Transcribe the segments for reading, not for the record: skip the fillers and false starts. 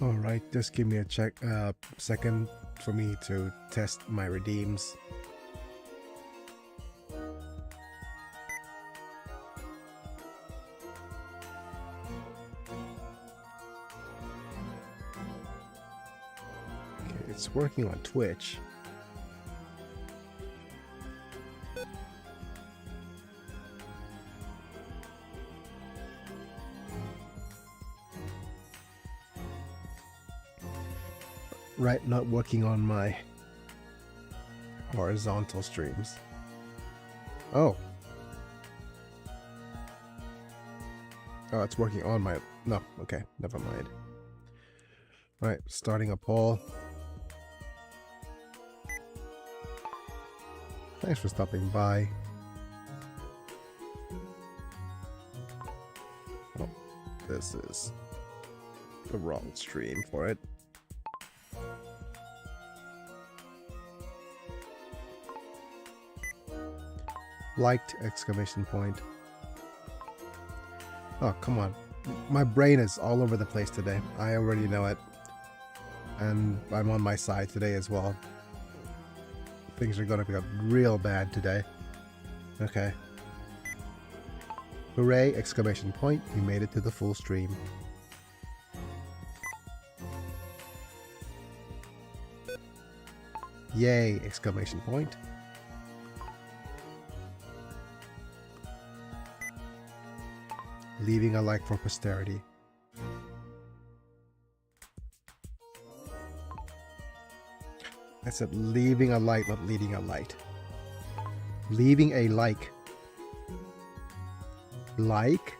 All right, just give me a second for me to test my redeems. Okay, it's working on Twitch. Right, not working on my horizontal streams. Oh. Oh, it's working on my... No, okay, never mind. Right, starting a poll. Thanks for stopping by. Oh, this is the wrong stream for it. Liked, exclamation point. Oh, come on. My brain is all over the place today. I already know it. And I'm on my side today as well. Things are going to be real bad today. Okay. Hooray, exclamation point. You made it to the full stream. Yay, exclamation point. Leaving a like for posterity. I said leaving a light, not leading a light. Leaving a like. Like?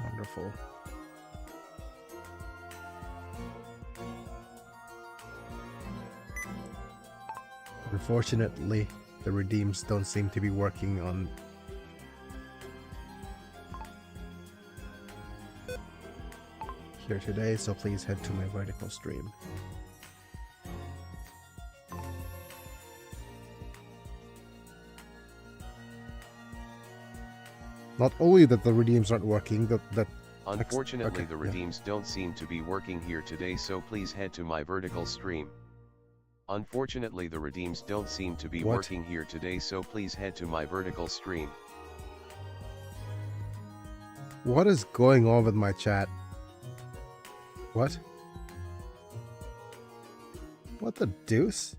Wonderful. Unfortunately, the redeems don't seem to be working on here today, so please head to my vertical stream. Not only that the redeems aren't working, that unfortunately okay, the redeems don't seem to be working here today, so please head to my vertical stream. Unfortunately, the redeems don't seem to be working here today, so please head to my vertical stream. What is going on with my chat? What? What the deuce?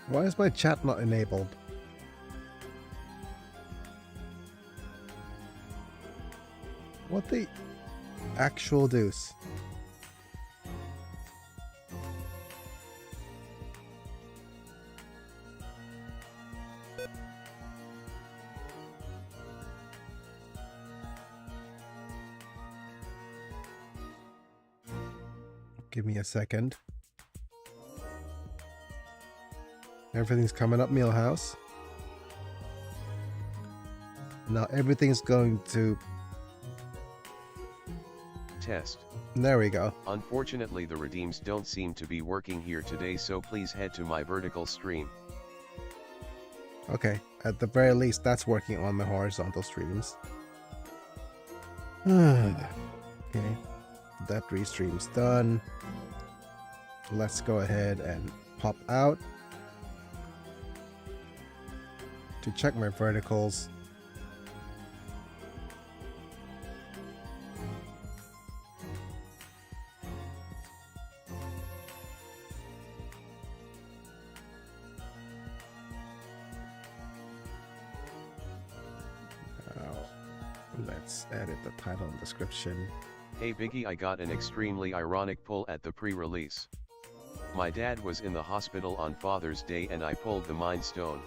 Why is my chat not enabled? What the actual deuce? Give me a second. Everything's coming up, Millhouse. Now everything's going to... Test. There we go. Unfortunately, the redeems don't seem to be working here today, so please head to my vertical stream. Okay, at the very least, that's working on my horizontal streams. Okay, that restream's done. Let's go ahead and pop out to check my verticals. Let's edit the title and description. Hey Biggie, I got an extremely ironic pull at the pre-release. My dad was in the hospital on Father's Day and I pulled the Mind Stone.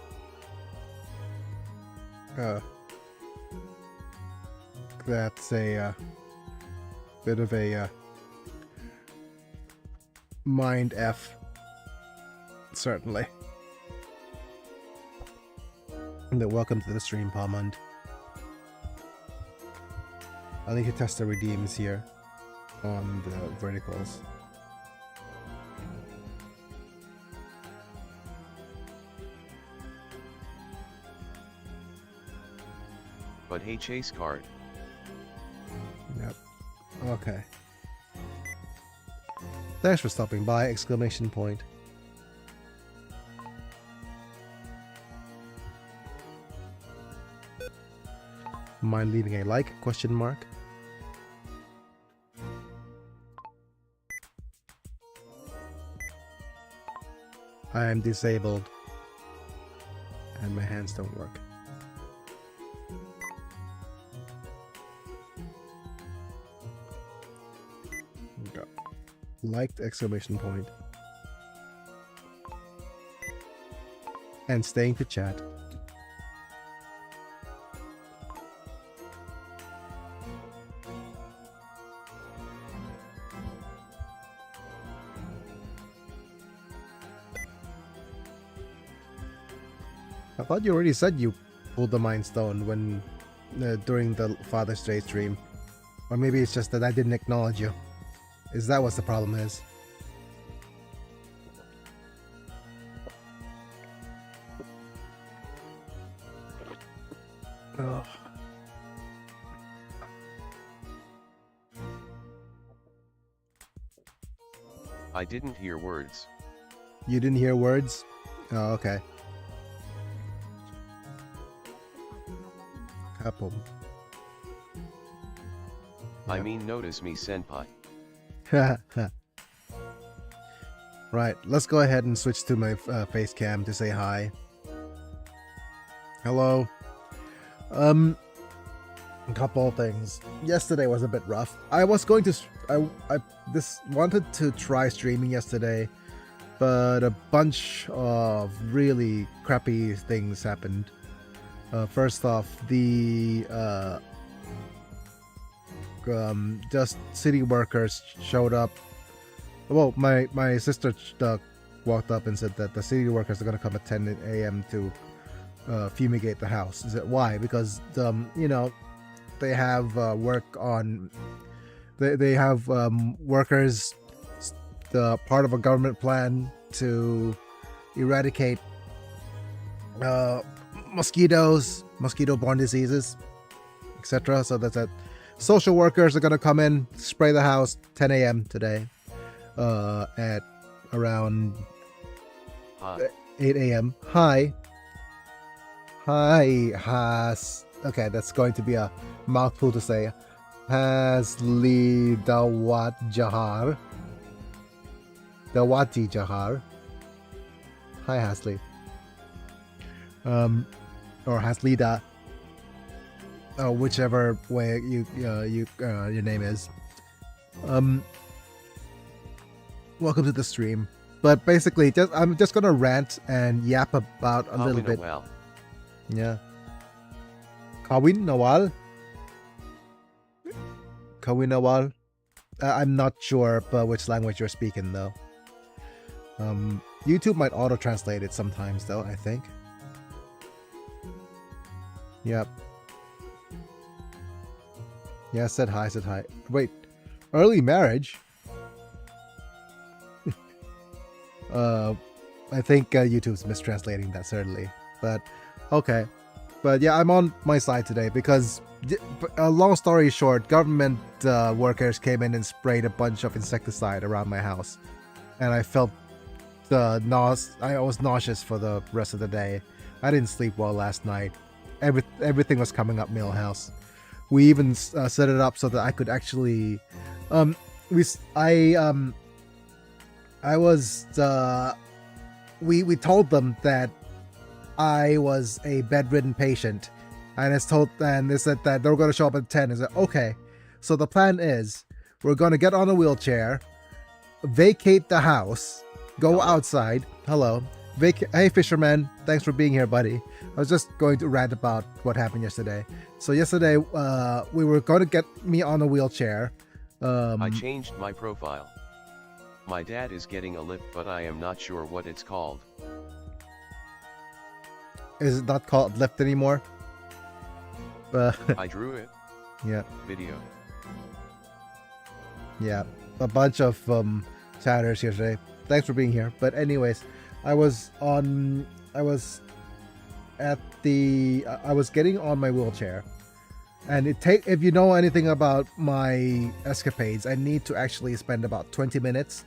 That's a bit of a mind F Certainly. And then welcome to the stream, Palmund. I need to test the redeems here on the verticals. But hey, chase card. Yep. Okay. Thanks for stopping by! Exclamation point. Mind leaving a like? Question mark. I am disabled and my hands don't work. Go. Liked! Exclamation point. And staying to chat. I thought you already said you pulled the Mind Stone when during the Father's Day stream. Or maybe it's just that I didn't acknowledge you. Is that what the problem is? Ugh. I didn't hear words. You didn't hear words? Oh, okay. Apple. I mean, notice me, senpai. Right, let's go ahead and switch to my face cam to say hi. Hello. A couple of things. Yesterday was a bit rough. I was going to wanted to try streaming yesterday, but a bunch of really crappy things happened. First off, the just city workers showed up. Well, my sister walked up and said that the city workers are going to come at 10 a.m. to fumigate the house. Is it why? Because you know, they have work on. They have workers, the part of a government plan to eradicate mosquitoes, mosquito-borne diseases, etc. So that's it. Social workers are going to come in, spray the house 10 a.m. today at around 8 a.m. Hi. Has... Okay, that's going to be a mouthful to say. Hasli Dawat Jahar. Dawati Jahar. Hi, Hasli. Or Haslida, whichever way your name is. Welcome to the stream. But basically, I'm just gonna rant and yap about a little bit. Well. Yeah. Kawin Nawal. Kawin Nawal. I'm not sure which language you're speaking though. YouTube might auto-translate it sometimes though, I think. Yep. Yeah, said hi. Wait, early marriage? I think YouTube's mistranslating that, certainly. But, okay. But yeah, I'm on my side today because, long story short, government workers came in and sprayed a bunch of insecticide around my house. And I felt I was nauseous for the rest of the day. I didn't sleep well last night. Everything was coming up Millhouse. We even set it up so that I could actually, we told them that I was a bedridden patient, and they said that they were going to show up at 10. I said, okay, so the plan is we're going to get on a wheelchair, vacate the house, go outside. Hello. Hey, fisherman. Thanks for being here, buddy. I was just going to rant about what happened yesterday. So yesterday, we were going to get me on a wheelchair. I changed my profile. My dad is getting a lift, but I am not sure what it's called. Is it not called lift anymore? I drew it. Yeah. Video. Yeah. A bunch of chatters here today. Thanks for being here. But anyways, I was getting on my wheelchair, and if you know anything about my escapades, I need to actually spend about 20 minutes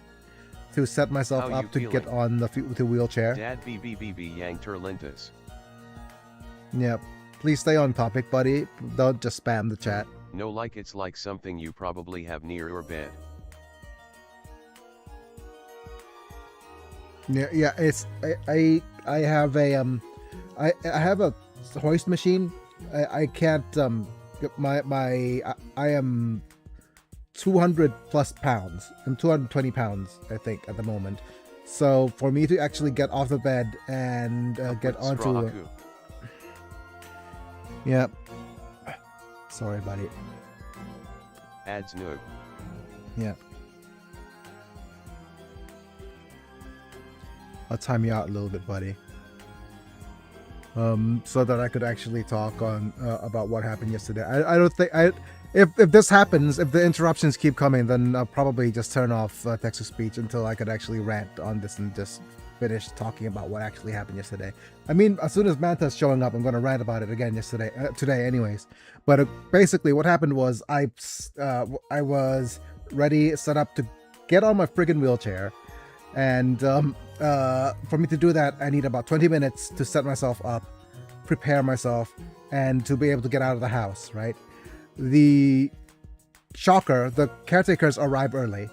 to set myself up to get on the wheelchair. Dad BBBB Yang Terlintas. Yeah. Please stay on topic, buddy. Don't just spam the chat. No, like it's like something you probably have near your bed. Yeah, it's I have a I have a hoist machine. I can't I am 200 plus pounds. I'm 220 pounds, I think, at the moment. So for me to actually get off the bed and get onto yeah. Sorry, buddy. Ads noob. Yeah. I'll time you out a little bit, buddy. So that I could actually talk on about what happened yesterday. I don't think if this happens, if the interruptions keep coming, then I'll probably just turn off text to speech until I could actually rant on this and just finish talking about what actually happened yesterday. I mean, as soon as Manta's showing up, I'm going to rant about it again today anyways. But basically what happened was I was ready, set up to get on my friggin' wheelchair. And for me to do that, I need about 20 minutes to set myself up, prepare myself, and to be able to get out of the house, right? The shocker, the caretakers arrive early.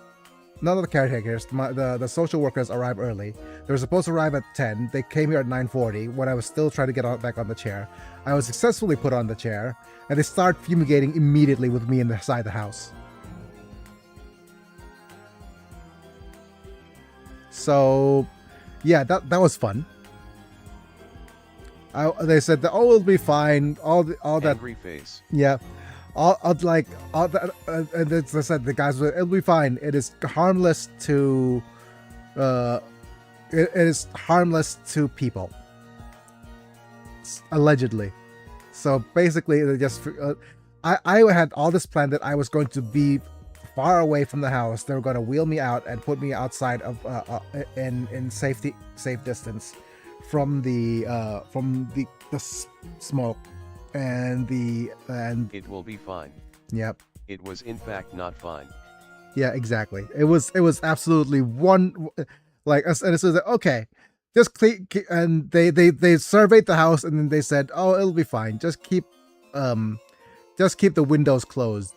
None of the caretakers, the social workers arrive early. They were supposed to arrive at 10. They came here at 9:40 when I was still trying to get back on the chair. I was successfully put on the chair, and they start fumigating immediately with me inside the house. So, yeah, that was fun. They said that, oh, it'll be fine. All that Angry face. Yeah. And as I said, the guys were, it'll be fine. It is harmless to it is harmless to people, allegedly. So basically, they just I had all this plan that I was going to be far away from the house. They were going to wheel me out and put me outside of in safe distance from the smoke and it will be fine. Yep. It was in fact not fine. Yeah, exactly. It was absolutely like, and it says, okay, just clean, and they surveyed the house, and then they said, oh, it'll be fine. Just keep the windows closed.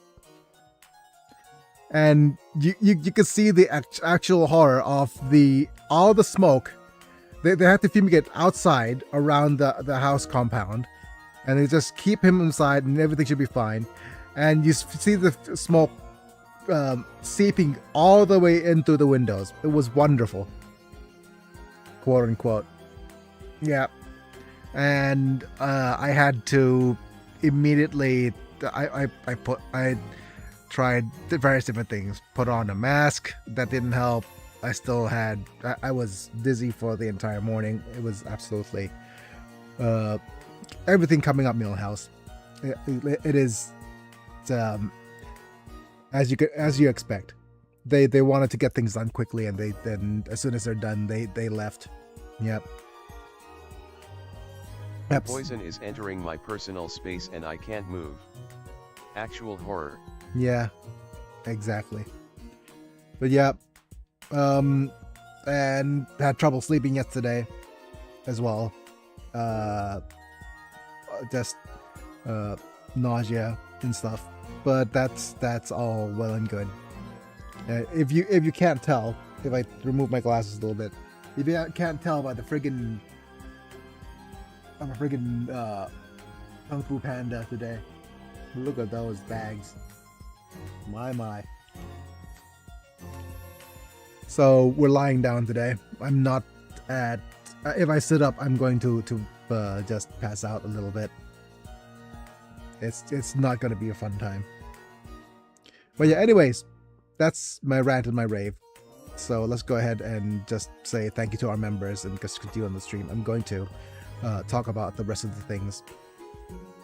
And you can see the actual horror of all the smoke. They had to fumigate outside around the house compound, and they just keep him inside, and everything should be fine. And you see the smoke seeping all the way in through the windows. It was wonderful, quote unquote. Yeah, and I had to immediately. I tried various different things. Put on a mask. That didn't help. I was dizzy for the entire morning. It was absolutely everything coming up Millhouse. It is as you expect. They wanted to get things done quickly, and then as soon as they're done, they left. Yep. Poison is entering my personal space and I can't move. Actual horror. Yeah, exactly. But yeah, and had trouble sleeping yesterday as well. Just nausea and stuff. But that's all well and good. If you can't tell, if I remove my glasses a little bit, if you can't tell by the friggin' I'm a friggin' Kung Fu Panda today. Look at those bags. My. So we're lying down today. I'm not at. If I sit up, I'm going to just pass out a little bit. It's not going to be a fun time. But yeah, anyways, that's my rant and my rave. So let's go ahead and just say thank you to our members and just continue on the stream. I'm going to talk about the rest of the things.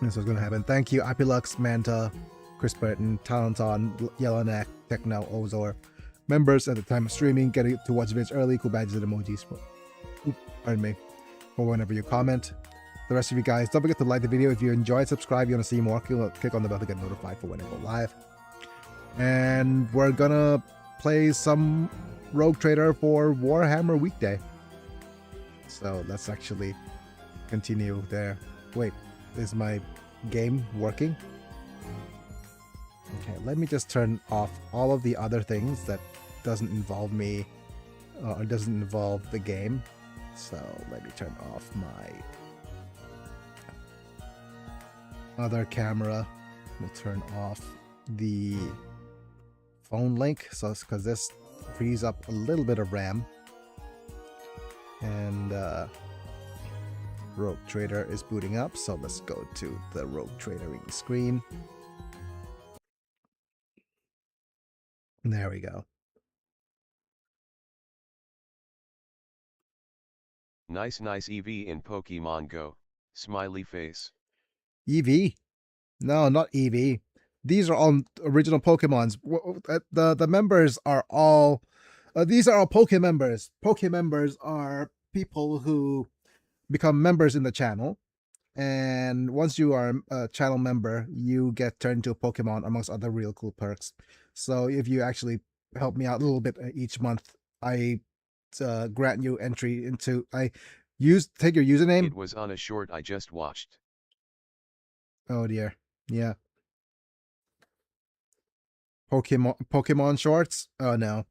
This was going to happen. Thank you, Apilux, Manta, Chris Burton, Talenton, Yellowneck, Techno, Ozor. Members at the time of streaming, getting to watch videos early, cool badges and emojis. Pardon me. For whenever you comment. The rest of you guys, don't forget to like the video if you enjoyed, subscribe, you want to see more, click on the bell to get notified for when I go live. And we're gonna play some Rogue Trader for Warhammer Weekday. So let's actually continue there. Wait, is my game working? Okay, let me just turn off all of the other things that doesn't involve me or doesn't involve the game. So let me turn off my other camera. We'll turn off the phone link, so it's because this frees up a little bit of RAM. And Rogue Trader is booting up, so let's go to the Rogue Tradering screen. There we go. Nice EV in Pokemon Go. Smiley face. EV? No, not EV. These are all original Pokemons. The members are all... these are all Pokemembers. Pokemembers are people who become members in the channel. And once you are a channel member, you get turned into a Pokemon amongst other real cool perks. So if you actually help me out a little bit each month, I grant you entry into... take your username. It was on a short I just watched. Oh dear. Yeah. Pokemon shorts? Oh no.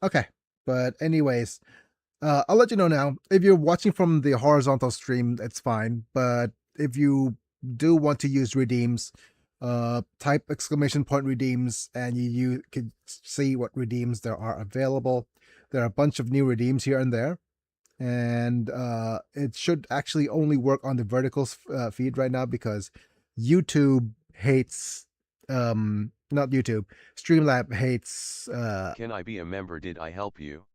Okay. But anyways, I'll let you know now. If you're watching from the horizontal stream, it's fine. But if you do want to use redeems, type !redeems and you can see what redeems there are available. There are a bunch of new redeems here and there. And it should actually only work on the vertical feed right now because YouTube hates, not YouTube, Streamlab hates... Can I be a member? Did I help you?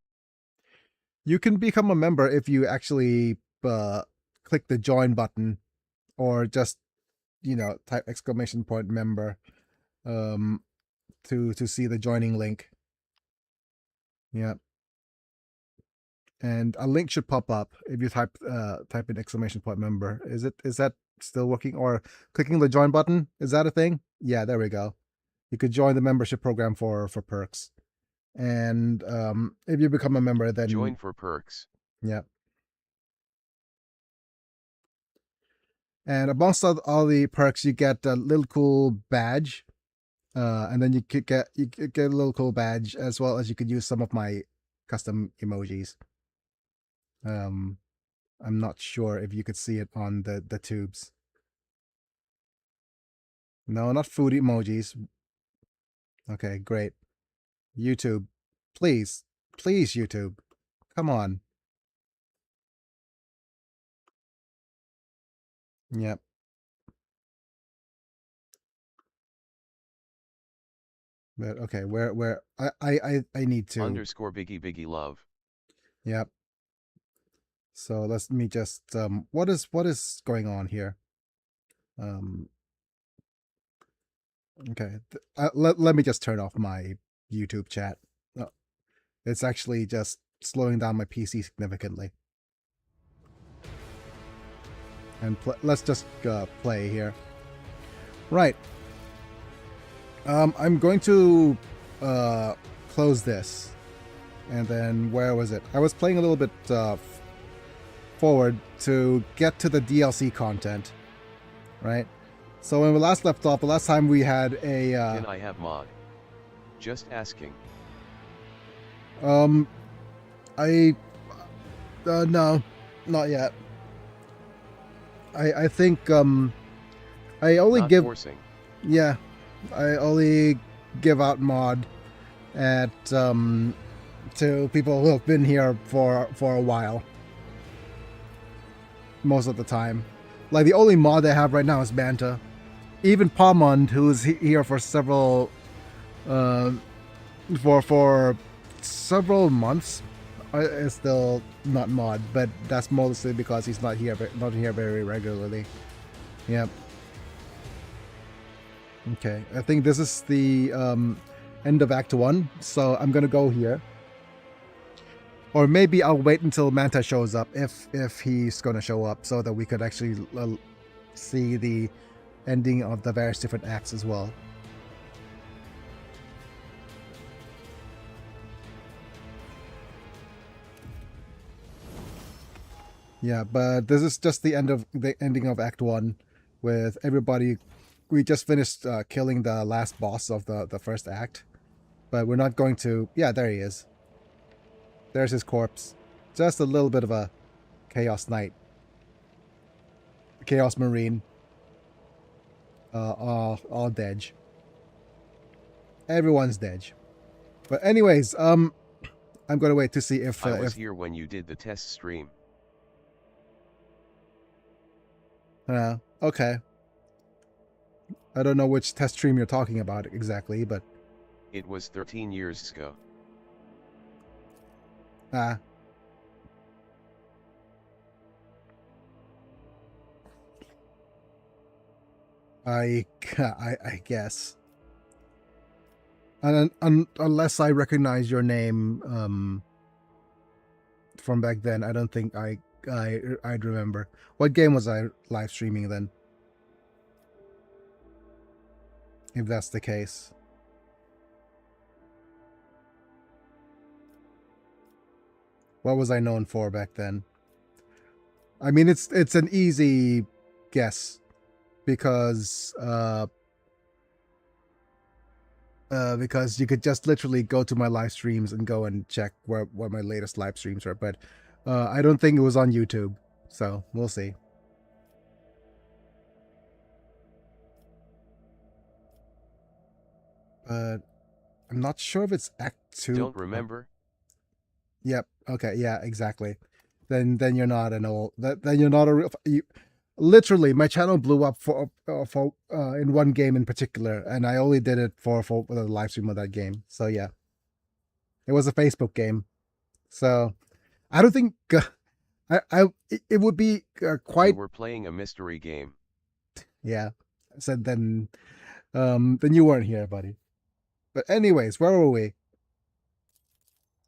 You can become a member if you actually click the join button or just, type !member to see the joining link. Yeah. And a link should pop up if you type in !member. Is that still working? Or clicking the join button? Is that a thing? Yeah, there we go. You could join the membership program for perks. And if you become a member, then join for perks. Yeah. And amongst all the perks, you get a little cool badge. And then you could get a little cool badge, as well as you could use some of my custom emojis. I'm not sure if you could see it on the tubes. No, not food emojis. Okay, great. YouTube, please YouTube, come on. Yep. But okay, where I need to _Biggie love. Yep. So let me just what is going on here? Okay, let me just turn off my YouTube chat. Oh, it's actually just slowing down my PC significantly. And let's just play here. Right. I'm going to close this. And then where was it? I was playing a little bit forward to get to the DLC content. Right? So when we last left off, the last time we had a... Can I have mod? Just asking. No, not yet. I think I only Not give forcing. Yeah, I only give out mod at to people who have been here for a while. Most of the time. Like the only mod I have right now is Manta. Even Palmond, who's here for several for several months. Is still not mod, but that's mostly because he's not here very regularly. Yep. Okay, I think this is the end of Act 1, so I'm gonna go here. Or maybe I'll wait until Manta shows up, if he's gonna show up, so that we could actually see the ending of the various different acts as well. Yeah, but this is just the ending of Act 1 with everybody. We just finished killing the last boss of the first act, but we're not going to... Yeah, there he is. There's his corpse. Just a little bit of a Chaos Knight. Chaos Marine. All dead. Everyone's dead. But anyways, I'm gonna wait to see if... I was here when you did the test stream. Okay. I don't know which test stream you're talking about exactly, but... It was 13 years ago. I guess. And unless I recognize your name from back then, I don't think I'd remember. What game was I live streaming then? If that's the case. What was I known for back then? I mean, it's an easy guess because you could just literally go to my live streams and go and check what my latest live streams are. But I don't think it was on YouTube, so we'll see. But I'm not sure if it's Act 2. Don't remember? Yep. Okay. Yeah. Exactly. Then you're not an old. Then you're not a real. Literally, my channel blew up for in one game in particular, and I only did it for the live stream of that game. So yeah, it was a Facebook game. So I don't think it would be quite. You were playing a mystery game. Yeah. So then you weren't here, buddy. But anyways, where were we?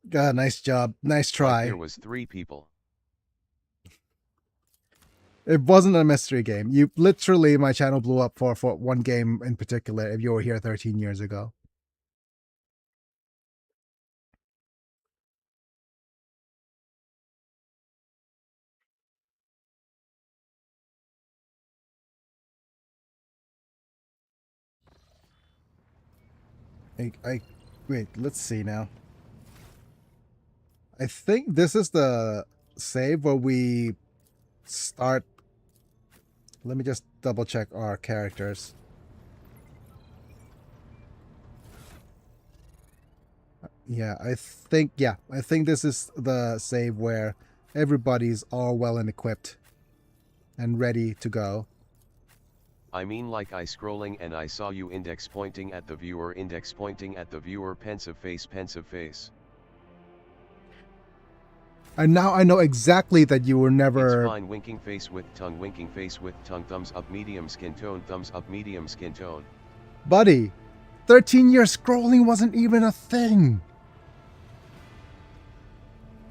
God, nice job. Nice try. There was 3 people. It wasn't a mystery game. You literally, my channel blew up for one game in particular if you were here 13 years ago. Wait, let's see now. I think this is the save where we start. Let me just double check our characters. Yeah, I think this is the save where everybody's all well and equipped and ready to go. I mean, like I scrolling and I saw you index pointing at the viewer, pensive face. And now I know exactly that you were never... It's fine, winking face with tongue, thumbs up, medium skin tone. Buddy, 13-year scrolling wasn't even a thing.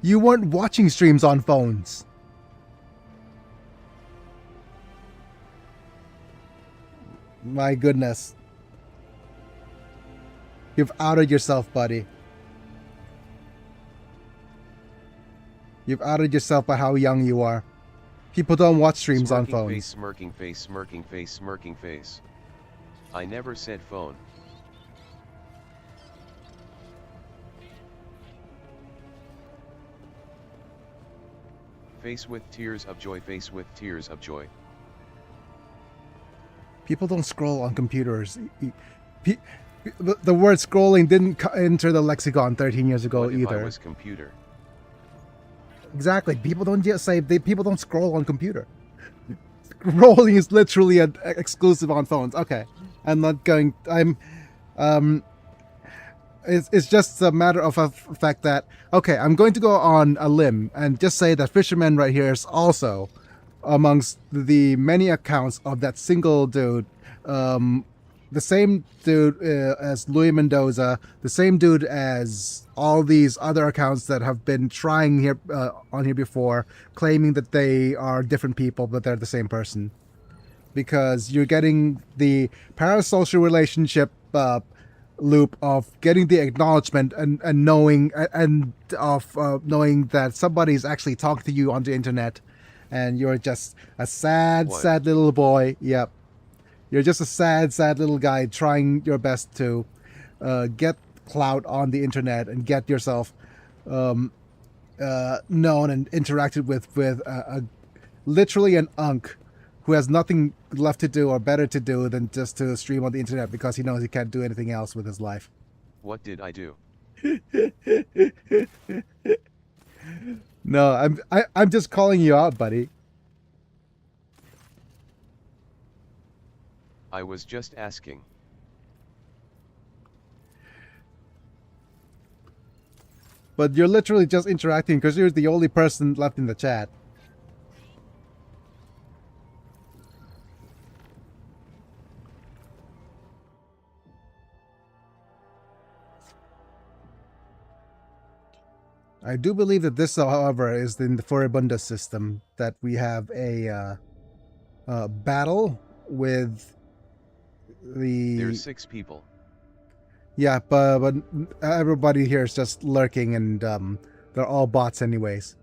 You weren't watching streams on phones. My goodness. You've outed yourself, buddy. You've outed yourself by how young you are. People don't watch streams on phones. Smirking face. I never said phone. Face with tears of joy. People don't scroll on computers. The word scrolling didn't enter the lexicon 13 years ago what if either. I was computer? Exactly. People don't just say people don't scroll on computer. Scrolling is literally an exclusive on phones. Okay, I'm not going. it's just a matter of a fact that, okay, I'm going to go on a limb and just say that Fisherman right here is also amongst the many accounts of that single dude. The same dude as Louis Mendoza, the same dude as all these other accounts that have been trying here on here before, claiming that they are different people, but they're the same person. Because you're getting the parasocial relationship loop of getting the acknowledgement and knowing and of knowing that somebody's actually talking to you on the internet, and you're just a sad little boy. Yep. You're just a sad little guy trying your best to get clout on the internet and get yourself known and interacted with literally an unk who has nothing left to do or better to do than just to stream on the internet because he knows he can't do anything else with his life. What did I do? No, I'm just calling you out, buddy. I was just asking. But you're literally just interacting because you're the only person left in the chat. I do believe that this, however, is in the Furibunda system, that we have a battle with the... There's 6 people. Yeah, but everybody here is just lurking, and they're all bots anyways.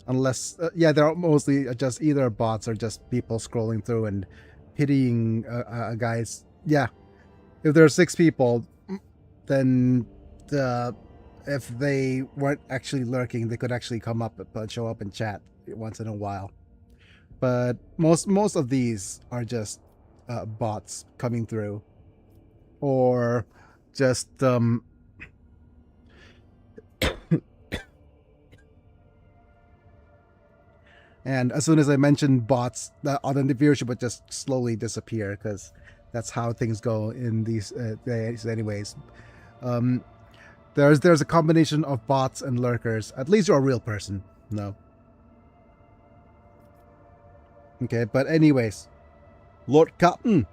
Unless, yeah, they're mostly just either bots or just people scrolling through and pitying guys. Yeah, if there are 6 people, then if they weren't actually lurking, they could actually come up and show up and chat once in a while. But most of these are just bots coming through, or just and as soon as I mention bots, the viewership would just slowly disappear, because that's how things go in these days anyways. There's a combination of bots and lurkers. At least you're a real person. No. Okay, but anyways, Lord Captain.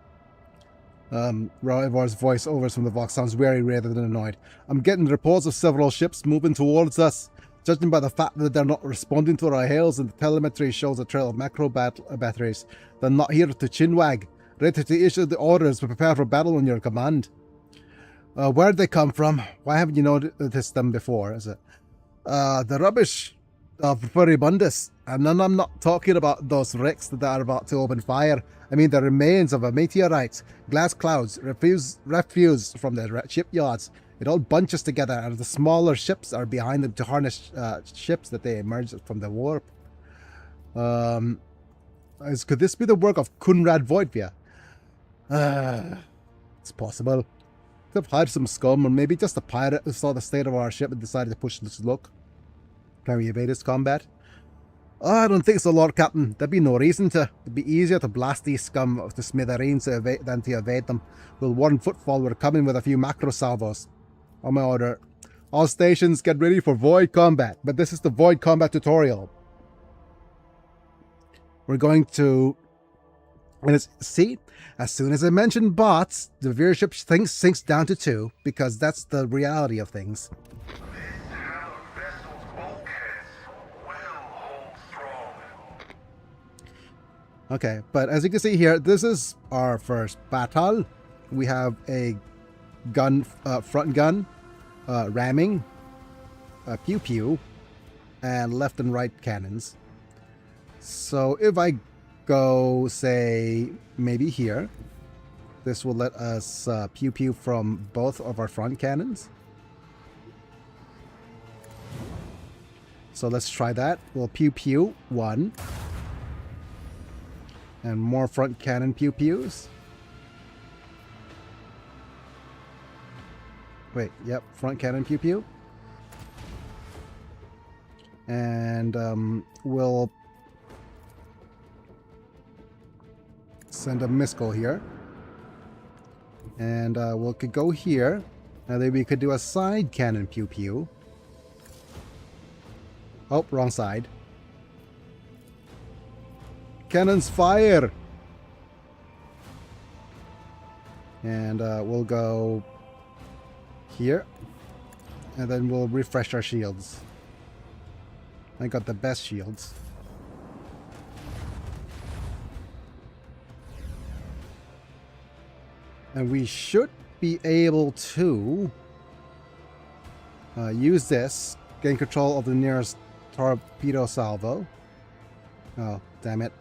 Rivar's voiceovers from the Vox sounds very rather than annoyed. I'm getting reports of several ships moving towards us. Judging by the fact that they're not responding to our hails and the telemetry shows a trail of macro batteries, they're not here to chinwag. Ready to issue the orders to prepare for battle on your command. Where'd they come from? Why haven't you noticed them before? Is it the rubbish of Furibundus? And then I'm not talking about those wrecks that are about to open fire. I mean the remains of a meteorite, glass clouds, refuse from the shipyards. It all bunches together, and the smaller ships are behind them to harness ships that they emerge from the warp. Could this be the work of Kunrad Voidvia? It's possible. Could have hired some scum, or maybe just a pirate who saw the state of our ship and decided to push this look. Can we evade this combat? Oh, I don't think so, Lord Captain. There'd be no reason to. It'd be easier to blast these scum to smithereens than to evade them. With one footfall, we're coming with a few macro salvos. On my order. All stations get ready for void combat, but this is the void combat tutorial. We're going to... And see, as soon as I mention bots, the viewership sinks down to 2, because that's the reality of things. Okay, but as you can see here, this is our first battle. We have a gun, front gun, ramming, pew pew, and left and right cannons. So if I go, say, maybe here, this will let us pew pew from both of our front cannons. So let's try that. We'll pew pew 1. And more front cannon pew pews. Wait, yep, front cannon pew pew. And we'll send a missile here. And we'll could go here Now then we could do a side cannon pew pew. Oh, wrong side. Cannons fire! And we'll go here. And then we'll refresh our shields. I got the best shields. And we should be able to use this, gain control of the nearest torpedo salvo. Oh, damn it.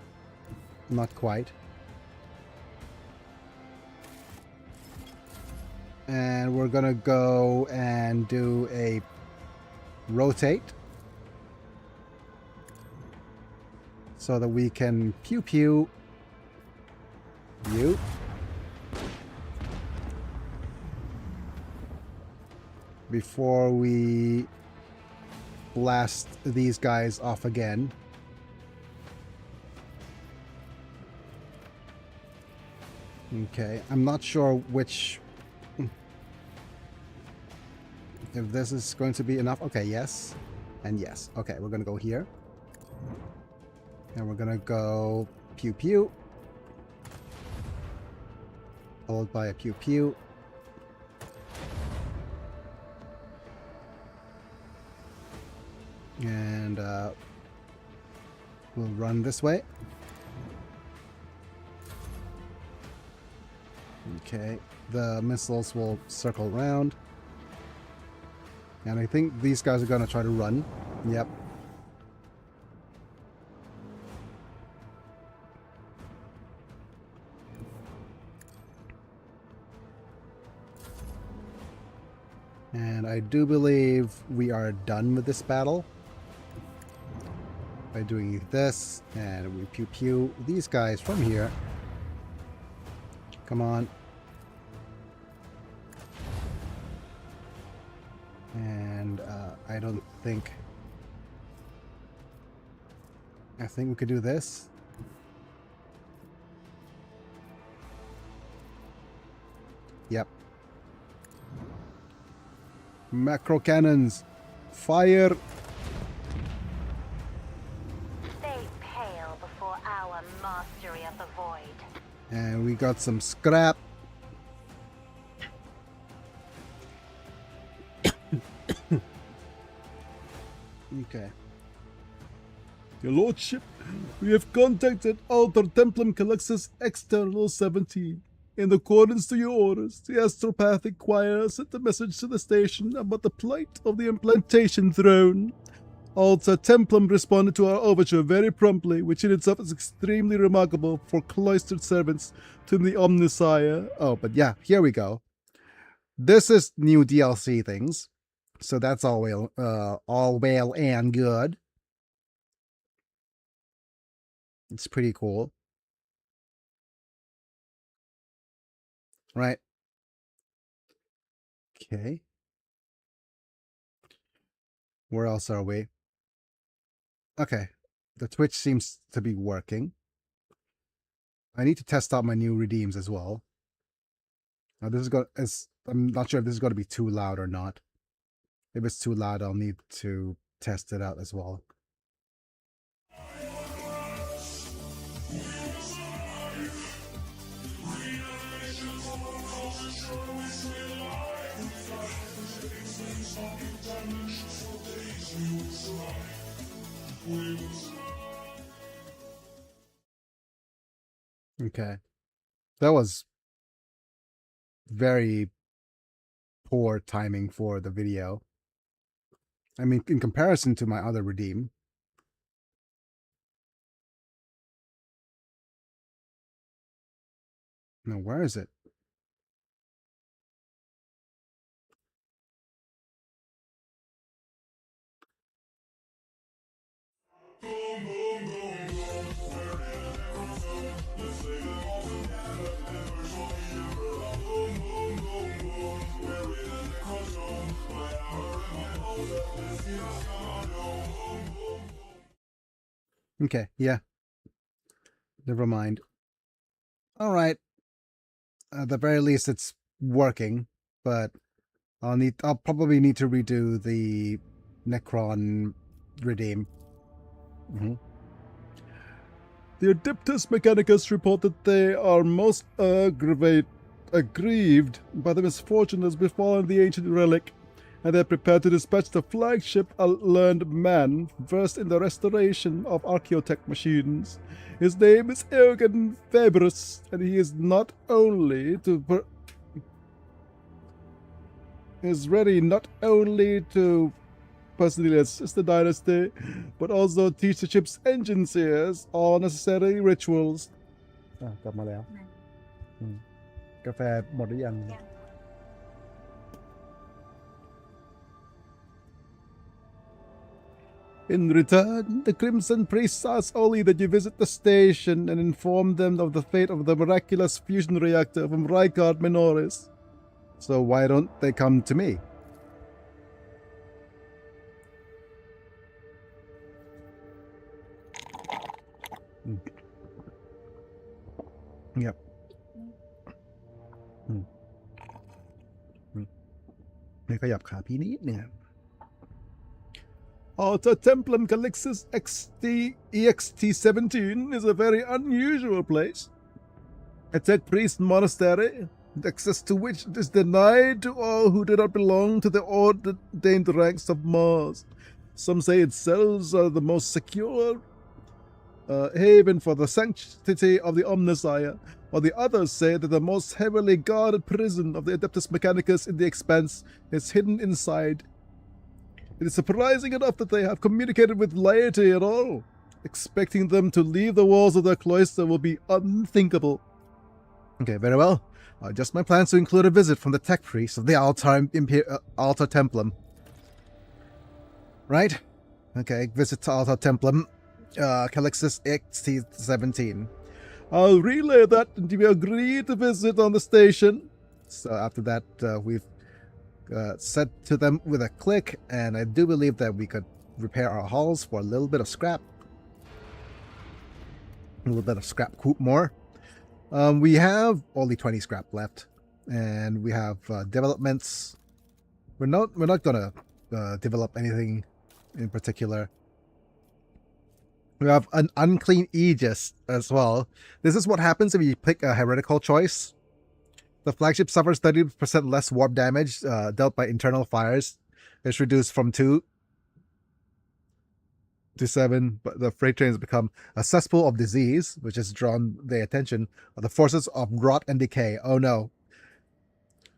Not quite. And we're gonna go and do a rotate so that we can pew pew you. Before we blast these guys off again. Okay, I'm not sure which... if this is going to be enough. Okay, yes. And yes. Okay, we're going to go here. And we're going to go pew pew. Followed by a pew pew. And we'll run this way. Okay, the missiles will circle around. And I think these guys are going to try to run. Yep. And I do believe we are done with this battle. By doing this, and we pew pew these guys from here. Come on. And I don't think... I think we could do this. Yep. Macro cannons. Fire! They pale before our mastery of the void. And we got some scrap. Okay. Your Lordship, we have contacted Alter Templum Calyxus External 17. In accordance to your orders, the astropathic choir sent a message to the station about the plight of the implantation throne. Alter Templum responded to our overture very promptly, which in itself is extremely remarkable for cloistered servants to the Omnissiah. Oh, but yeah, here we go. This is new DLC things. So that's all well and good. It's pretty cool. Right. Okay. Where else are we? Okay. The Twitch seems to be working. I need to test out my new redeems as well. Now this is going to... I'm not sure if this is going to be too loud or not. If it's too loud, I'll need to test it out as well. Okay. That was very poor timing for the video. I mean, in comparison to my other redeem. Now, where is it? Okay, yeah. Never mind. All right. At the very least, it's working, but I'll probably need to redo the Necron redeem. The Adeptus Mechanicus report that they are most aggrieved by the misfortune that has befallen the ancient relic, and they are prepared to dispatch the flagship a learned man versed in the restoration of archaeotech machines. His name is Eugen Faberus, and he is not only to is ready not only to personally assist the dynasty, but also teach the ship's engineers all necessary rituals. กลับมาแล้วกาแฟหมดหรือยัง In return, the Crimson Priests ask only that you visit the station and inform them of the fate of the miraculous fusion reactor from Rykard Minoris. So why don't they come to me? Yep. นี่ขยับขาพี่นิดนึง Alta Templum Calixus EXT-17 is a very unusual place. A tech priest monastery, access to which is denied to all who do not belong to the ordained ranks of Mars. Some say its cells are the most secure haven for the sanctity of the Omnissiah, while the others say that the most heavily guarded prison of the Adeptus Mechanicus in the Expanse is hidden inside. It is surprising enough that they have communicated with laity at all. Expecting them to leave the walls of their cloister will be unthinkable. Okay, very well. I'll adjust my plans to include a visit from the tech priest of the Altar Templum. Right? Okay, visit to Altar Templum. Calixus XT-17. I'll relay that and you agree to visit on the station. So after that, we've said to them with a click, and I do believe that we could repair our hulls for a little bit of scrap. A little bit of scrap coop more. We have only 20 scrap left, and we have developments. We're not gonna develop anything in particular. We have an unclean Aegis as well. This is what happens if you pick a heretical choice. The flagship suffers 30% less warp damage dealt by internal fires. It's reduced from 2 to 7, but the freight trains become a cesspool of disease, which has drawn the attention of the forces of rot and decay. Oh no.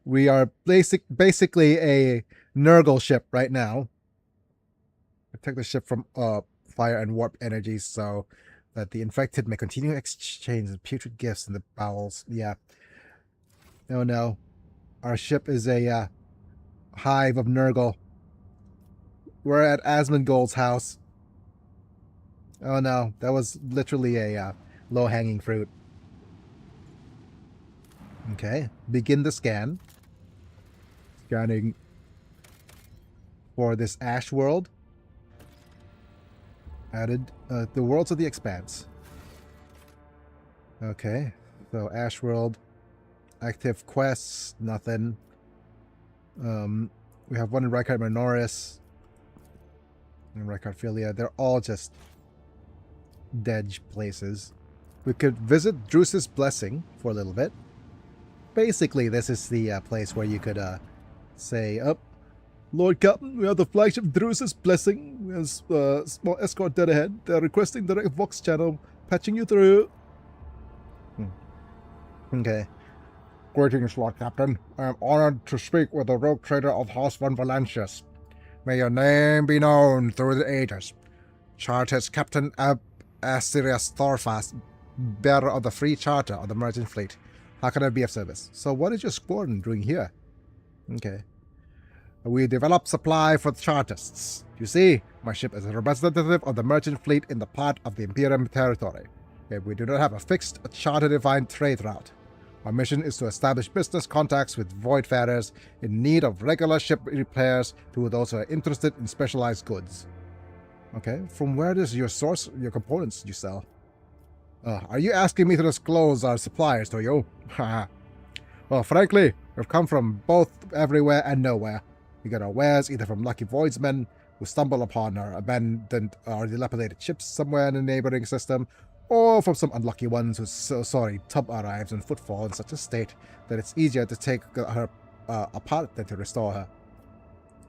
We are basically a Nurgle ship right now. Protect the ship from fire and warp energies so that the infected may continue exchange putrid gifts in the bowels. Yeah. Oh no. Our ship is a hive of Nurgle. We're at Asmongold's house. Oh no, that was literally a low-hanging fruit. Okay, begin the scan. Scanning for this Ash world. Added the worlds of the Expanse. Okay, so Ash world. Active quests, nothing. We have one in Rykard Minoris and Rykard Philia. They're all just dead places. We could visit Druce's Blessing for a little bit. Basically, this is the place where you could say, "Up, Lord Captain, we have the flagship Druce's Blessing. We have a small escort dead ahead. They're requesting direct Vox channel, patching you through." Okay. Greetings, Lord Captain. I am honored to speak with the rogue trader of House von Valancius. May your name be known through the ages. Chartist Captain Asterius Thorfast, bearer of the free charter of the merchant fleet. How can I be of service? So what is your squadron doing here? Okay. We develop supply for the Chartists. You see, my ship is a representative of the merchant fleet in the part of the Imperium territory. Yet we do not have a fixed, charter-defined trade route. Our mission is to establish business contacts with voidfarers in need of regular ship repairs to those who are interested in specialized goods. Okay, from where does your source your components you sell? Are you asking me to disclose our suppliers to you? Well, frankly, we've come from both everywhere and nowhere. We get our wares either from lucky voidsmen who stumble upon our abandoned or dilapidated ships somewhere in the neighboring system, or from some unlucky ones whose sorry tub arrives in footfall in such a state that it's easier to take her apart than to restore her.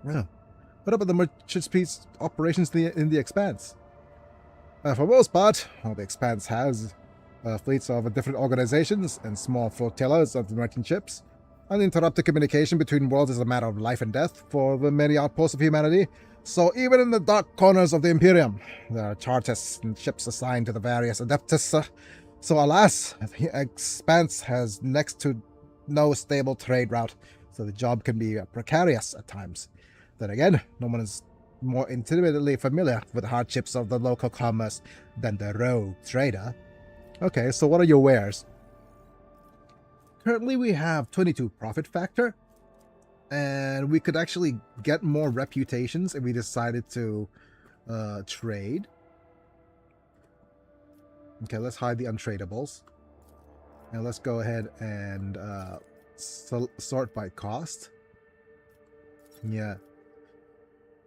Well, what about the merchant piece operations in the Expanse? For most part, all the Expanse has fleets of different organizations and small flotillas of merchant ships. Uninterrupted communication between worlds is a matter of life and death for the many outposts of humanity. So even in the dark corners of the Imperium, there are chartists and ships assigned to the various adeptus. So alas, the Expanse has next to no stable trade route, so the job can be precarious at times. Then again, no one is more intimately familiar with the hardships of the local commerce than the rogue trader. Okay, so what are your wares? Currently we have 22 profit factor, and we could actually get more reputations if we decided to trade. Okay, let's hide the untradables. And let's go ahead and sort by cost. Yeah.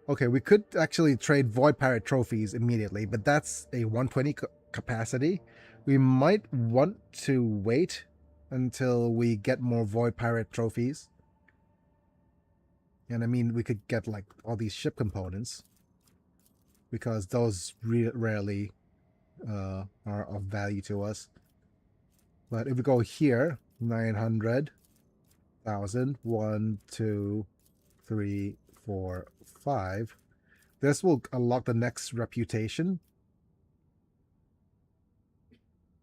Okay, we could actually trade Void Pirate trophies immediately, but that's a 120 capacity. We might want to wait until we get more Void Pirate trophies. And I mean, we could get like all these ship components, because those rarely are of value to us. But if we go here, 900,000, 1, 2, 3, 4, 5. This will unlock the next reputation.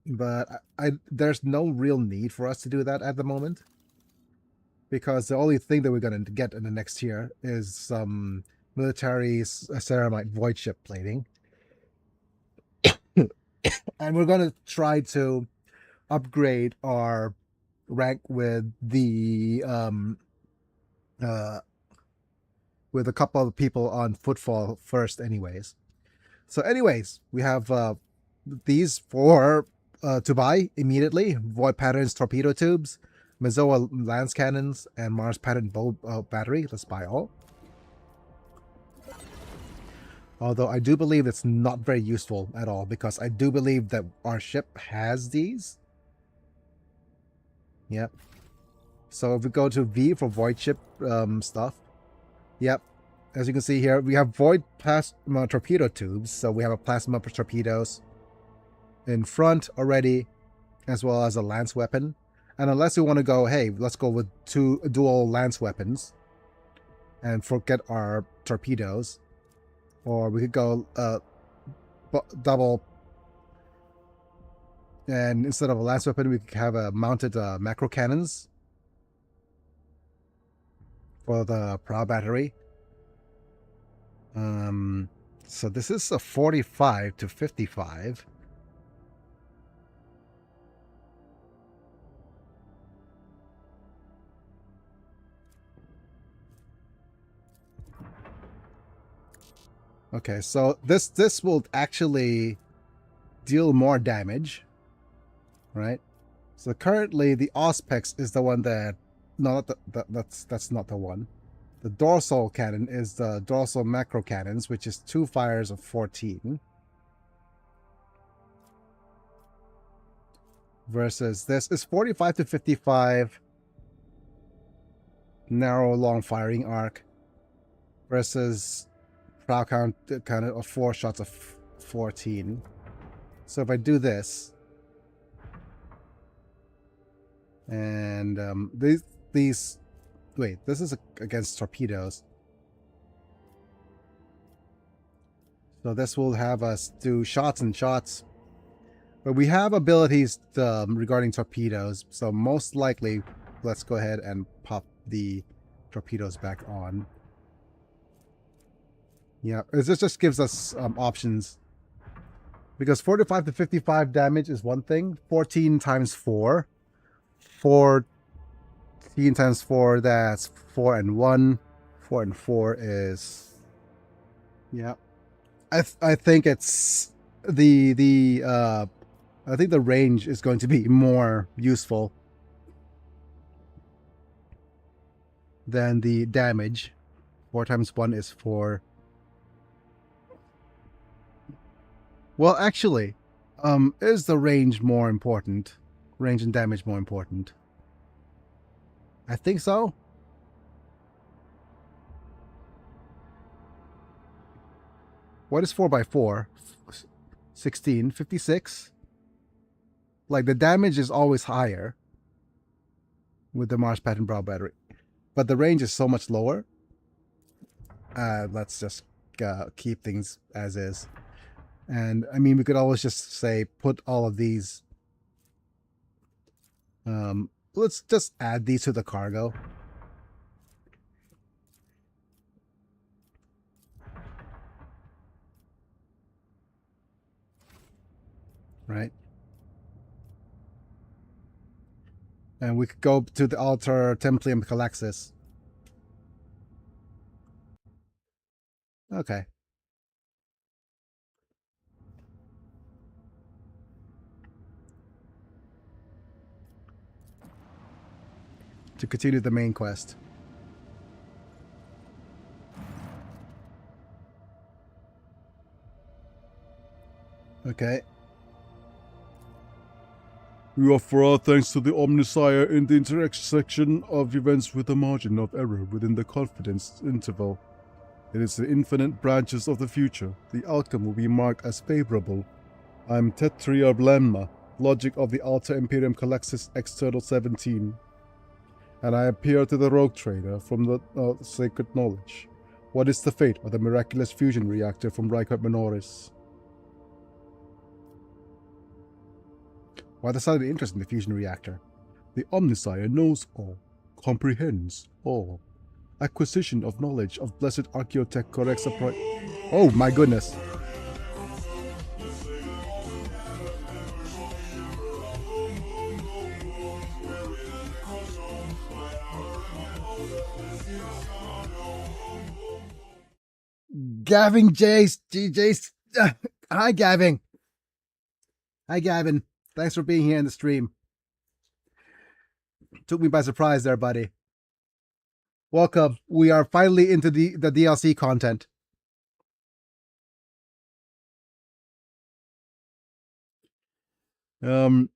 But there's no real need for us to do that at the moment, because the only thing that we're going to get in the next year is some military ceramite void ship plating. And we're going to try to upgrade our rank with the with a couple of people on footfall first anyways. So anyways, we have these 4 to buy immediately: Void Patterns torpedo tubes, Mazoa lance cannons, and Mars pattern bow battery. Let's buy all. Although I do believe it's not very useful at all, because I do believe that our ship has these. Yep. So if we go to V for void ship stuff. Yep. As you can see here, we have void plasma torpedo tubes. So we have a plasma torpedoes in front already, as well as a lance weapon. And unless we want to go, hey, let's go with 2 dual lance weapons and forget our torpedoes. Or we could go double, and instead of a lance weapon, we could have a mounted macro cannons for the prow battery. So this is a 45 to 55. Okay, so this will actually deal more damage, right? So currently the Auspex is the one that that's not the one. The dorsal cannon is the dorsal macro cannons, which is 2 fires of 14. Versus this is 45 to 55 narrow long firing arc versus prow count kind of 4 shots of 14. So if I do this, and these wait, this is against torpedoes. So this will have us do shots and shots. But we have abilities regarding torpedoes, so most likely let's go ahead and pop the torpedoes back on. Yeah, this just gives us options. Because 45 to 55 damage is one thing. 14 times 4. 14 times 4, that's 4 and 1. 4 and 4 is... Yeah. I think it's... I think the range is going to be more useful. then the damage. 4 times 1 is 4. Well, actually, is the range more important? Range and damage more important? I think so. What is 4 by 4? 16, 56? Like, the damage is always higher with the Mars Pattern Brow battery, but the range is so much lower. Let's just keep things as is. And I mean, we could always just say put all of these. Let's just add these to the cargo. Right. And we could go to the altar Templium Calaxis. Okay. To continue the main quest. Okay. We offer our thanks to the Omnisire in the intersection of events with a margin of error within the confidence interval. It is the infinite branches of the future. The outcome will be marked as favorable. I am Tetria Blemma, logic of the Alta Imperium Calaxis External 17. And I appear to the rogue trader from the sacred knowledge. What is the fate of the miraculous fusion reactor from Rykard Minoris? Why the sudden interest in the fusion reactor? The Omnisire knows all, comprehends all. Acquisition of knowledge of blessed archaeotech corrects a Oh my goodness. Gavin Jace, GJ's. Hi, Gavin. Hi, Gavin. Thanks for being here in the stream. Took me by surprise there, buddy. Welcome. We are finally into the DLC content. But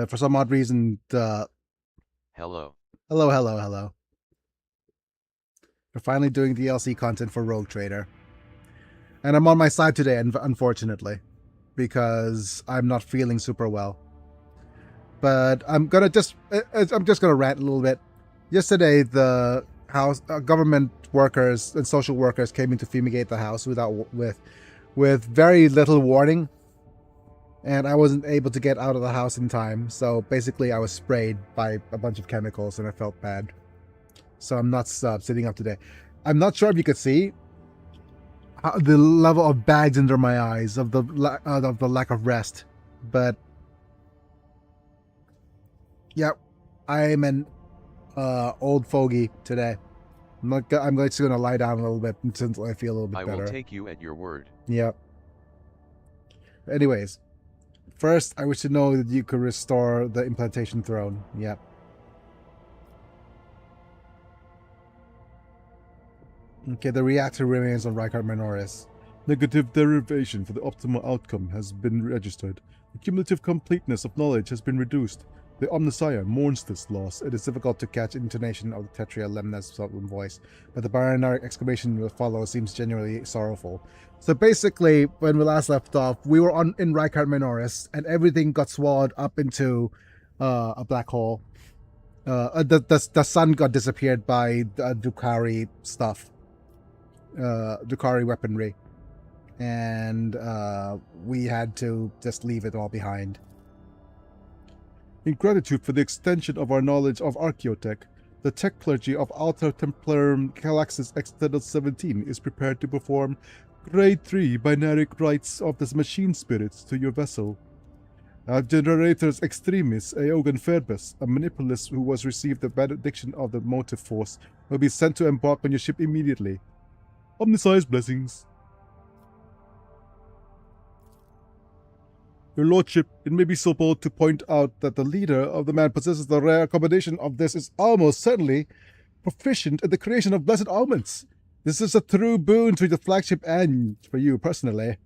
for some odd reason, Hello. Hello. We're finally doing DLC content for Rogue Trader. And I'm on my side today, unfortunately, because I'm not feeling super well. But I'm just gonna rant a little bit. Yesterday, the house government workers and social workers came in to fumigate the house with very little warning, and I wasn't able to get out of the house in time. So basically, I was sprayed by a bunch of chemicals, and I felt bad. So I'm not sitting up today. I'm not sure if you could see the level of bags under my eyes of the lack of rest, but yeah, I'm an old fogey today. I'm just gonna lie down a little bit until I feel a little bit better. I will take you at your word. Yep. Anyways, first I wish to know that you could restore the implantation throne. Yep. Okay, the reactor remains on Rykard Minoris. Negative derivation for the optimal outcome has been registered. The cumulative completeness of knowledge has been reduced. The Omnisire mourns this loss. It is difficult to catch intonation of the Tetria Lemna's solemn voice, but the Baronaric exclamation that follows seems genuinely sorrowful. So basically, when we last left off, we were in Rykard Minoris, and everything got swallowed up into a black hole. The sun got disappeared by the Drukhari stuff. Drukhari weaponry. And we had to just leave it all behind. In gratitude for the extension of our knowledge of archaeotech, the tech clergy of Alta Templium Calaxis External 17 is prepared to perform Grade 3 binary rites of the machine spirits to your vessel. Our generators extremis, Aogan Ferbus, a manipulus who was received the benediction of the motive force, will be sent to embark on your ship immediately. Omnisire's blessings. Your lordship, it may be so bold to point out that the leader of the man possesses the rare combination of this is almost certainly proficient in the creation of blessed omens. This is a true boon to the flagship and for you personally.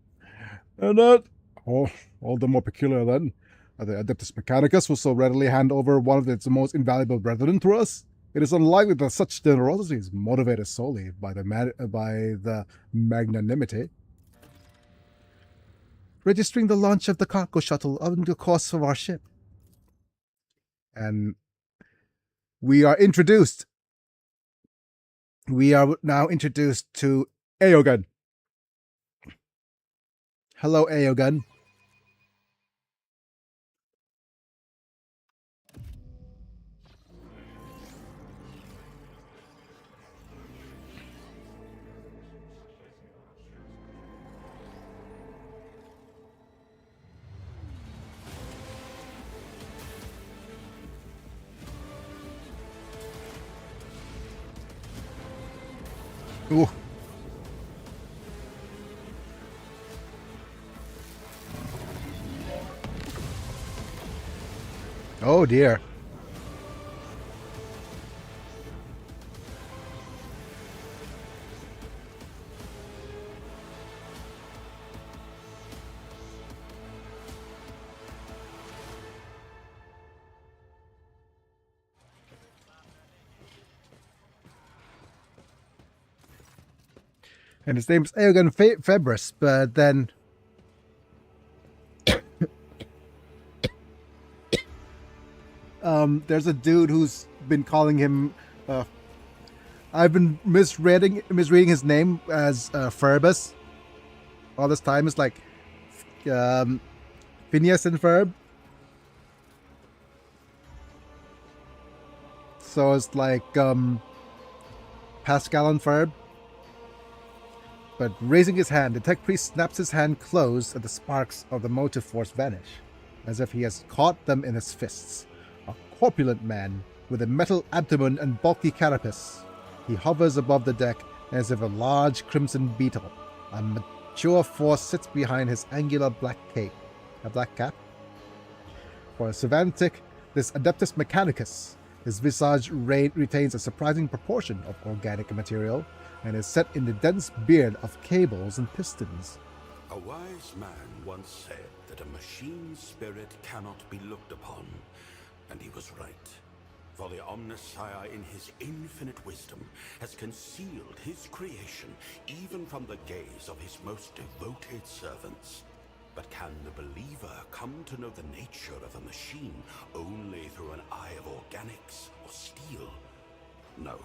And that, all the more peculiar then. The Adeptus Mechanicus will so readily hand over one of its most invaluable brethren to us. It is unlikely that such generosity is motivated solely by the magnanimity. Registering the launch of the cargo shuttle on the course of our ship. And we are introduced. We are now introduced to Aogun. Hello, Aogun. Ooh. Oh dear. And his name's Aogun Febris, but then there's a dude who's been calling him I've been misreading his name as Ferbus all this time. It's like Phineas and Ferb. So it's like Pascal and Ferb. But raising his hand, the tech priest snaps his hand closed and the sparks of the motive force vanish, as if he has caught them in his fists. A corpulent man with a metal abdomen and bulky carapace. He hovers above the deck as if a large crimson beetle. A mature force sits behind his angular black cap. For a Savantic, this Adeptus Mechanicus, his visage retains a surprising proportion of organic material, and is set in the dense beard of cables and pistons. A wise man once said that a machine spirit cannot be looked upon, and he was right. For the Omnissiah in his infinite wisdom has concealed his creation even from the gaze of his most devoted servants. But can the believer come to know the nature of a machine only through an eye of organics or steel? No.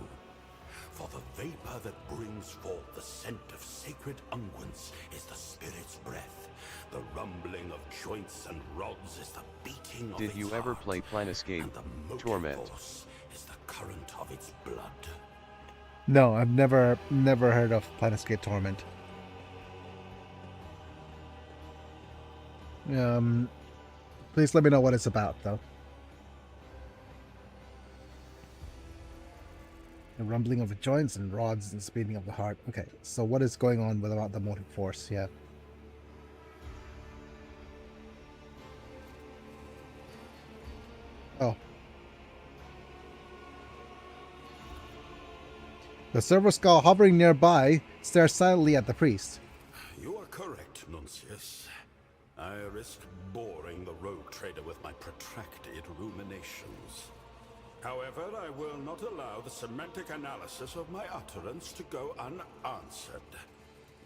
For the vapor that brings forth the scent of sacred unguents is the spirit's breath. The rumbling of joints and rods is the beating of its Did you ever heart, play Planescape and the motive Torment? force is the current of its blood. No, I've never heard of Planescape Torment. Please let me know what it's about, though. The rumbling of the joints and rods and speeding of the heart. Okay, so what is going on with about the motive force? Yeah. Oh. The server skull hovering nearby stares silently at the priest. You are correct, Nuncius. I risk boring the rogue trader with my protracted ruminations. However, I will not allow the semantic analysis of my utterance to go unanswered.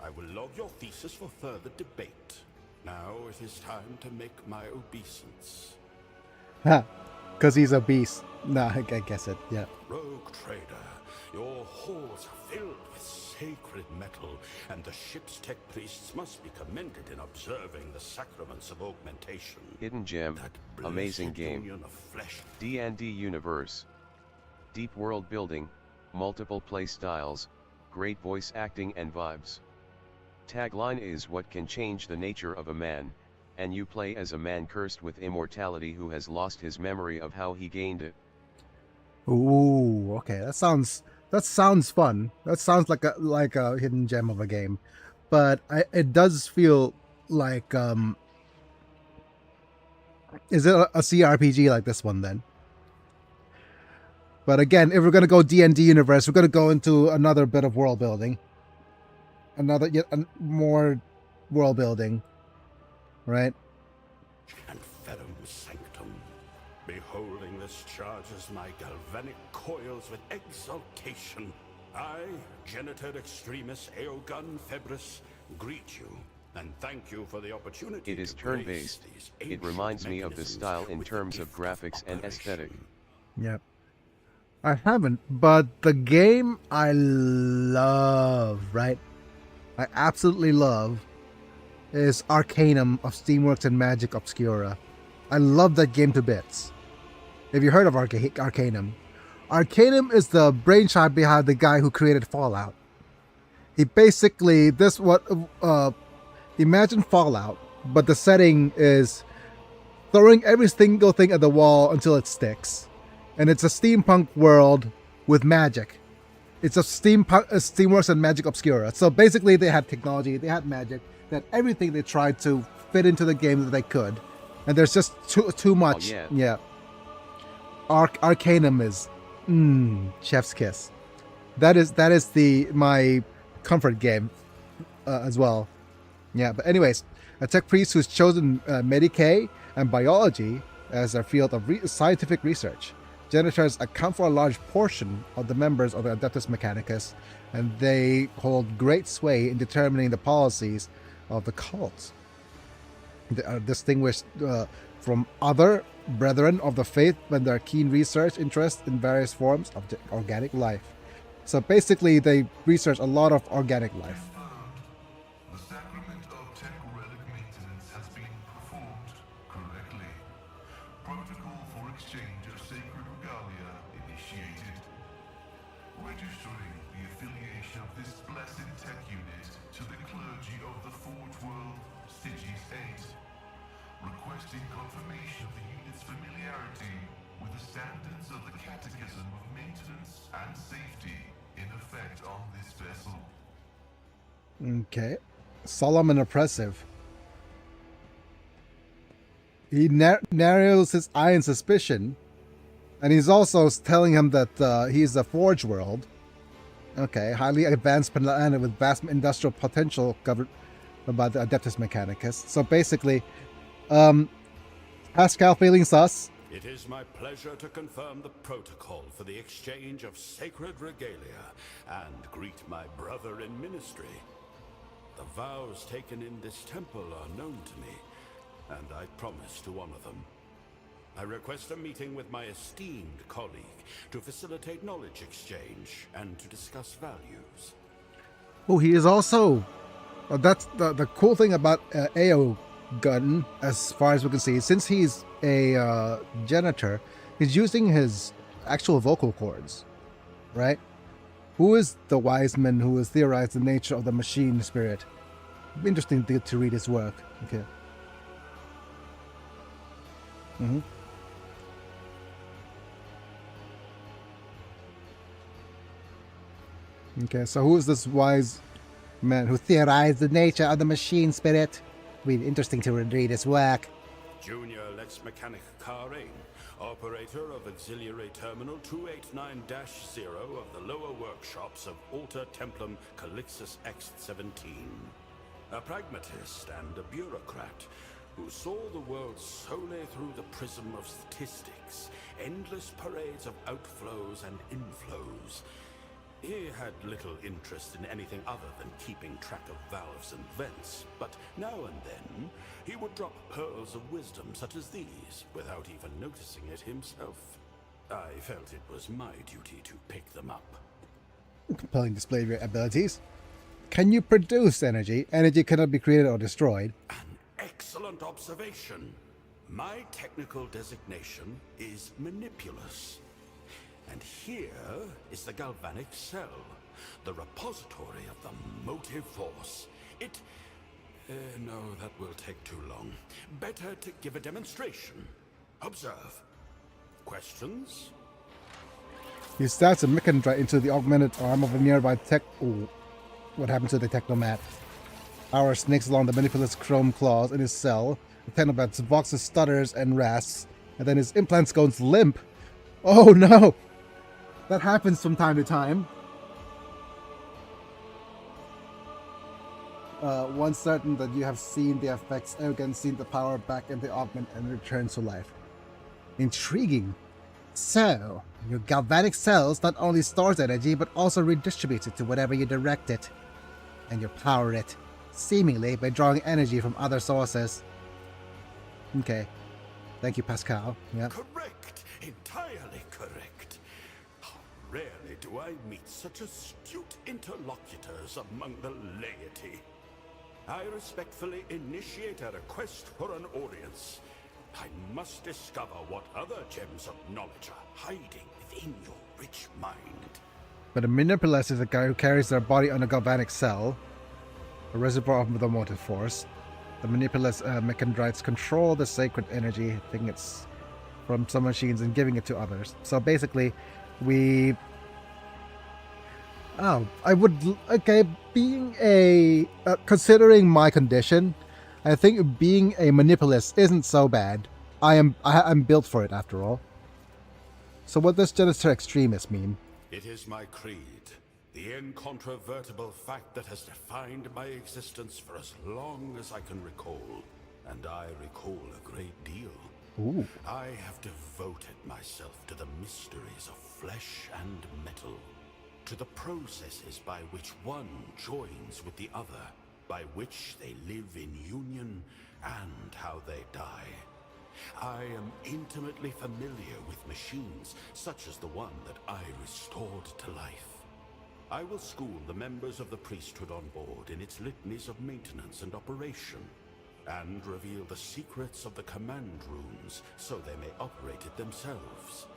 I will log your thesis for further debate. Now it is time to make my obeisance. Ha! Because he's a beast. Nah, I guess it, yeah. Rogue trader, your halls are filled with sacred metal, and the ship's tech priests must be commended in observing the sacraments of augmentation. Hidden Gem, That amazing blessed game. union of flesh. D&D Universe. Deep world building, multiple play styles, great voice acting and vibes. Tagline is what can change the nature of a man, and you play as a man cursed with immortality who has lost his memory of how he gained it. Ooh, okay, that sounds fun. That sounds like a hidden gem of a game, but it does feel like Is it a CRPG like this one then? But again, if we're going to go D&D universe, we're going to go into another bit of world building. Yet more world building. Right? And Ferrum Sanctum, beholding this charges my galvanic coils with exultation. I, Genitor Extremis Eogun Febris, greet you and thank you for the opportunity. It is turn-based. It reminds me of this style in terms of graphics and aesthetic. Yep. I haven't, but the game I love, right? I absolutely love is Arcanum of Steamworks and Magic Obscura. I love that game to bits. Have you heard of Arcanum? Arcanum is the brainchild behind the guy who created Fallout. He basically, imagine Fallout, but the setting is throwing every single thing at the wall until it sticks. And it's a steampunk world with magic. It's a Steamworks and Magic Obscura. So basically they had technology, they had magic, they had everything they tried to fit into the game that they could. And there's just too much. Oh, yeah. Arcanum is chef's kiss. That is my comfort game as well. Yeah, but anyways, a tech priest who's chosen Medicae and biology as their field of scientific research. Janitors account for a large portion of the members of the Adeptus Mechanicus, and they hold great sway in determining the policies of the cult. They are distinguished from other brethren of the faith by their keen research interest in various forms of organic life. So basically, they research a lot of organic life. The sacrament of tech relic maintenance has been performed correctly. Protocol for exchange of sacred regalia initiated. Registering the affiliation of this blessed tech unit to the clergy of the Forge World, Sigis 8. Requesting confirmation of the unit's familiarity with the standards of the Catechism of Maintenance and Safety in effect on this vessel. Okay. Solemn and oppressive. He narrows his eye in suspicion, and he's also telling him that he's a Forge World. Okay, highly advanced planet with vast industrial potential covered by the Adeptus Mechanicus. So basically, Pascal feeling sus. It is my pleasure to confirm the protocol for the exchange of sacred regalia and greet my brother in ministry. The vows taken in this temple are known to me, and I promise to honor them. I request a meeting with my esteemed colleague to facilitate knowledge exchange and to discuss values. Oh, he is also... that's the cool thing about AO Gun, as far as we can see. Since he's a janitor, he's using his actual vocal cords, right? Who is the wise man who has theorized the nature of the machine spirit? Interesting to read his work. Okay. Okay, so who is this wise man who theorized the nature of the machine spirit? Really interesting to read his work. Junior Lex Mechanic Karain, operator of Auxiliary Terminal 289-0 of the lower workshops of Alter Templum Calixus X-17. A pragmatist and a bureaucrat who saw the world solely through the prism of statistics, endless parades of outflows and inflows. He had little interest in anything other than keeping track of valves and vents, but now and then he would drop pearls of wisdom such as these without even noticing it himself. I felt it was my duty to pick them up. Compelling display of your abilities. Can you produce energy? Energy cannot be created or destroyed. An excellent observation. My technical designation is Manipulus. And here is the galvanic cell, the repository of the motive force. No, that will take too long. Better to give a demonstration. Observe. Questions? He starts a mechanite into the augmented arm of a nearby tech... Ooh. What happened to the technomat? Our snakes along the Manipulus chrome claws in his cell The Technobot's voice stutters and rasps, and then his implants goes limp. Oh no! That happens from time to time. Once certain that you have seen the effects, again seen the power back in the augment and returns to life. Intriguing. So, your galvanic cells not only stores energy, but also redistributes it to whatever you direct it. And you power it, seemingly by drawing energy from other sources. Okay. Thank you, Pascal. Yep. Correct. Entirely correct. How rarely do I meet such astute interlocutors among the laity. I respectfully initiate a request for an audience. I must discover what other gems of knowledge are hiding within your rich mind. But a Manipulus is a guy who carries their body on a galvanic cell, a reservoir of the motive force. The Manipulus mechanites control the sacred energy, taking it from some machines and giving it to others. So basically, we... Oh, I would... Okay, being a... considering my condition, I think being a Manipulus isn't so bad. I'm built for it, after all. So what does Genesis Extremis mean? It is my creed, the incontrovertible fact that has defined my existence for as long as I can recall. And I recall a great deal. Ooh. I have devoted myself to the mysteries of flesh and metal, to the processes by which one joins with the other, by which they live in union, and how they die. I am intimately familiar with machines, such as the one that I restored to life. I will school the members of the priesthood on board in its litanies of maintenance and operation, and reveal the secrets of the command rooms so they may operate it themselves.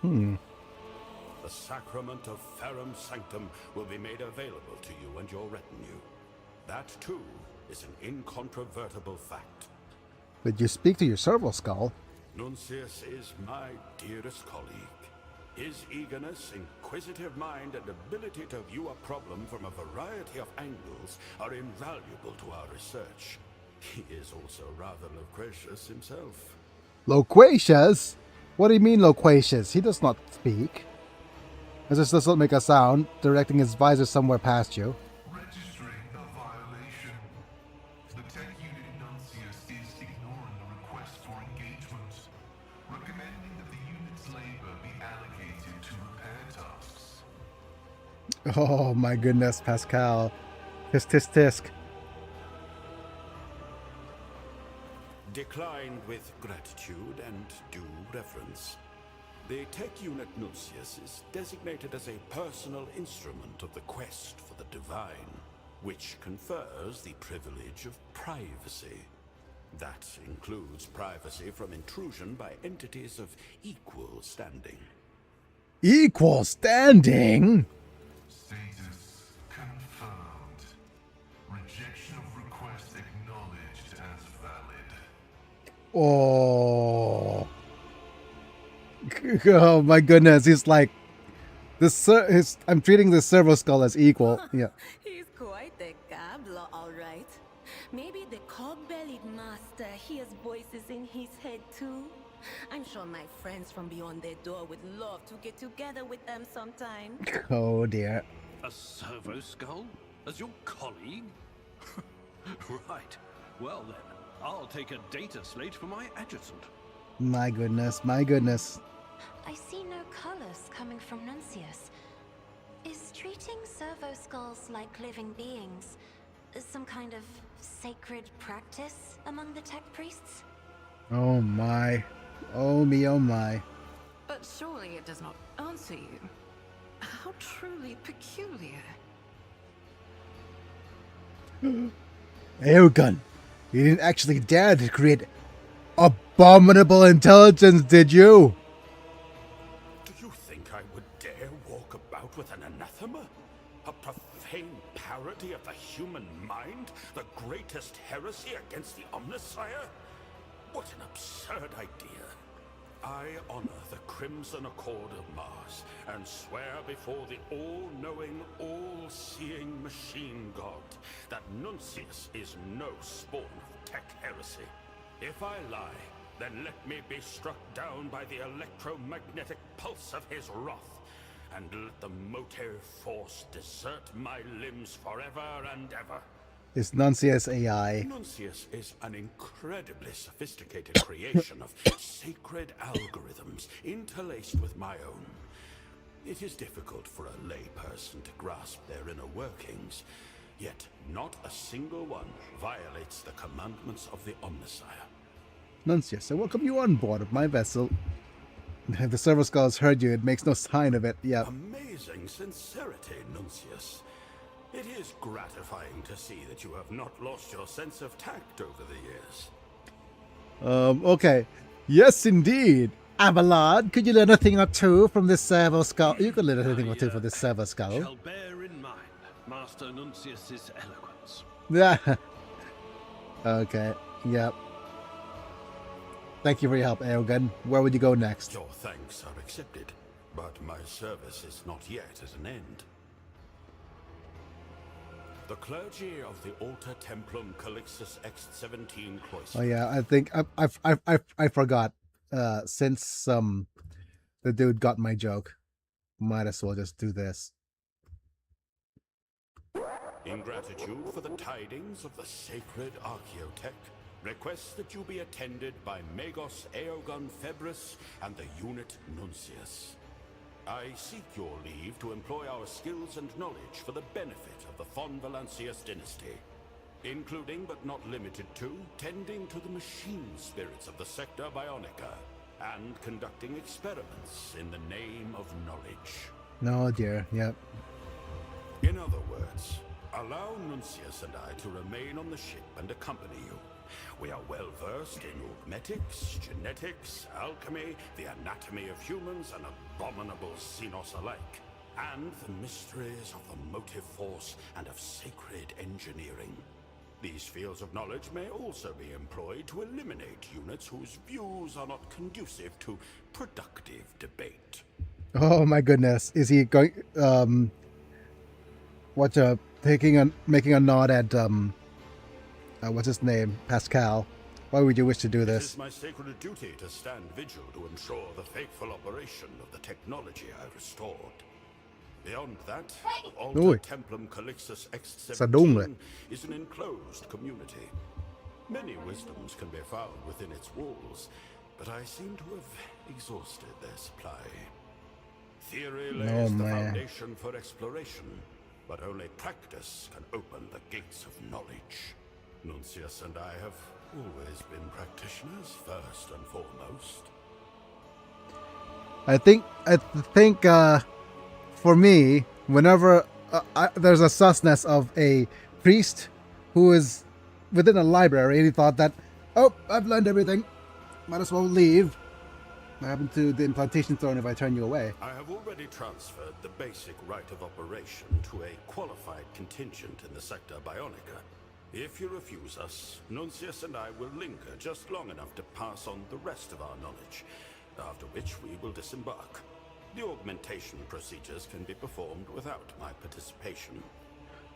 The sacrament of Ferrum Sanctum will be made available to you and your retinue. That, too, is an incontrovertible fact. But you speak to your servo skull. Nuncius is my dearest colleague. His eagerness, inquisitive mind, and ability to view a problem from a variety of angles are invaluable to our research. He is also rather loquacious himself. Loquacious? What do you mean loquacious? He does not speak. This does not make a sound, directing his visor somewhere past you. Registering a violation. The tech unit Nuncius is ignoring the request for engagement, recommending that the unit's labor be allocated to repair tasks. Oh my goodness, Pascal. Tisk. Declined with gratitude and due reverence. The tech unit Nuncius is designated as a personal instrument of the quest for the divine, which confers the privilege of privacy. That includes privacy from intrusion by entities of equal standing. Equal standing? Status confirmed. Rejection of request acknowledged as valid. Oh. Oh my goodness, he's like... I'm treating the servo skull as equal. Yeah. He's quite the gabbler, all right. Maybe the cog-bellied master hears voices in his head too. I'm sure my friends from beyond their door would love to get together with them sometime. Oh dear. A servo skull? As your colleague? Right. Well then, I'll take a data slate for my adjutant. My goodness, my goodness. I see no colors coming from Nuncius. Is treating servo skulls like living beings some kind of sacred practice among the tech priests? Oh my. Oh me, oh my. But surely it does not answer you. How truly peculiar. Airgun, you didn't actually dare to create abominable intelligence, did you? Do you think I would dare walk about with an anathema? A profane parody of the human mind? The greatest heresy against the Omnissiah? What an absurd idea. I honor the Crimson Accord of Mars and swear before the all-knowing, all-seeing machine god that Nuncius is no spawn of tech heresy. If I lie, then let me be struck down by the electromagnetic pulse of his wrath, and let the motive force desert my limbs forever and ever. Is Nuncius AI? Nuncius is an incredibly sophisticated creation of sacred algorithms interlaced with my own. It is difficult for a layperson to grasp their inner workings, yet not a single one violates the commandments of the Omnissiah. Nuncius, I welcome you on board of my vessel. If the servo skull has heard you, it makes no sign of it. Yeah. Amazing sincerity, Nuncius. It is gratifying to see that you have not lost your sense of tact over the years. Okay. Yes, indeed. Abelard, could you learn a thing or two from this servo skull? You could learn a thing or two from this servo skull. Shall bear in mind Master Nuncius's eloquence. Yeah. Okay. Yep. Thank you for your help, Aogun. Where would you go next? Your thanks are accepted, but my service is not yet at an end. The clergy of the Alter Templum Calixtus X17 Cloister. Oh yeah, I think I forgot. Since the dude got my joke, might as well just do this. In gratitude for the tidings of the sacred Archaeotech, request that you be attended by Magos Aogun Febris and the unit Nuncius. I seek your leave to employ our skills and knowledge for the benefit of the Von Valancius dynasty, including but not limited to tending to the machine spirits of the Sector Bionica and conducting experiments in the name of knowledge. No, dear. Yep. In other words, allow Nuncius and I to remain on the ship and accompany you. We are well versed in augmetics, genetics, alchemy, the anatomy of humans, and abominable xenos alike, and the mysteries of the motive force and of sacred engineering. These fields of knowledge may also be employed to eliminate units whose views are not conducive to productive debate. Oh my goodness, is he going? Making a nod at what's his name, Pascal? Why would you wish to do It this? is my sacred duty to stand vigil to ensure the faithful operation of the technology I restored. Beyond that, Oi. Alter Templum Calixtus X17 is an enclosed community. Many wisdoms can be found within its walls, but I seem to have exhausted their supply. Theory lays the foundation for exploration, but only practice can open the gates of knowledge. Nuncius and I have always been practitioners, first and foremost. I think for me, whenever there's a susness of a priest who is within a library and he thought that, oh, I've learned everything, might as well leave. What happened to the implantation throne if I turn you away? I have already transferred the basic right of operation to a qualified contingent in the Sector Bionica. If you refuse us, Nuncius and I will linger just long enough to pass on the rest of our knowledge, after which we will disembark. The augmentation procedures can be performed without my participation.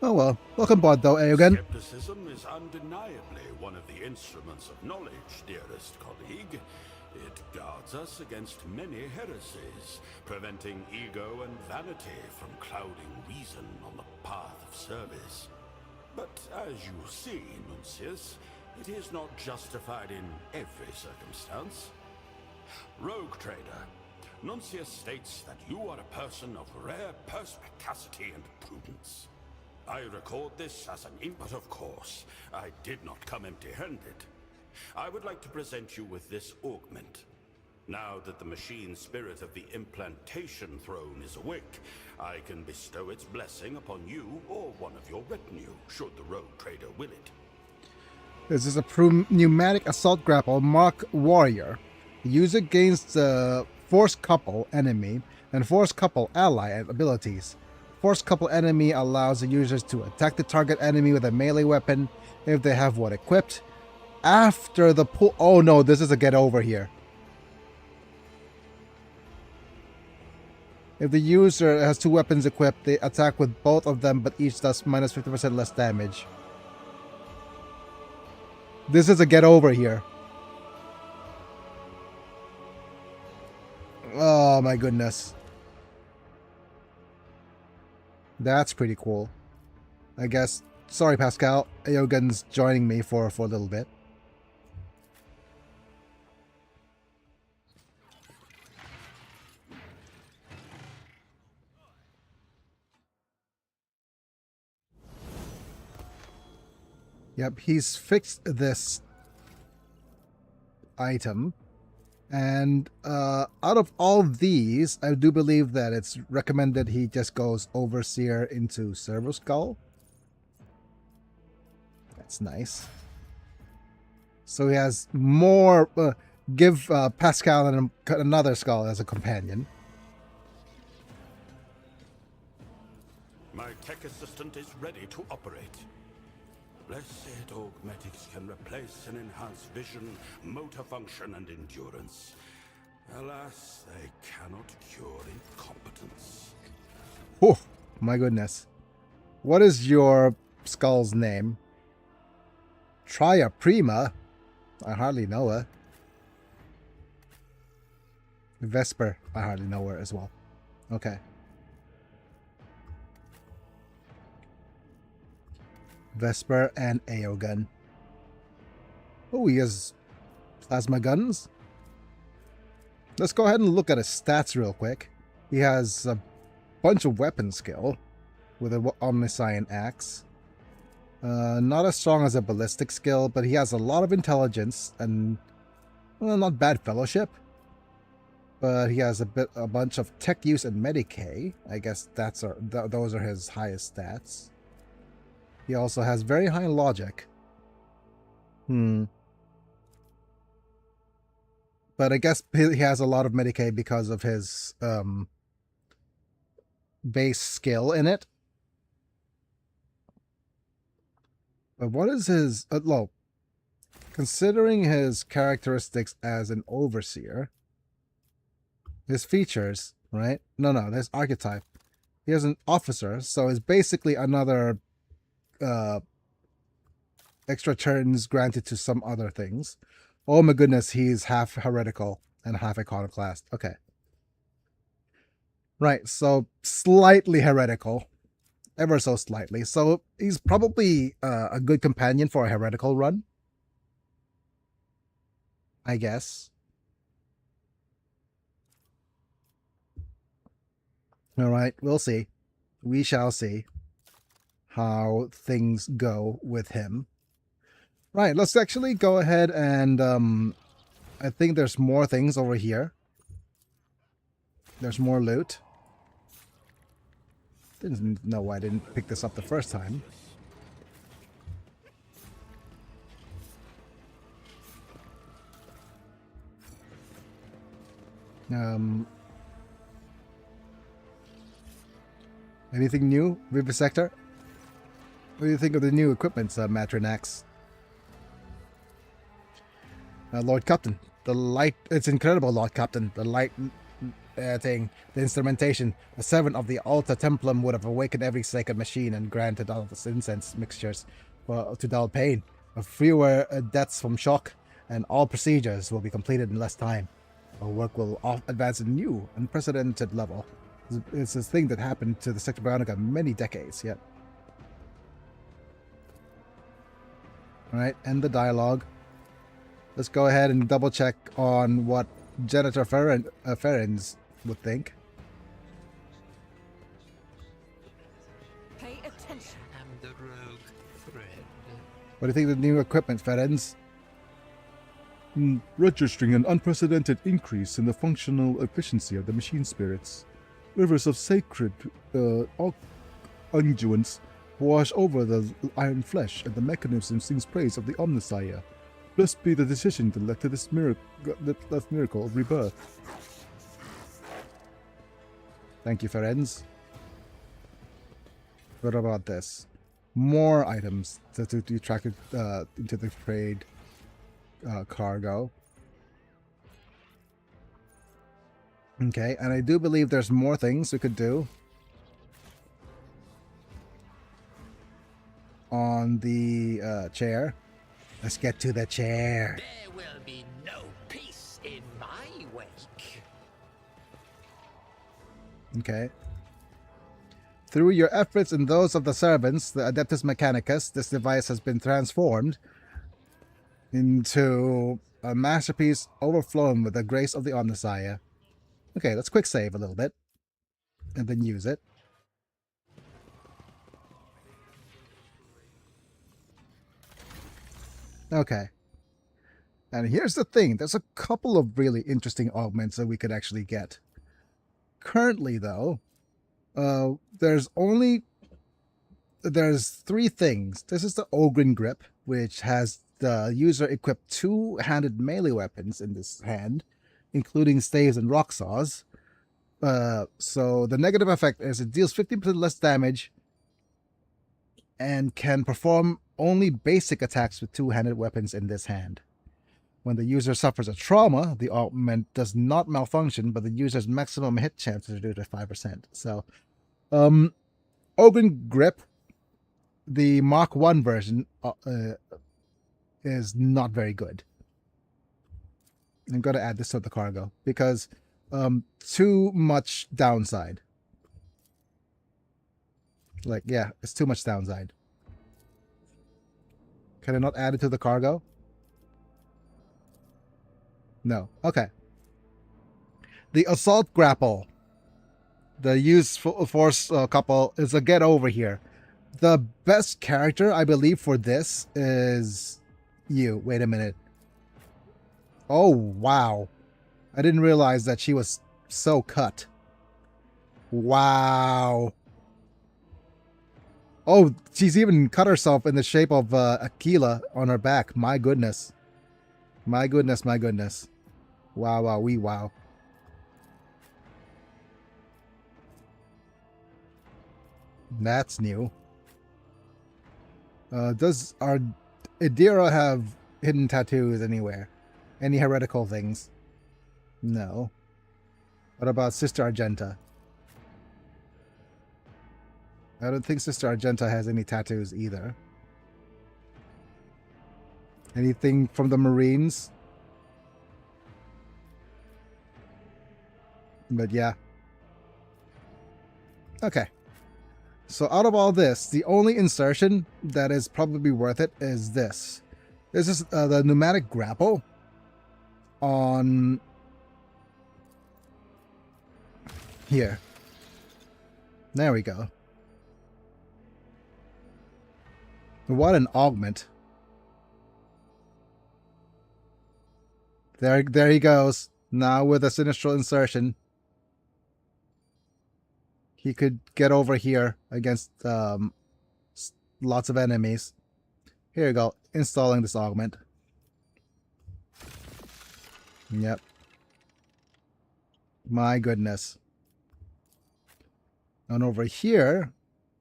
Oh well, welcome aboard though, Aogun. Skepticism is undeniably one of the instruments of knowledge, dearest colleague. It guards us against many heresies, preventing ego and vanity from clouding reason on the path of service. But as you see, Nuncius, it is not justified in every circumstance. Rogue trader, Nuncius states that you are a person of rare perspicacity and prudence. I record this as an input, of course. I did not come empty-handed. I would like to present you with this augment. Now that the machine spirit of the implantation throne is awake, I can bestow its blessing upon you or one of your retinue, should the rogue trader will it. This is a pneumatic assault grapple Mark Warrior. The user gains the Force Couple enemy and Force Couple ally abilities. Force Couple enemy allows the users to attack the target enemy with a melee weapon if they have one equipped. After the pull... Oh no, this is a get over here. If the user has two weapons equipped, they attack with both of them, but each does minus 50% less damage. This is a get over here. Oh my goodness. That's pretty cool. I guess. Sorry, Pascal. Aogun's joining me for a little bit. Yep, he's fixed this item. And out of all these, I do believe that it's recommended he just goes Overseer into Servo Skull. That's nice. So he has more... give Pascal another skull as a companion. My tech assistant is ready to operate. Blessed augmetics can replace and enhance vision, motor function, and endurance. Alas, they cannot cure incompetence. Oh, my goodness. What is your skull's name? Tria Prima? I hardly know her. Vesper? I hardly know her as well. Okay. Vesper and Aogun. Oh, he has plasma guns. Let's go ahead and look at his stats real quick. He has a bunch of weapon skill with an Omniscient Axe. Not as strong as a ballistic skill, but he has a lot of intelligence and, well, not bad fellowship. But he has a bunch of tech use and Medicae. I guess those are his highest stats. He also has very high logic. But I guess he has a lot of Medicae because of his base skill in it. But what is his... well, considering his characteristics as an Overseer, his features, right? No, his archetype. He has an Officer, so it's basically another... extra turns granted to some other things. Oh my goodness, he's half heretical and half iconoclast. Okay. Right, so slightly heretical. Ever so slightly. So he's probably a good companion for a heretical run. I guess. Alright, we'll see. We shall see how things go with him. Right, let's actually go ahead and I think there's more things over here. There's more loot. Didn't know why I didn't pick this up the first time. Anything new, Vivisector? What do you think of the new equipment, Matrinax? Lord Captain, the light, it's incredible, Lord Captain. The light thing, the instrumentation, the servant of the Alta Templum would have awakened every sacred machine and granted all the incense mixtures to dull pain. Fewer deaths from shock, and all procedures will be completed in less time. Our work will advance a new, unprecedented level. It's this thing that happened to the Sector Bionica many decades yet. Alright, end the dialogue. Let's go ahead and double check on what Janitor Ferenz would think. Pay attention. I'm the rogue thread. What do you think of the new equipment, Ferenz? Registering an unprecedented increase in the functional efficiency of the machine spirits. Rivers of sacred unguents wash over the iron flesh, and the mechanism sings praise of the Omniscient. Blessed be the decision that led to this miracle of rebirth. Thank you, Ferenz. What about this? More items to track it into the trade cargo. Okay, and I do believe there's more things we could do on the chair. Let's get to the chair. There will be no peace in my wake. Okay. Through your efforts and those of the servants, the Adeptus Mechanicus, this device has been transformed into a masterpiece overflowing with the grace of the Omnissiah. Okay, let's quick save a little bit and then use it. Okay. And here's the thing. There's a couple of really interesting augments that we could actually get. Currently, though, there's three things. This is the Ogren Grip, which has the user equip two-handed melee weapons in this hand, including staves and rock saws. So the negative effect is it deals 15% less damage and can perform only basic attacks with two-handed weapons in this hand. When the user suffers a trauma, the augment does not malfunction, but the user's maximum hit chance is reduced to 5%. So, Ogren Grip, the Mark 1 version, is not very good. I'm going to add this to the cargo because too much downside. Like, yeah, it's too much downside. Can I not add it to the cargo? No. Okay. The Assault Grapple. The use force couple is a get over here. The best character, I believe, for this is you. Wait a minute. Oh, wow. I didn't realize that she was so cut. Wow. Oh, she's even cut herself in the shape of Aquila on her back. My goodness. My goodness, my goodness. Wow, wow, wee wow. That's new. Does our Idira have hidden tattoos anywhere? Any heretical things? No. What about Sister Argenta? I don't think Sister Argenta has any tattoos either. Anything from the Marines? But yeah. Okay. So out of all this, the only insertion that is probably worth it is this. This is the pneumatic grapple on here. There we go. What an augment. There he goes. Now with a sinistral insertion. He could get over here against lots of enemies. Here you go. Installing this augment. Yep. My goodness. And over here,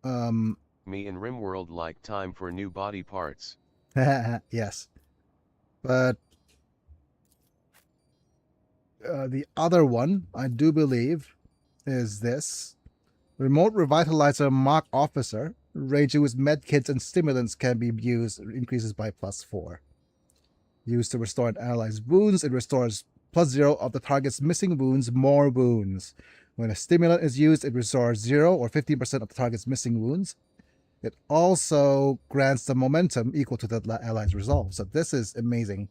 me and Rimworld like time for new body parts. yes. But the other one, I do believe, is this. Remote Revitalizer Mark Officer. Range with medkits and stimulants can be used. Increases by +4. Used to restore an ally's wounds. It restores +0 of the target's missing wounds, more wounds. When a stimulant is used, it restores 0 or 15% of the target's missing wounds. It also grants the momentum equal to the ally's resolve. So this is amazing.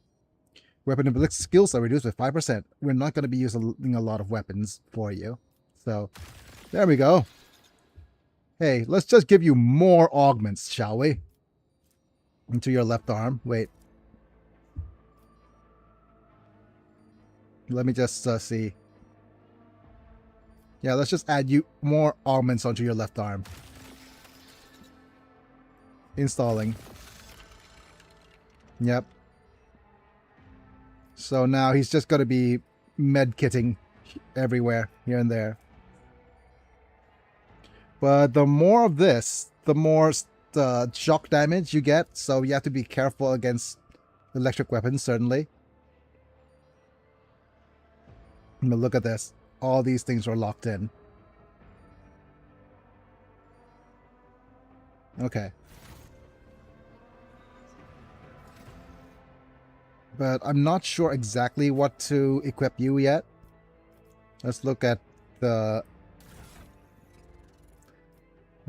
Weapon and ballistic skills are reduced by 5%. We're not going to be using a lot of weapons for you. So there we go. Hey, let's just give you more augments, shall we? Into your left arm. Wait. Let me just see. Yeah, let's just add you more augments onto your left arm. Installing. Yep. So now he's just going to be med-kitting everywhere, here and there. But the more of this, the more shock damage you get. So you have to be careful against electric weapons, certainly. But look at this. All these things are locked in. Okay. But I'm not sure exactly what to equip you yet. Let's look at the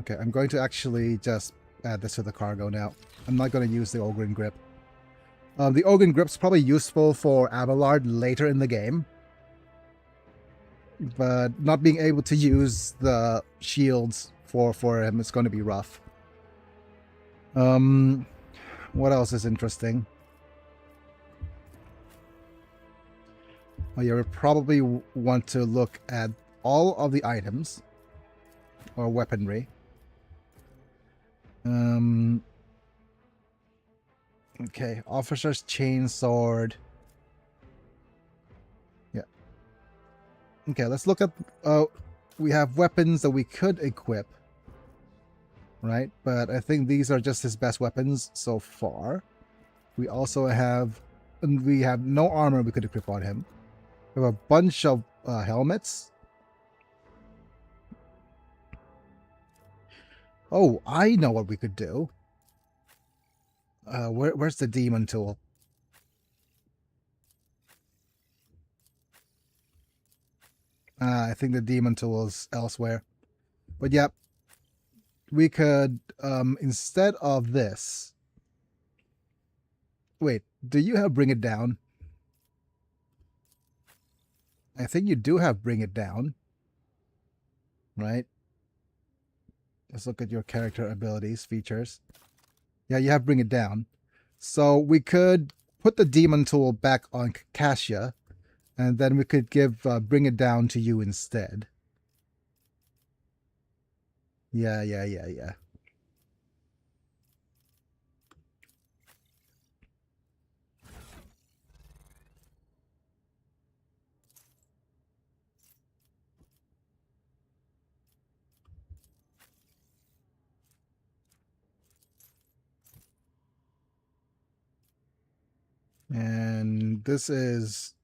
Okay, I'm going to actually just add this to the cargo now. I'm not going to use the Ogren Grip. The Ogren Grip's probably useful for Abelard later in the game. But not being able to use the shields for him is going to be rough. What else is interesting? Oh yeah, we probably want to look at all of the items or weaponry. Okay, officer's chainsword. Yeah. Okay, let's look at. We have weapons that we could equip, right? But I think these are just his best weapons so far. We also have, we have no armor we could equip on him. We have a bunch of helmets. Oh, I know what we could do. Where's the demon tool? I think the demon tool is elsewhere. But yeah, we could, instead of this... Wait, do you have Bring It Down? I think you do have Bring It Down. Right? Let's look at your character abilities, features. Yeah, you have Bring It Down. So we could put the demon tool back on Cassia, and then we could give Bring It Down to you instead. Yeah. And this is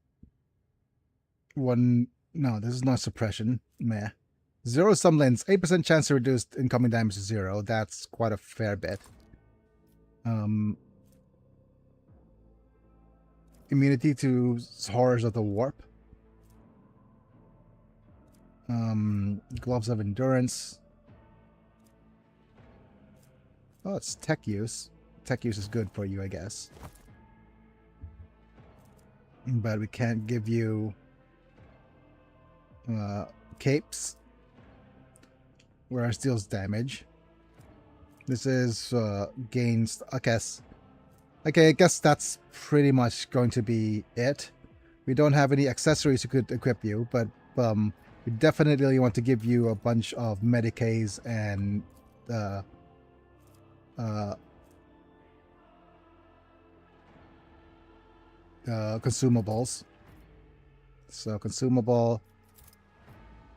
one. No, this is not suppression. Meh. Zero sum lens. 8% chance to reduce incoming damage to 0. That's quite a fair bit. Immunity to horrors of the warp. Gloves of endurance. Oh, it's tech use. Tech use is good for you, I guess. But we can't give you capes, whereas deals damage. This is gains, I guess. Okay, I guess that's pretty much going to be it. We don't have any accessories we could equip you, but we definitely want to give you a bunch of Medicays and consumables. So consumable,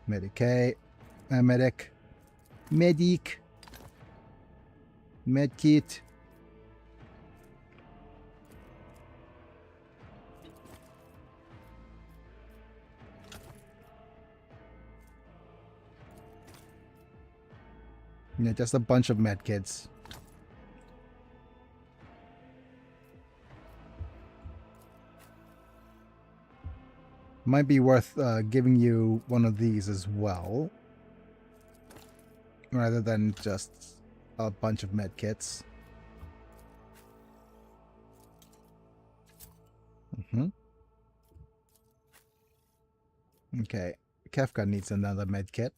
Medicaid, medic, medkit. Yeah, just a bunch of medkits. Might be worth giving you one of these as well, rather than just a bunch of medkits. Okay, Kefka needs another medkit.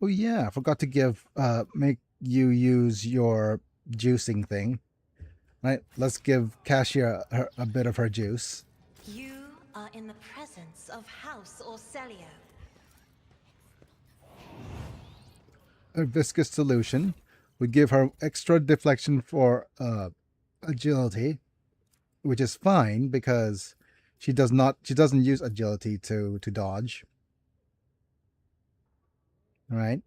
Oh yeah, I forgot to give make you use your juicing thing. Right, let's give Cassia a bit of her juice. You are in the presence of House Orcelio. A viscous solution would give her extra deflection for agility, which is fine because she doesn't use agility to dodge. Right?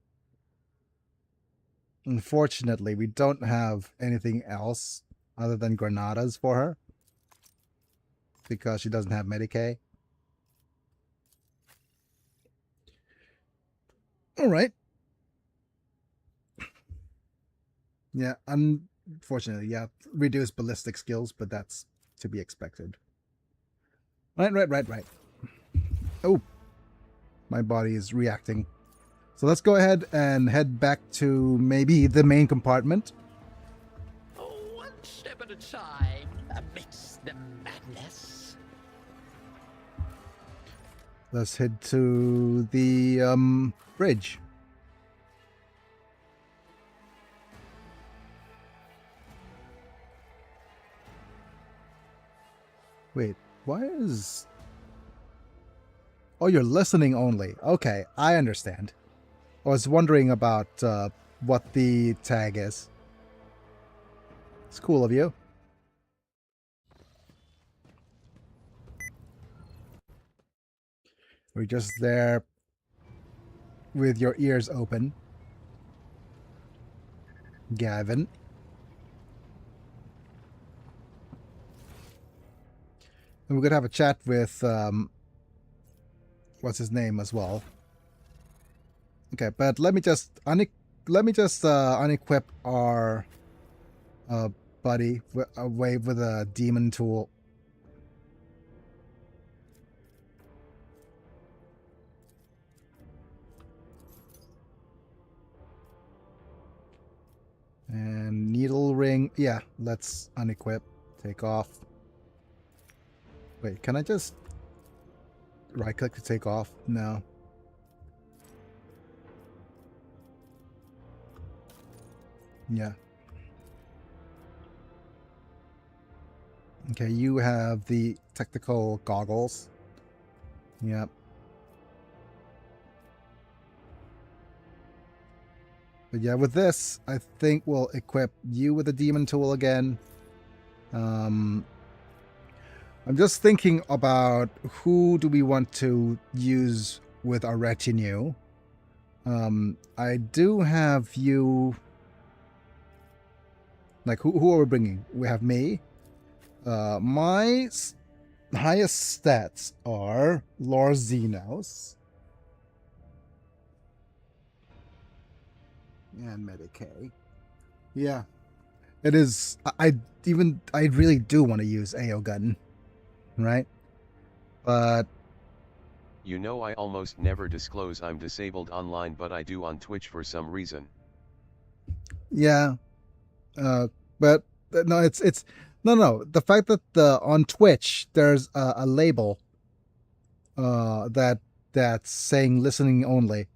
Unfortunately, we don't have anything else other than granadas for her because she doesn't have Medicaid. All right. Yeah, unfortunately, yeah, reduced ballistic skills, but that's to be expected. Right. Oh, my body is reacting. So let's go ahead and head back to maybe the main compartment. One step at a time amidst the madness. Let's head to the bridge. Wait, why is... Oh, you're listening only. Okay, I understand. I was wondering about what the tag is. It's cool of you. We're just there with your ears open. Gavin. And we're going to have a chat with, what's his name as well. Okay, but let me just unequip our buddy away with a demon tool. And needle ring, yeah, let's unequip, take off. Wait, can I just right click to take off? No. Yeah. Okay, you have the technical goggles. Yep. But yeah, with this, I think we'll equip you with the demon tool again. I'm just thinking about who do we want to use with our retinue. I do have you... Like, who are we bringing? We have me. My highest stats are Lord Xenos. And Medicaid. Yeah. It is... I really do want to use AO gun. Right? But... You know, I almost never disclose I'm disabled online, but I do on Twitch for some reason. Yeah. But no, it's no. The fact that on Twitch there's a label that's saying listening only.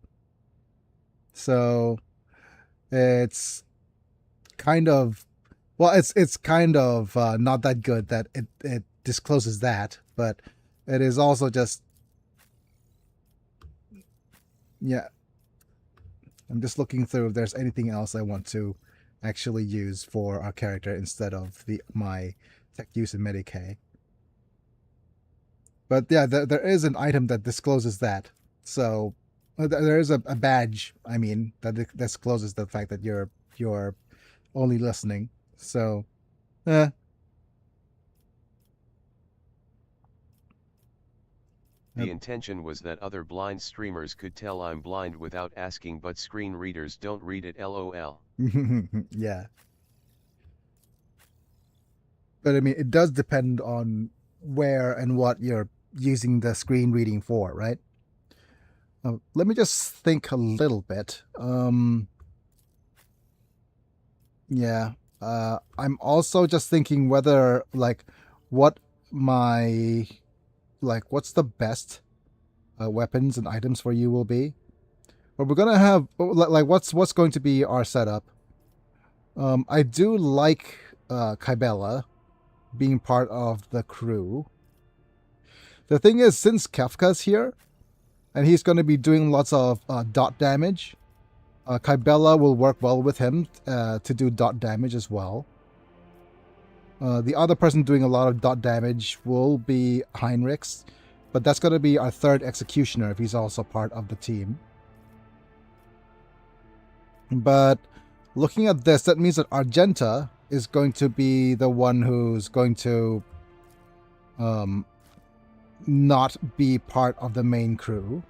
So it's kind of, well, it's kind of not that good that it discloses that, but it is also just, yeah. I'm just looking through if there's anything else I want to actually use for our character instead of my tech use in Medicaid. But yeah, there is an item that discloses that. So there is a badge, I mean, that discloses the fact that you're only listening. So, The intention was that other blind streamers could tell I'm blind without asking, but screen readers don't read it, lol. Yeah. But I mean, it does depend on where and what you're using the screen reading for, right? Let me just think a little bit. Yeah. I'm also just thinking whether, like, what's the best weapons and items for you will be. But we're gonna have, like, what's going to be our setup. I do like Kybella being part of the crew. The thing is, since Kefka's here, and he's going to be doing lots of dot damage, Kybella will work well with him to do dot damage as well. The other person doing a lot of dot damage will be Heinrichs, but that's going to be our third executioner if he's also part of the team. But looking at this, that means that Argenta is going to be the one who's going to not be part of the main crew.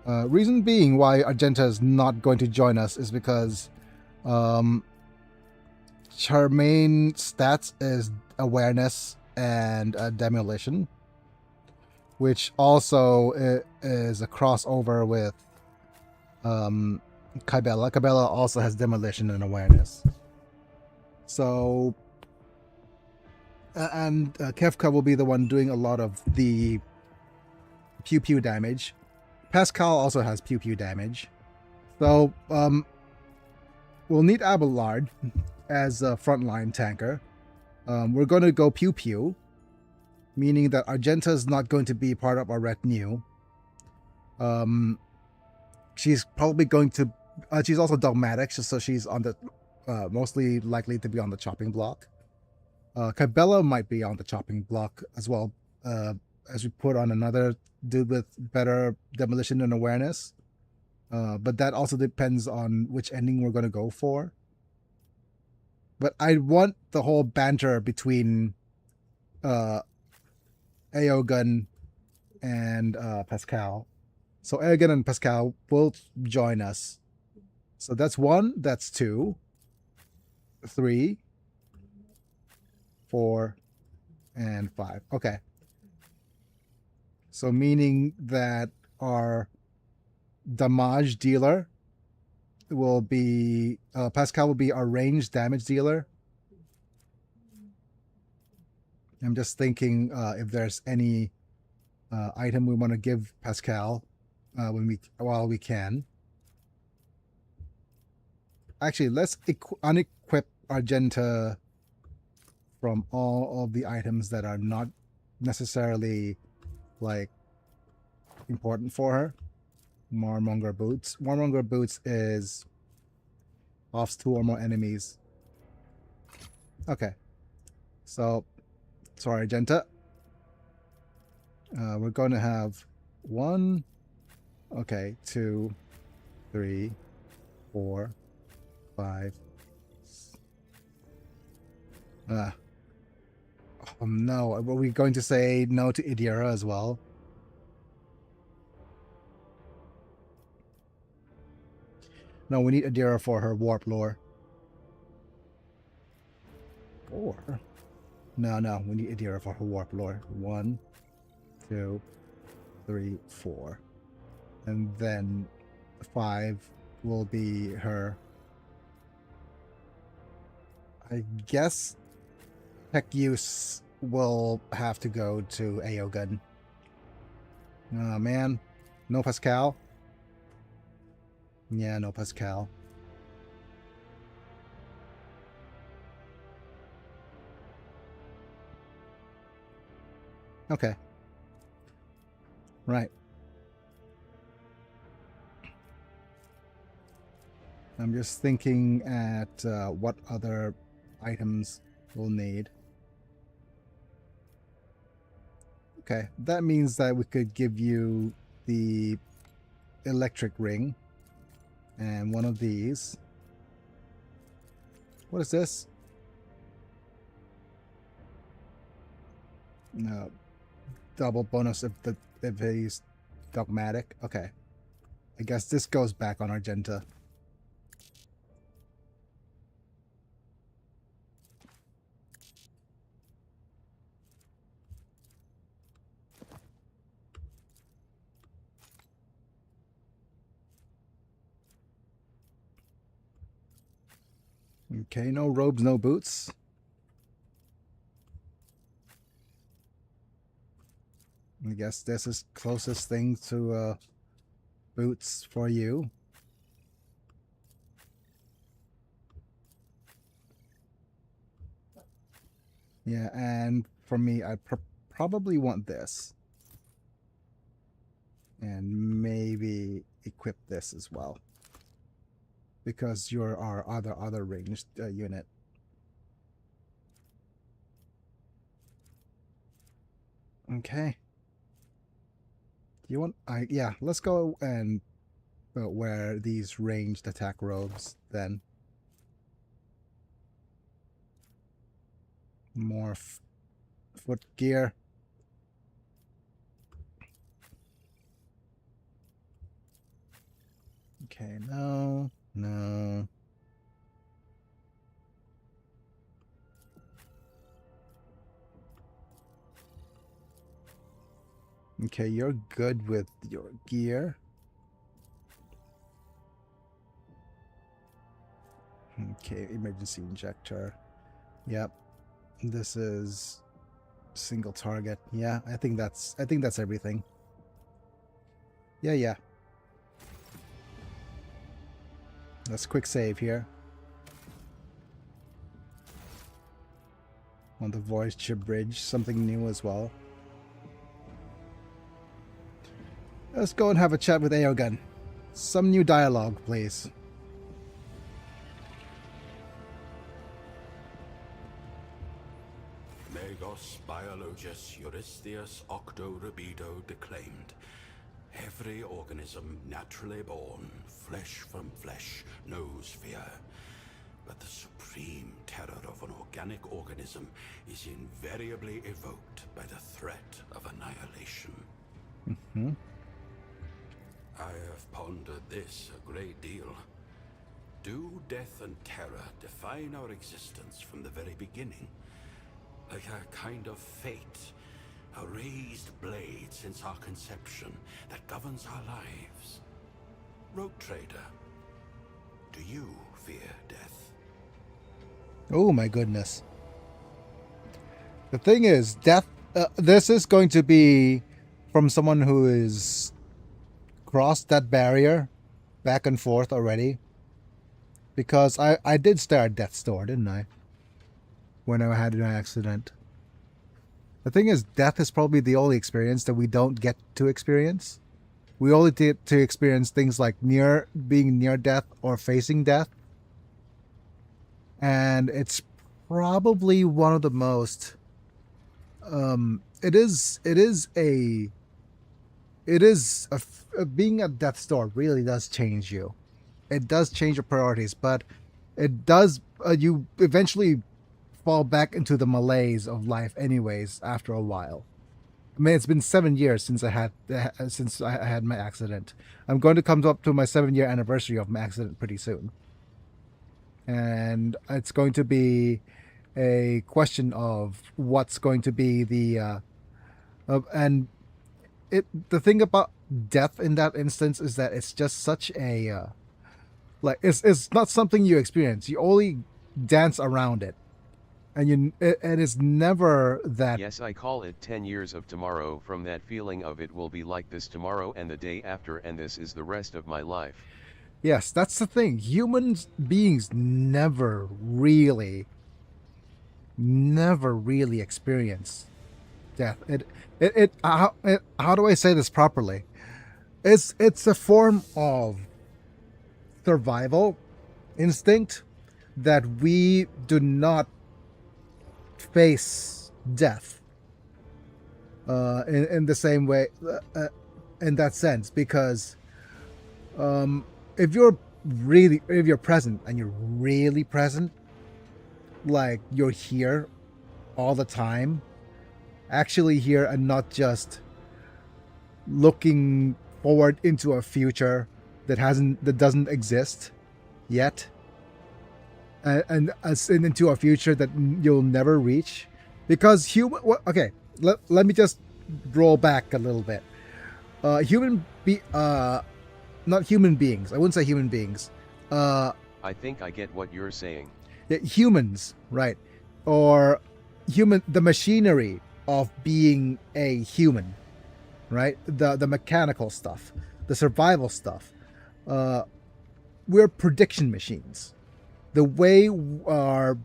Reason being why Argenta is not going to join us is because her main stats is awareness and demolition, which also is a crossover with Kybella. Kybella also has demolition and awareness. So, and Kefka will be the one doing a lot of the pew pew damage. Pascal also has pew pew damage. So, we'll need Abelard as a frontline tanker. We're going to go pew pew, meaning that Argenta is not going to be part of our retinue. She's probably going to. She's also dogmatic, so she's on the mostly likely to be on the chopping block. Kybella might be on the chopping block as well, as we put on another dude with better demolition and awareness. But that also depends on which ending we're going to go for. But I want the whole banter between Aogun and Pascal. So Aogun and Pascal will join us. So that's 1, that's 2, 3, 4, and 5. Okay. So meaning that our damage dealer will be Pascal will be our ranged damage dealer. I'm just thinking if there's any item we want to give Pascal while we can. Actually, let's unequip Argenta from all of the items that are not necessarily like important for her. Warmonger boots. Warmonger boots is offs 2 or more enemies. Okay. So, sorry, Argenta. We're going to have 1, okay, 2, 3, 4, 5. Oh no, are we going to say no to Idira as well? No, we need Idira for her warp lore. Or no, we need Idira for her warp lore. 1, 2, 3, 4. And then 5 will be her. I guess tech use will have to go to Aogun. Oh man. No Pascal? Yeah, no Pascal. Okay. Right. I'm just thinking at what other items we'll need. Okay, that means that we could give you the electric ring and one of these. What is this? No, double bonus if he's dogmatic. Okay, I guess this goes back on Argenta. Okay, no robes, no boots. I guess this is closest thing to boots for you. Yeah, and for me, I probably want this. And maybe equip this as well. Because you're our other ranged unit. Okay. Do you want? Yeah. Let's go and wear these ranged attack robes then. More foot gear. Okay. No. Okay, you're good with your gear. Okay, emergency injector. Yep. This is single target. Yeah, I think that's everything. Yeah. Let's quick save here. On the voice chip bridge, something new as well. Let's go and have a chat with Aogun. Some new dialogue, please. Megos biologus Eurystheus octo rebido declaimed. Every organism naturally born, flesh from flesh, knows fear. But the supreme terror of an organic organism is invariably evoked by the threat of annihilation. I have pondered this a great deal. Do death and terror define our existence from the very beginning? Like a kind of fate, a raised blade since our conception that governs our lives. Rogue Trader, do you fear death? Oh my goodness. The thing is, death, this is going to be from someone who is crossed that barrier back and forth already. Because I did stare at death's door, didn't I? When I had an accident. The thing is, death is probably the only experience that we don't get to experience. We only get to experience things like being near death or facing death. And it's probably one of the most being at death's door really does change you. It does change your priorities, but it does you eventually fall back into the malaise of life anyways after a while. I mean, it's been 7 years since I had my accident. I'm going to come up to my 7-year anniversary of my accident pretty soon. And it's going to be a question of what's going to be the thing about death in that instance is that it's just such a it's not something you experience. You only dance around it, and it's never that. Yes, I call it 10 years of tomorrow. From that feeling of it will be like this tomorrow and the day after, and this is the rest of my life. Yes, that's the thing. Human beings never really experience death. How do I say this properly? It's a form of survival instinct that we do not face death in the same way in that sense, because if you're present and you're really present, like you're here all the time, actually here, and not just looking forward into a future that doesn't exist yet, and into a future that you'll never reach, because let me just roll back a little bit. Not human beings. I wouldn't say human beings. I think I get what you're saying. Humans, right? Or the machinery of being a human, right? The mechanical stuff, the survival stuff. We're prediction machines. The way our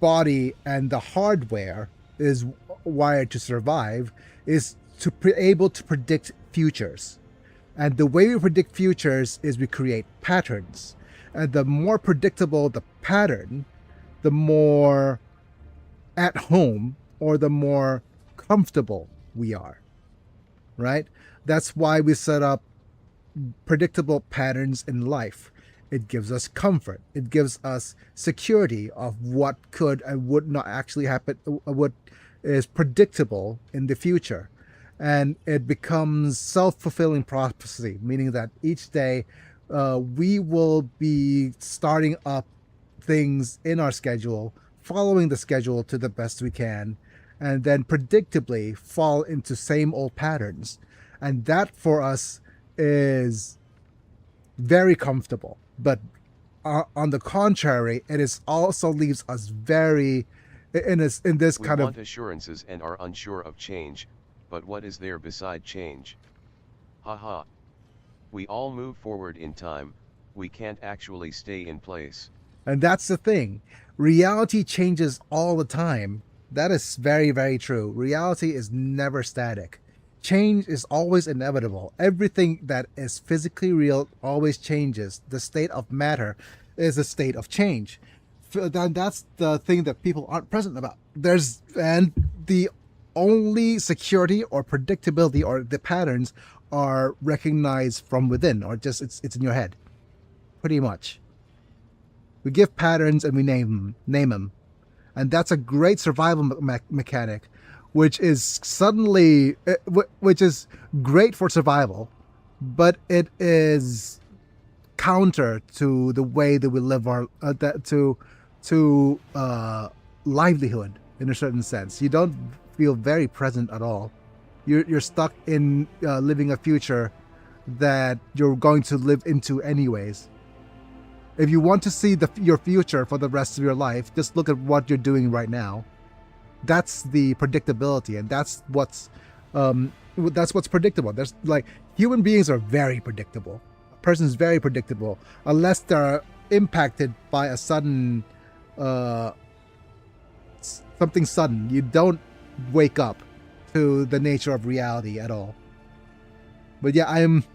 body and the hardware is wired to survive is to able to predict futures. And the way we predict futures is we create patterns. And the more predictable the pattern, the more at home or the more comfortable we are, right? That's why we set up predictable patterns in life. It gives us comfort. It gives us security of what could and would not actually happen, what is predictable in the future. And it becomes self-fulfilling prophecy, meaning that each day we will be starting up things in our schedule, following the schedule to the best we can, and then predictably fall into same old patterns. And that for us is very comfortable. But on the contrary, it is also leaves us very in this We kind want of assurances and are unsure of change, but what is there beside change? Haha. We all move forward in time, we can't actually stay in place. and that's the thing. Reality changes all the time. That is very, very true. Reality is never static. Change is always inevitable. Everything that is physically real always changes. The state of matter is a state of change. That's the thing that people aren't present about. And the only security or predictability or the patterns are recognized from within, or just it's in your head. Pretty much. We give patterns and we name them. And that's a great survival mechanic, which is great for survival, but it is counter to the way that we live our livelihood in a certain sense. You don't feel very present at all. You're stuck in living a future that you're going to live into anyways. If you want to see your future for the rest of your life, just look at what you're doing right now. That's the predictability, and that's what's predictable. There's like human beings are very predictable. A person's very predictable unless they're impacted by a sudden something sudden. You don't wake up to the nature of reality at all. But yeah, I am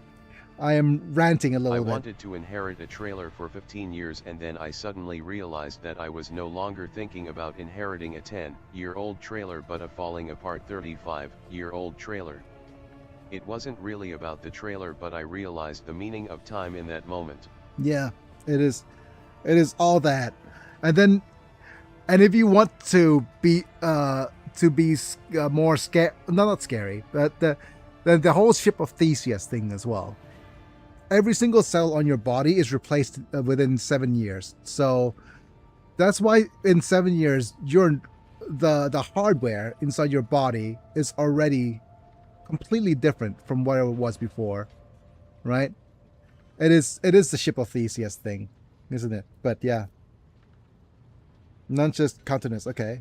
ranting a little I bit. wanted to inherit a trailer for 15 years and then I suddenly realized that I was no longer thinking about inheriting a 10-year-old trailer but a falling apart 35-year-old trailer. It wasn't really about the trailer, but I realized the meaning of time in that moment. Yeah, it is all that. And if you want to be more scary, not scary, but the whole ship of Theseus thing as well. Every single cell on your body is replaced within 7 years. So that's why in 7 years, the hardware inside your body is already completely different from what it was before, right? It is the ship of Theseus thing, isn't it? But yeah, not just countenance. Okay.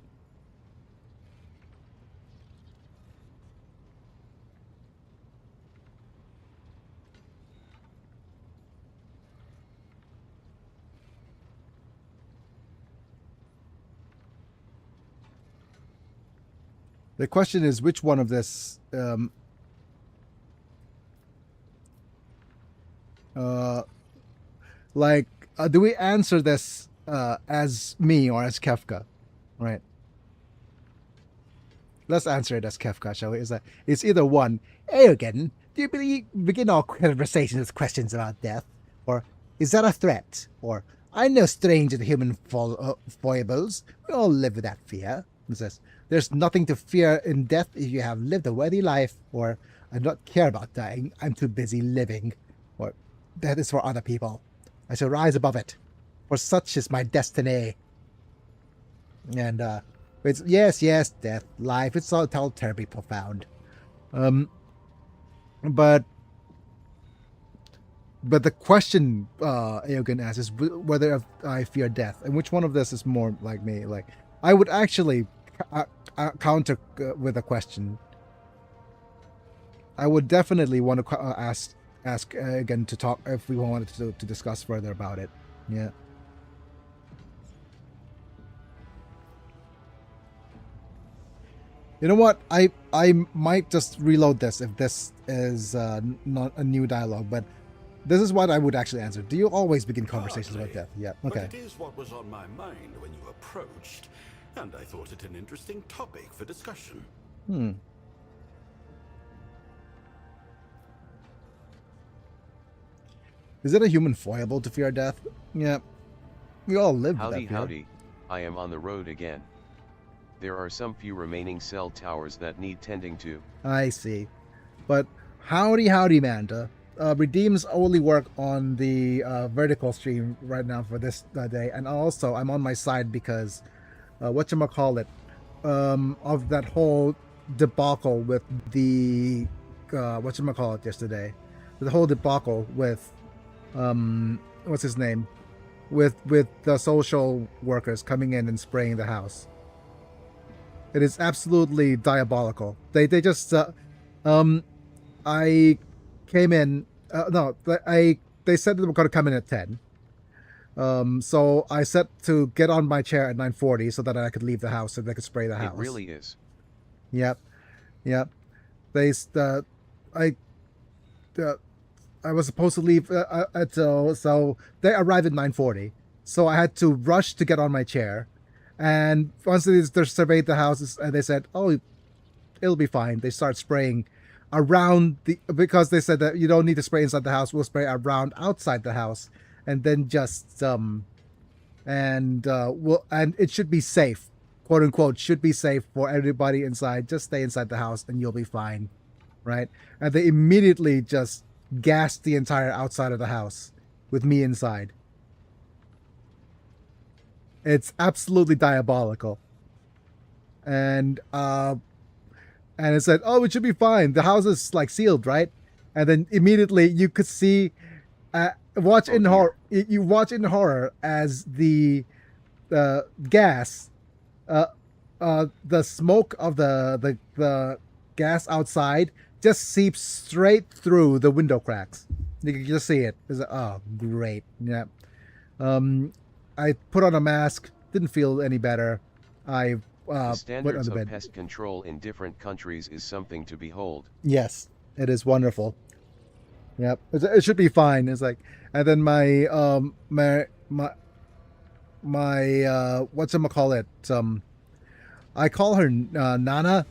The question is, which one of this do we answer this as me or as Kefka, right? Let's answer it as Kefka, shall we? It's either one. Hey again, do you begin all conversations with questions about death, or is that a threat? Or I'm no stranger to human foibles. We all live with that fear. It says, there's nothing to fear in death if you have lived a worthy life, or I do not care about dying. I'm too busy living, or death is for other people. I shall rise above it, for such is my destiny. And it's yes, death, life. It's all terribly profound. But the question Eogan asks is whether I fear death, and which one of this is more like me. Like I would actually counter with a question. I would definitely want to ask again to talk if we wanted to discuss further about it. Yeah. You know what? I might just reload this if this is not a new dialogue, but this is what I would actually answer. Do you always begin conversations about death? Yeah. Okay. But it is what was on my mind when you approached, and I thought it an interesting topic for discussion. Is it a human foible to fear death? Yeah. We all live with that fear. Howdy, I am on the road again. There are some few remaining cell towers that need tending to. I see. But howdy, Manta. Redeems only work on the vertical stream right now for this day, and also I'm on my side because whatchamacallit, of that whole debacle with the whatchamacallit yesterday. The whole debacle with what's his name? With the social workers coming in and spraying the house. It is absolutely diabolical. They just I came in they said they were going to come in at 10. So I set to get on my chair at 9:40 so that I could leave the house so they could spray the house. It really is. Yep. They I was supposed to leave so they arrived at 9:40. So I had to rush to get on my chair, and once they surveyed the houses and they said, "Oh, it'll be fine." They start spraying around because they said that you don't need to spray inside the house. We'll spray around outside the house, and then just and it should be safe, quote unquote, should be safe for everybody inside. Just stay inside the house and you'll be fine, right? And they immediately just gassed the entire outside of the house with me inside. It's absolutely diabolical. And it said, "Oh, it should be fine. The house is like sealed, right?" And then immediately you could see, you watch in horror as the gas, the smoke of the gas outside just seeps straight through the window cracks. You can just see it. It's like, oh, great. Yeah. I put on a mask. Didn't feel any better. I the standards of pest control in different countries is something to behold. Yes, it is wonderful. Yep, it should be fine. It's like, and then my whatchamacallit, I call her Nana.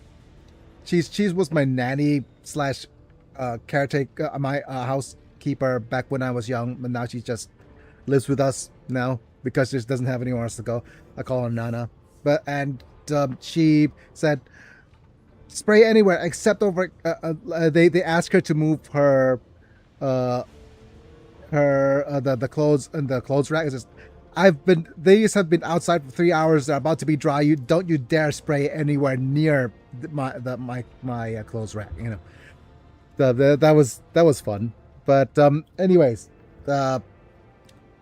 She was my nanny slash caretaker, my housekeeper back when I was young, but now she just lives with us now because she doesn't have anywhere else to go. I call her Nana, she said spray anywhere except over. They asked her to move her the clothes and the clothes rack. It's just, these have been outside for 3 hours. They're about to be dry. You dare spray anywhere near my clothes rack. You know, that was fun. But anyways,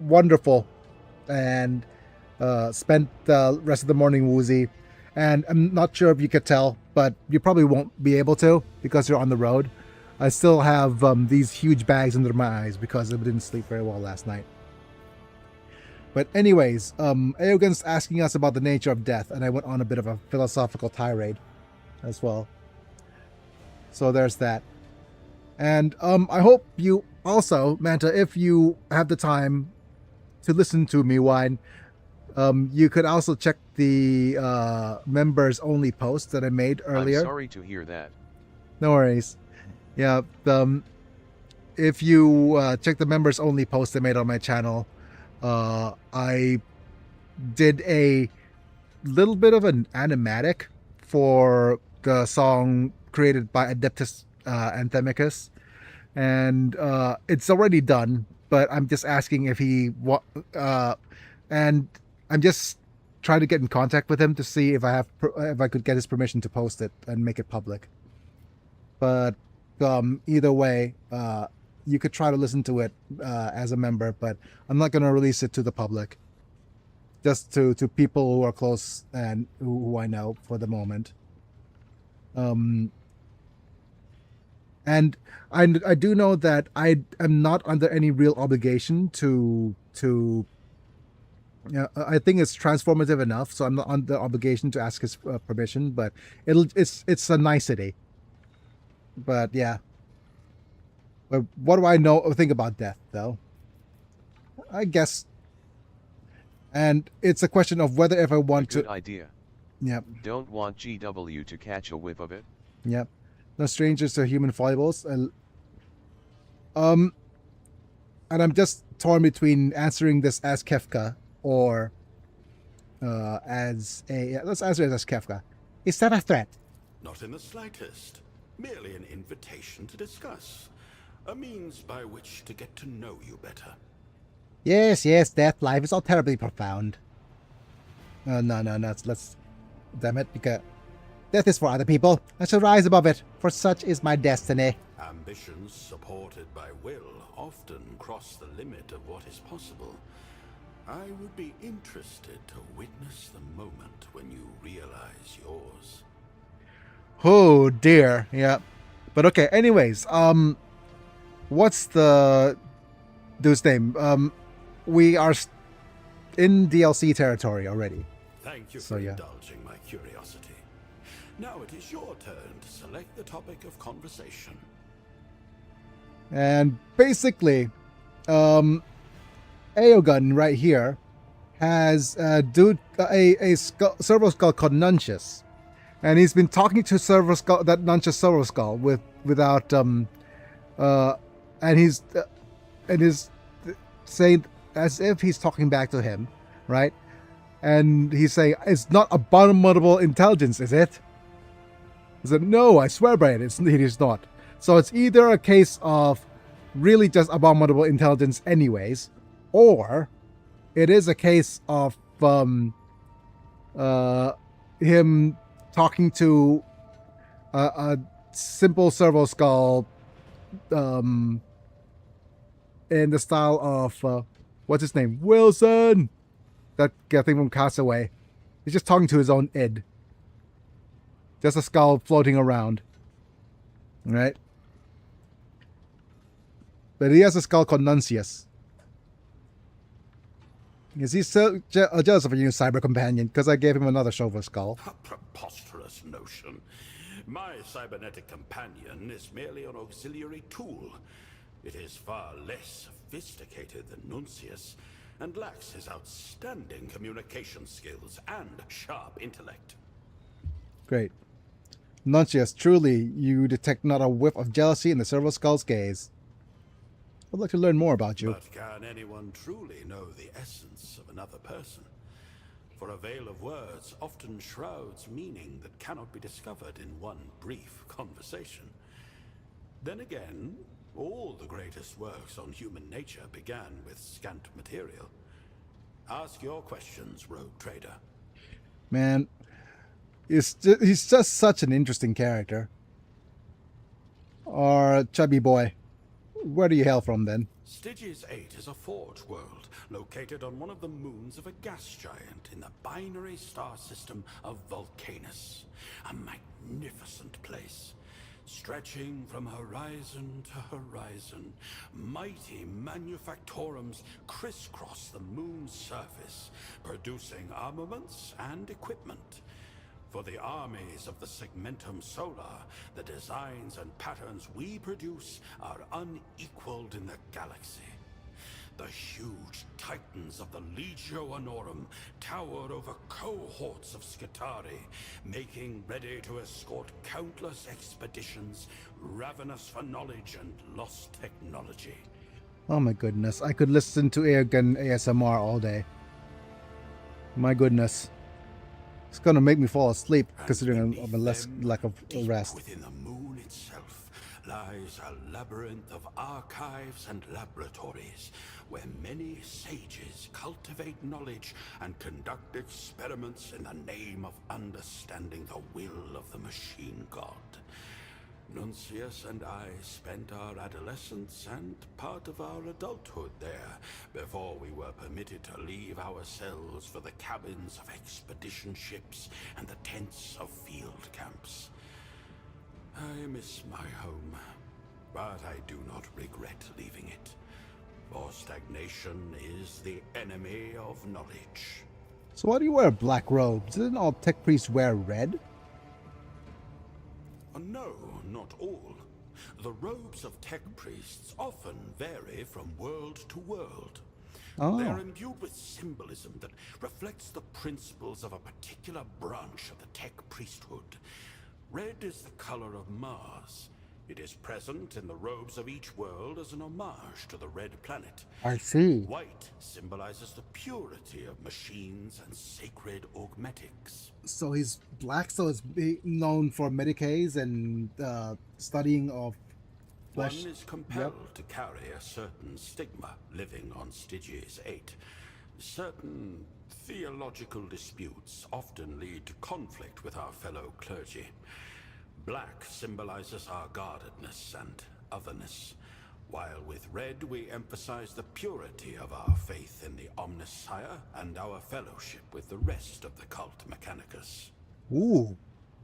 wonderful, and spent the rest of the morning woozy. And I'm not sure if you could tell, but you probably won't be able to because you're on the road. I still have these huge bags under my eyes because I didn't sleep very well last night. But anyways, Eogan's asking us about the nature of death, and I went on a bit of a philosophical tirade as well. So there's that. And I hope you also, Manta, if you have the time to listen to me whine, you could also check the members only post that I made earlier. I'm sorry to hear that. No worries. Yeah, if you check the members only post I made on my channel, I did a little bit of an animatic for the song created by Adeptus Anthemicus, and it's already done, but I'm just asking if and I'm just trying to get in contact with him to see if I could get his permission to post it and make it public. But either way, you could try to listen to it as a member, but I'm not going to release it to the public. Just to people who are close and who I know for the moment. And I do know that I am not under any real obligation to I think it's transformative enough, so I'm not under obligation to ask his permission, but it's a nicety. But yeah. But what do I think about death, though? I guess. And it's a question of whether if I want to. Good idea. Yep. Don't want GW to catch a whiff of it. Yep. No strangers to human foibles. And I'm just torn between answering this as Kefka or let's answer it as Kefka. Is that a threat? Not in the slightest. Merely an invitation to discuss. A means by which to get to know you better. Yes, death, life is all terribly profound. No, let's Damn it, because death is for other people. I shall rise above it, for such is my destiny. Ambitions supported by will often cross the limit of what is possible. I would be interested to witness the moment when you realize yours. Oh dear, yeah. But okay, anyways, what's the dude's name? We are in DLC territory already. Thank you So, for yeah. indulging my curiosity. Now it is your turn to select the topic of conversation. And basically, Aogun right here has a dude, a servo skull called Nuntius, and he's been talking to servo skull, that Nuntius servo skull without and he's saying as if he's talking back to him, right? And he's saying, "It's not abominable intelligence, is it?" He said, "No, I swear by it, it is not." So it's either a case of really just abominable intelligence anyways, or it is a case of him talking to a simple servo skull in the style of what's his name? Wilson! That thing from Castaway. He's just talking to his own id. Just a skull floating around. Right? But he has a skull called Nuntius. Is he so jealous of a new cyber companion? Because I gave him another Shovel skull. A preposterous notion. My cybernetic companion is merely an auxiliary tool. It is far less sophisticated than Nuntius, and lacks his outstanding communication skills and sharp intellect. Great. Nuntius, truly, you detect not a whiff of jealousy in the Servo Skull's gaze. I'd like to learn more about you. But can anyone truly know the essence of another person? For a veil of words often shrouds meaning that cannot be discovered in one brief conversation. Then again, all the greatest works on human nature began with scant material. Ask your questions, rogue trader. Man, he's just such an interesting character. Or chubby boy. Where do you hail from then? Stygius 8 is a forge world located on one of the moons of a gas giant in the binary star system of Vulcanus. A magnificent place. Stretching from horizon to horizon, mighty manufactorums crisscross the moon's surface, producing armaments and equipment. For the armies of the Segmentum Solar, the designs and patterns we produce are unequaled in the galaxy. The huge titans of the Legio Honorum tower over cohorts of Skitari, making ready to escort countless expeditions, ravenous for knowledge and lost technology. Oh my goodness, I could listen to Airgun ASMR all day. My goodness. It's gonna make me fall asleep, considering I'm a lack of rest. Within the moon itself lies a labyrinth of archives and laboratories, where many sages cultivate knowledge and conduct experiments in the name of understanding the will of the machine god. Nuntius and I spent our adolescence and part of our adulthood there before we were permitted to leave our cells for the cabins of expedition ships and the tents of field camps. I miss my home, but I do not regret leaving it, for stagnation is the enemy of knowledge. So why do you wear black robes? Didn't all tech priests wear red? No, not all. The robes of tech priests often vary from world to world. Oh. They are imbued with symbolism that reflects the principles of a particular branch of the tech priesthood. Red is the color of Mars. It is present in the robes of each world as an homage to the red planet. I see. White symbolizes the purity of machines and sacred augmetics. So he's black, so it's known for medicae and studying of flesh. One is compelled to carry a certain stigma living on Stygius 8. Certain Theological disputes often lead to conflict with our fellow clergy. Black symbolizes our guardedness and otherness, while with red we emphasize the purity of our faith in the Omnissiah and our fellowship with the rest of the cult Mechanicus. Ooh.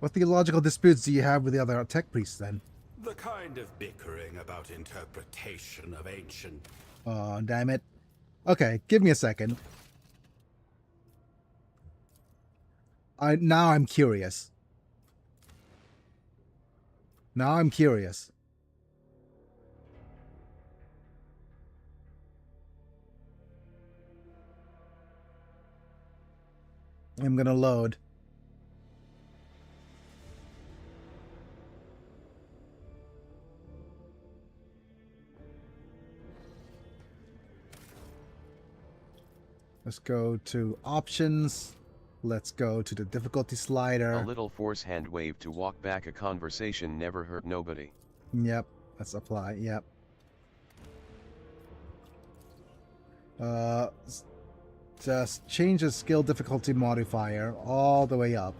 What theological disputes do you have with the other tech priests then? The kind of bickering about interpretation of ancient... Oh, damn it. Okay, give me a second. Now I'm curious. Now I'm curious. I'm gonna load. Let's go to options. Let's go to the difficulty slider. A little force hand wave to walk back a conversation never hurt nobody. Yep, let's apply. Yep. Just change the skill difficulty modifier all the way up.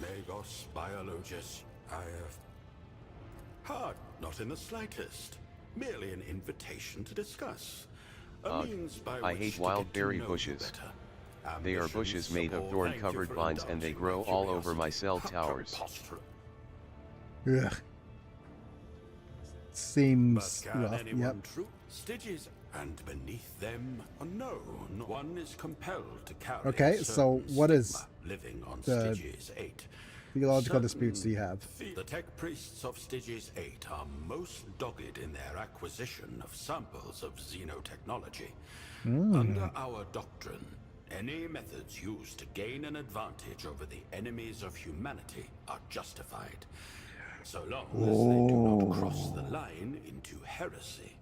Lagos Biologus. Hard, not in the slightest. Merely an invitation to discuss. A means by I which hate to wild get to berry know you bushes. better. They are Ambitions bushes made of support- thorn-covered Thank you for vines and they indulging grow my all over my cell curiosity. towers. Preposterous. Ugh. Seems But can rough. anyone Yep. true? Styges, and beneath them, unknown. One is compelled to carry. Okay, a so certain what is stigma living on the Styges 8? theological disputes do you have? The tech priests of Styges 8 are most dogged in their acquisition of samples of xenotechnology. Under our doctrine, any methods used to gain an advantage over the enemies of humanity are justified, so long as they do not cross the line into heresy.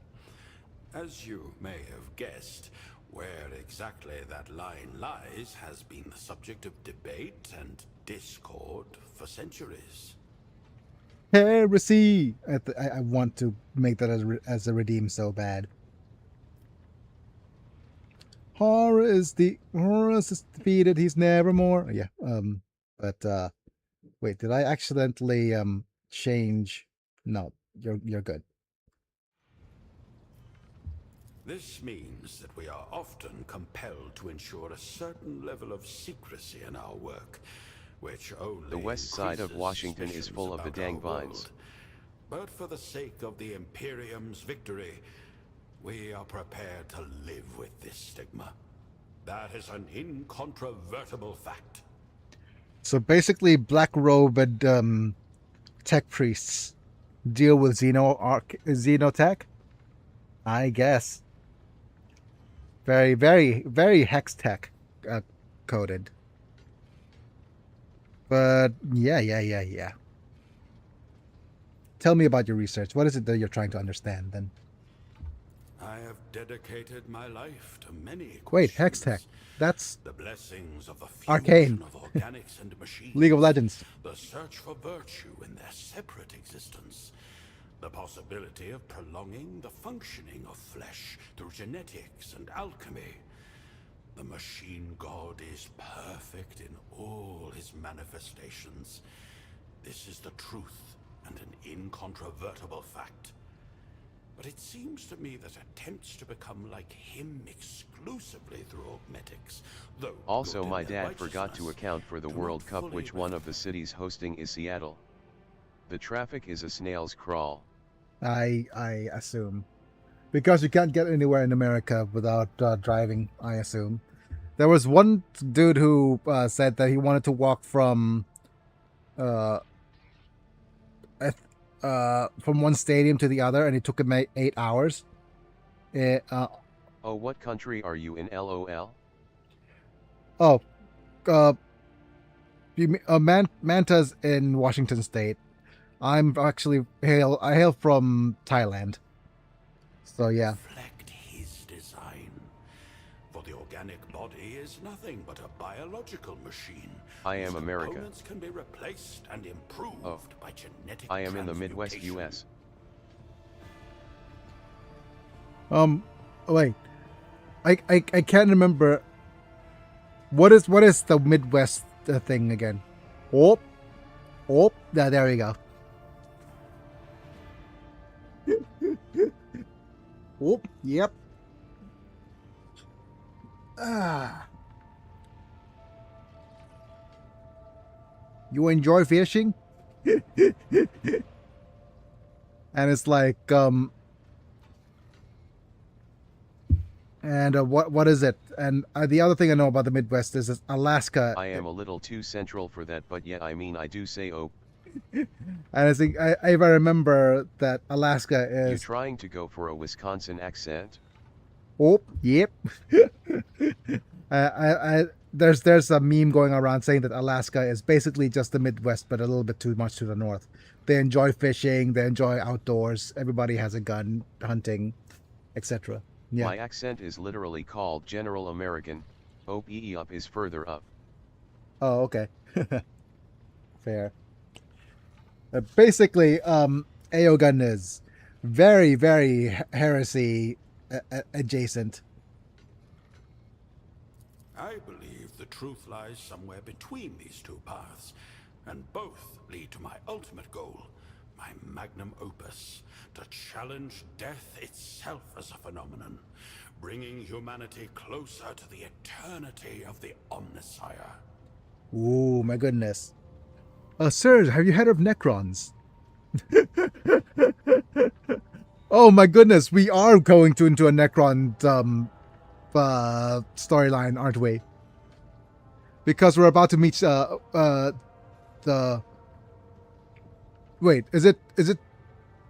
As you may have guessed, where exactly that line lies has been the subject of debate and discord for centuries. Heresy! I want to make that as a redeem so bad. Horus is defeated. He's nevermore. Yeah. But wait, did I accidentally change? No, you're good. This means that we are often compelled to ensure a certain level of secrecy in our work, which only The west side of increases Washington is full of the suspicions dang about our vines. world. But for the sake of the Imperium's victory, we are prepared to live with this stigma. That is an incontrovertible fact. So basically, black-robed tech priests deal with xenotech, I guess. Very, very, very hex tech coded. But yeah. Tell me about your research. What is it that you're trying to understand then? I have dedicated my life to many Wait, hex tech. questions. That's The blessings of the Arcane. fusion of organics and machines. League of Legends. The search for virtue in their separate existence. The possibility of prolonging the functioning of flesh through genetics and alchemy. The machine god is perfect in all his manifestations. This is the truth and an incontrovertible fact. But it seems to me that attempts to become like him exclusively through augmetics, though Also, good in my their dad forgot to righteousness, account for the do World not Cup, fully which one of the cities hosting is Seattle. The traffic is a snail's crawl. I assume. Because you can't get anywhere in America without driving, I assume. There was one dude who said that he wanted to walk from one stadium to the other, and it took him 8 hours. Oh, what country are you in, LOL? Manta's in Washington State. I'm actually I hail from Thailand. So yeah. Reflect his design. For the organic organic body is nothing but a biological machine. I am whose America. components can be replaced and improved Oh. by genetic I am in the Midwest transmutation. US. Wait. I can't remember. What is the Midwest thing again? Oh. Yeah, there we go. Oh, yep. You enjoy fishing? And it's like, and what is it? And the other thing I know about the Midwest is Alaska. I am a little too central for that, but yeah, I mean, I do say oh. And I think if I remember that Alaska You is. trying to go for a Wisconsin accent? Oh, yep. There's a meme going around saying that Alaska is basically just the Midwest, but a little bit too much to the north. They enjoy fishing, they enjoy outdoors. Everybody has a gun, hunting, etc. Yeah. My accent is literally called General American. OPE up is further up. Oh, okay. Fair. Basically, Aogun is very, very heresy adjacent. I believe the truth lies somewhere between these two paths, and both lead to my ultimate goal, my magnum opus, to challenge death itself as a phenomenon, bringing humanity closer to the eternity of the Omnissiah. Ooh, my goodness. Sir, have you heard of Necrons? Oh my goodness, we are going into a Necron storyline, aren't we? Because we're about to meet the. Wait, is it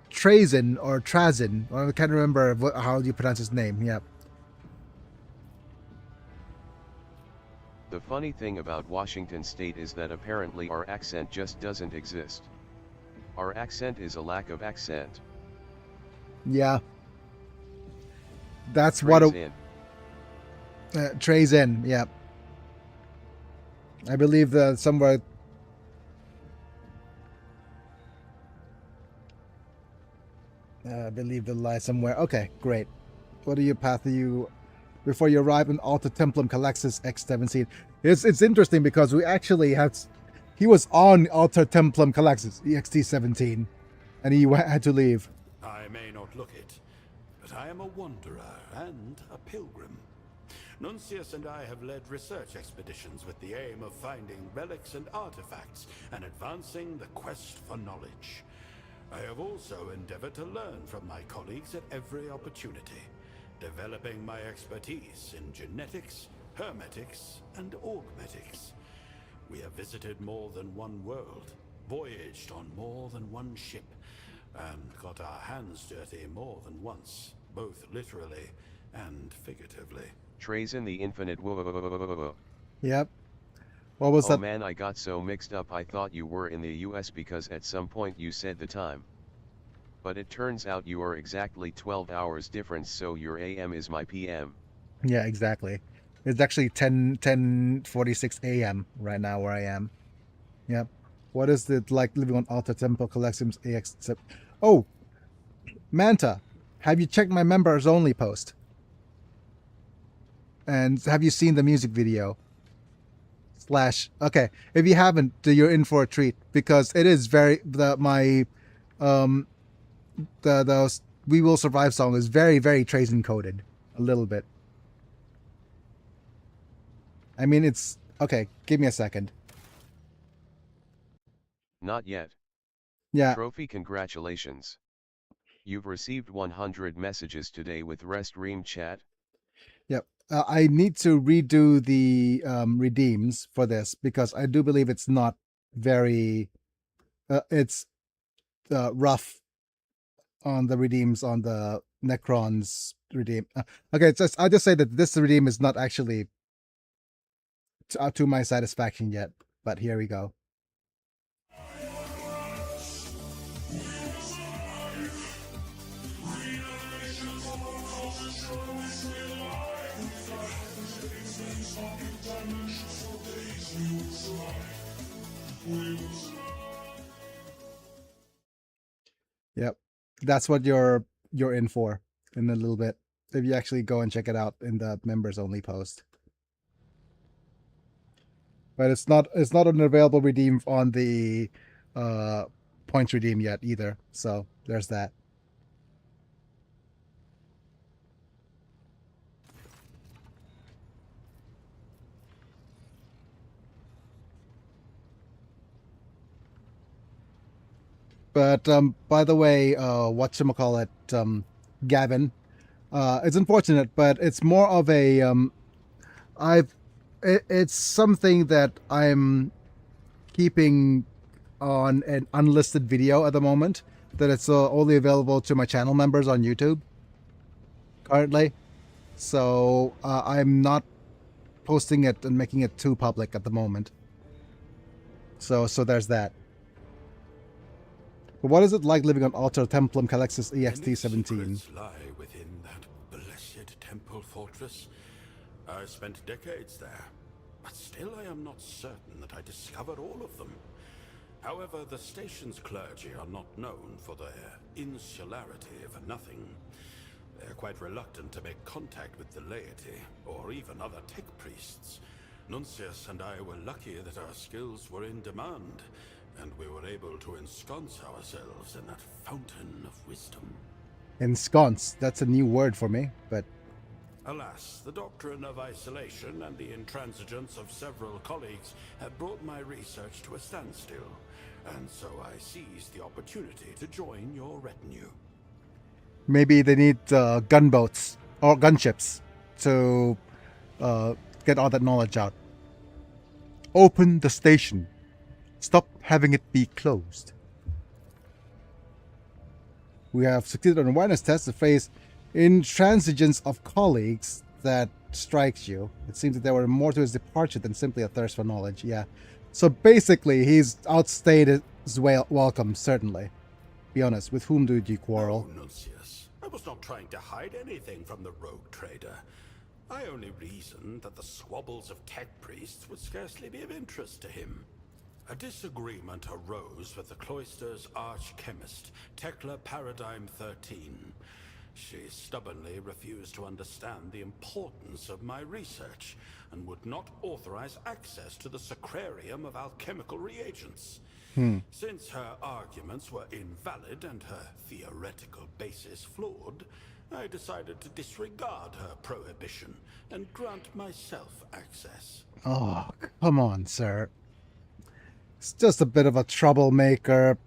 Trazin or Trazin? I can't remember how you pronounce his name. Yep. The funny thing about Washington State is that apparently our accent just doesn't exist. Our accent is a lack of accent. Yeah. That's Trays what in. Trays in. Yeah. I believe that somewhere. I believe the lie somewhere. Okay, great. What are your path? You before you arrive in Alta Templum Calexis X17. It's interesting because we actually had. He was on Alta Templum Calexis EXT17, and he had to leave. I may not look it, but I am a wanderer and a pilgrim. Nuncius and I have led research expeditions with the aim of finding relics and artifacts and advancing the quest for knowledge. I have also endeavored to learn from my colleagues at every opportunity, developing my expertise in genetics, hermetics, and augmetics. We have visited more than one world, voyaged on more than one ship, and got our hands dirty more than once, both literally and figuratively. Trays in the infinite whoa. Yep. What was Oh that? man, I got so mixed up. I thought you were in the US because at some point you said the time. But it turns out you are exactly 12 hours difference, so your AM is my PM. Yeah, exactly. It's actually 10:46 a.m. right now where I am. Yep. What is it like living on Alta Temple Collections AX? Oh, Manta, have you checked my members only post? And have you seen the music video? Okay, if you haven't, you're in for a treat because it is very the We Will Survive song is very, very Trace encoded a little bit. I mean, it's okay. Give me a second. Not yet. Yeah. Trophy, congratulations. You've received 100 messages today with Restream chat. Yep. I need to redo the redeems for this because I do believe it's not very. It's rough on the redeems on the Necrons redeem. Okay, I'll just say that this redeem is not actually to my satisfaction yet, but here we go. Yep, that's what you're in for in a little bit. If you actually go and check it out in the members only post. But it's not an available redeem on the points redeem yet either. So there's that. But by the way, whatchamacallit, Gavin, it's unfortunate, but it's more of a it's something that I'm keeping on an unlisted video at the moment, that it's only available to my channel members on YouTube currently. So I'm not posting it and making it too public at the moment. So there's that. But what is it like living on Alter Templum Calexis EXT-17? Secrets lie within that blessed temple fortress. I spent decades there, but still I am not certain that I discovered all of them. However, the station's clergy are not known for their insularity for nothing. They're quite reluctant to make contact with the laity, or even other tech priests. Nuncius and I were lucky that our skills were in demand, and we were able to ensconce ourselves in that fountain of wisdom. Ensconce, that's a new word for me, but... Alas, the doctrine of isolation and the intransigence of several colleagues have brought my research to a standstill, and so I seized the opportunity to join your retinue. Maybe they need gunboats or gunships to get all that knowledge out. Open the station. Stop having it be closed. We have succeeded on an awareness test to face intransigence of colleagues that strikes you. It seems that there were more to his departure than simply a thirst for knowledge. Yeah. So basically, he's outstayed his welcome, certainly. Be honest, with whom did you quarrel? Oh, Nuncius. I was not trying to hide anything from the rogue trader. I only reasoned that the squabbles of tech priests would scarcely be of interest to him. A disagreement arose with the cloister's arch-chemist, Tekla Paradigm 13. She stubbornly refused to understand the importance of my research and would not authorize access to the sacrarium of alchemical reagents. Since her arguments were invalid and her theoretical basis flawed, I decided to disregard her prohibition and grant myself access. Oh, come on, sir. It's just a bit of a troublemaker.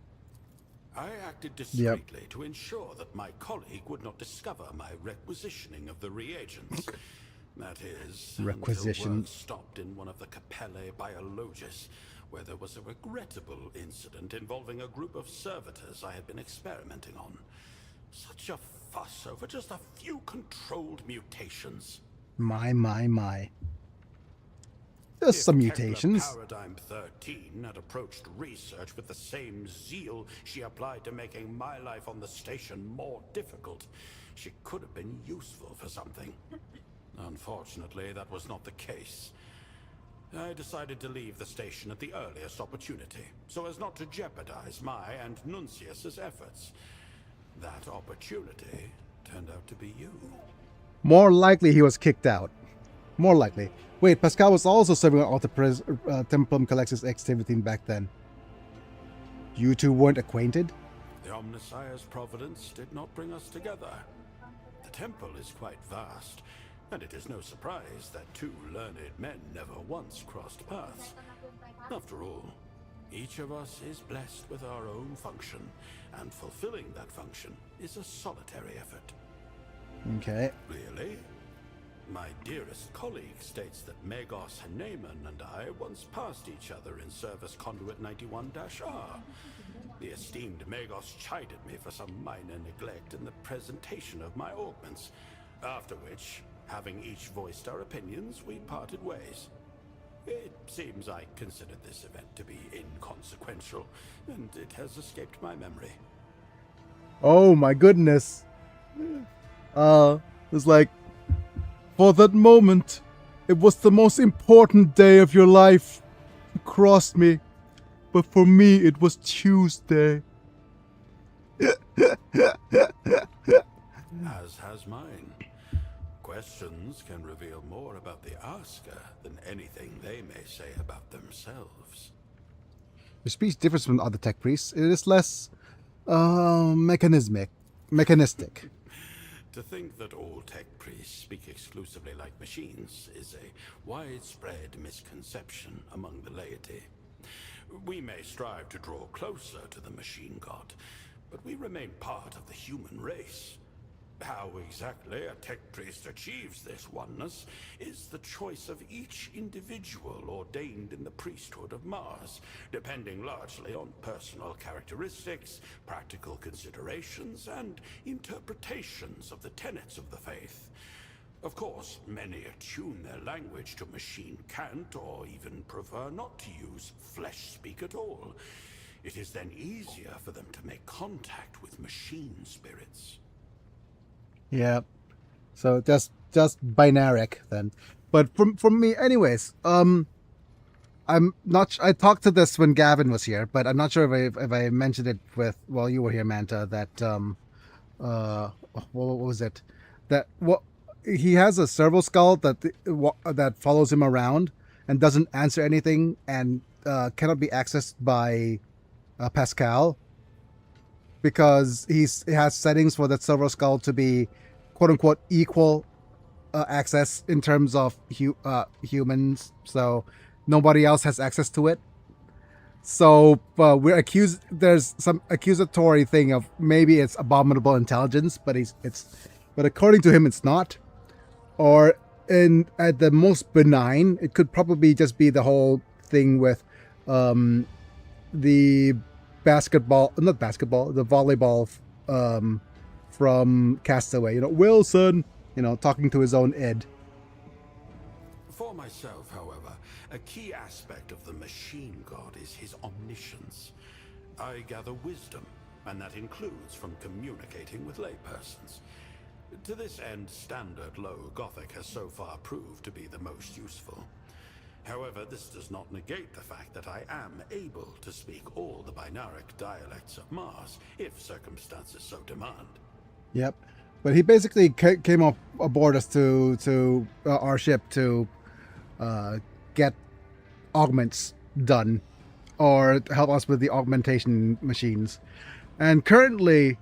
I acted discreetly to ensure that my colleague would not discover my requisitioning of the reagents. That is, until work stopped in one of the Capellae Biologus, where there was a regrettable incident involving a group of servitors I had been experimenting on. Such a fuss over just a few controlled mutations. My. Just some mutations. Paradigm 13 had approached research with the same zeal she applied to making my life on the station more difficult. She could have been useful for something. Unfortunately, that was not the case. I decided to leave the station at the earliest opportunity, so as not to jeopardize my and Nuncius's efforts. That opportunity turned out to be you. More likely he was kicked out. More likely. Wait, Pascal was also serving on Alter Templum Calexis X-17 back then. You two weren't acquainted? The Omnissiah's providence did not bring us together. The temple is quite vast, and it is no surprise that two learned men never once crossed paths. After all, each of us is blessed with our own function, and fulfilling that function is a solitary effort. Okay. Really? My dearest colleague states that Magos Haneman and I once passed each other in Service Conduit 91-R. The esteemed Magos chided me for some minor neglect in the presentation of my augments, after which, having each voiced our opinions, we parted ways. It seems I considered this event to be inconsequential, and it has escaped my memory. Oh my goodness. It's like, for that moment, It was the most important day of your life. You crossed me. But for me, it was Tuesday. As has mine. Questions can reveal more about the asker than anything they may say about themselves. Your speech differs from other tech priests. It is less mechanistic. To think that all tech priests speak exclusively like machines is a widespread misconception among the laity. We may strive to draw closer to the machine god, but we remain part of the human race. How exactly a tech priest achieves this oneness is the choice of each individual ordained in the priesthood of Mars, depending largely on personal characteristics, practical considerations, and interpretations of the tenets of the faith. Of course, many attune their language to machine cant or even prefer not to use flesh speak at all. It is then easier for them to make contact with machine spirits. Yeah. So just binaric then. But from me, anyways, I'm not. I talked to this when Gavin was here, but I'm not sure if I mentioned it while you were here, Manta. That what was it? That what he has a servo skull that follows him around and doesn't answer anything and cannot be accessed by Pascal, because he has settings for that servo skull to be quote unquote equal access in terms of humans, so nobody else has access to it. So there's some accusatory thing of maybe it's abominable intelligence, but but according to him it's not. Or at the most benign, it could probably just be the whole thing with the volleyball from Castaway. Wilson, talking to his own id. For myself, however, a key aspect of the machine god is his omniscience. I gather wisdom, and that includes from communicating with laypersons. To this end, standard low Gothic has so far proved to be the most useful. However, this does not negate the fact that I am able to speak all the binaric dialects of Mars, if circumstances so demand. Yep. But he basically came aboard us to our ship to get augments done, or help us with the augmentation machines. And currently,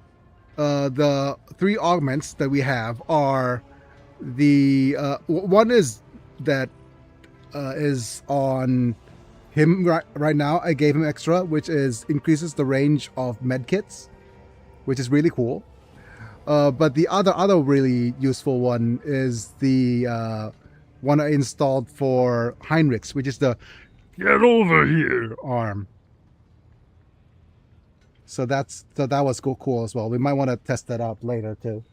the 3 augments that we have are the one is on him right now. I gave him extra, which increases the range of medkits, which is really cool. But the other really useful one is the one I installed for Heinrich's, which is the "get over here" arm. So that was cool as well. We might want to test that out later too.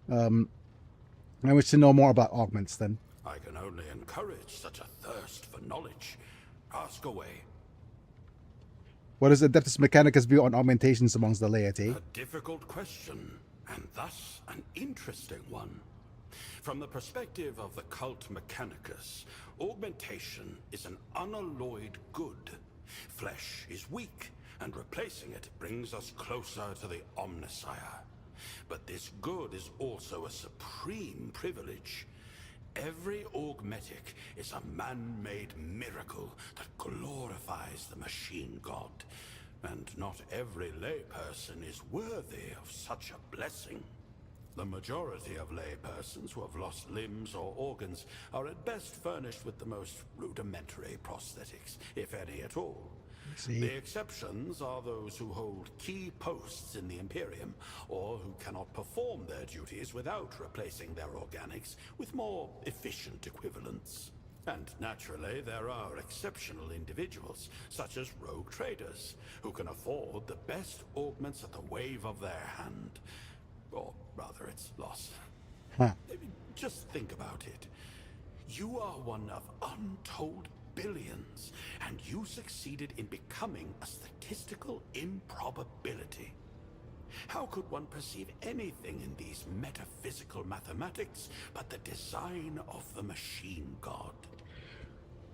I wish to know more about augments then. I can only encourage such a thirst for knowledge. Ask away. What is Adeptus Mechanicus' view on augmentations amongst the laity? A difficult question, and thus an interesting one. From the perspective of the cult Mechanicus, augmentation is an unalloyed good. Flesh is weak, and replacing it brings us closer to the Omnissiah. But this good is also a supreme privilege. Every augmetic is a man-made miracle that glorifies the machine god, and not every layperson is worthy of such a blessing. The majority of laypersons who have lost limbs or organs are at best furnished with the most rudimentary prosthetics, if any at all. The exceptions are those who hold key posts in the Imperium, or who cannot perform their duties without replacing their organics with more efficient equivalents. And naturally, there are exceptional individuals, such as rogue traders, who can afford the best augments at the wave of their hand. Or rather, its loss. Just think about it. You are one of untold billions, and you succeeded in becoming a statistical improbability. How could one perceive anything in these metaphysical mathematics but the design of the machine god?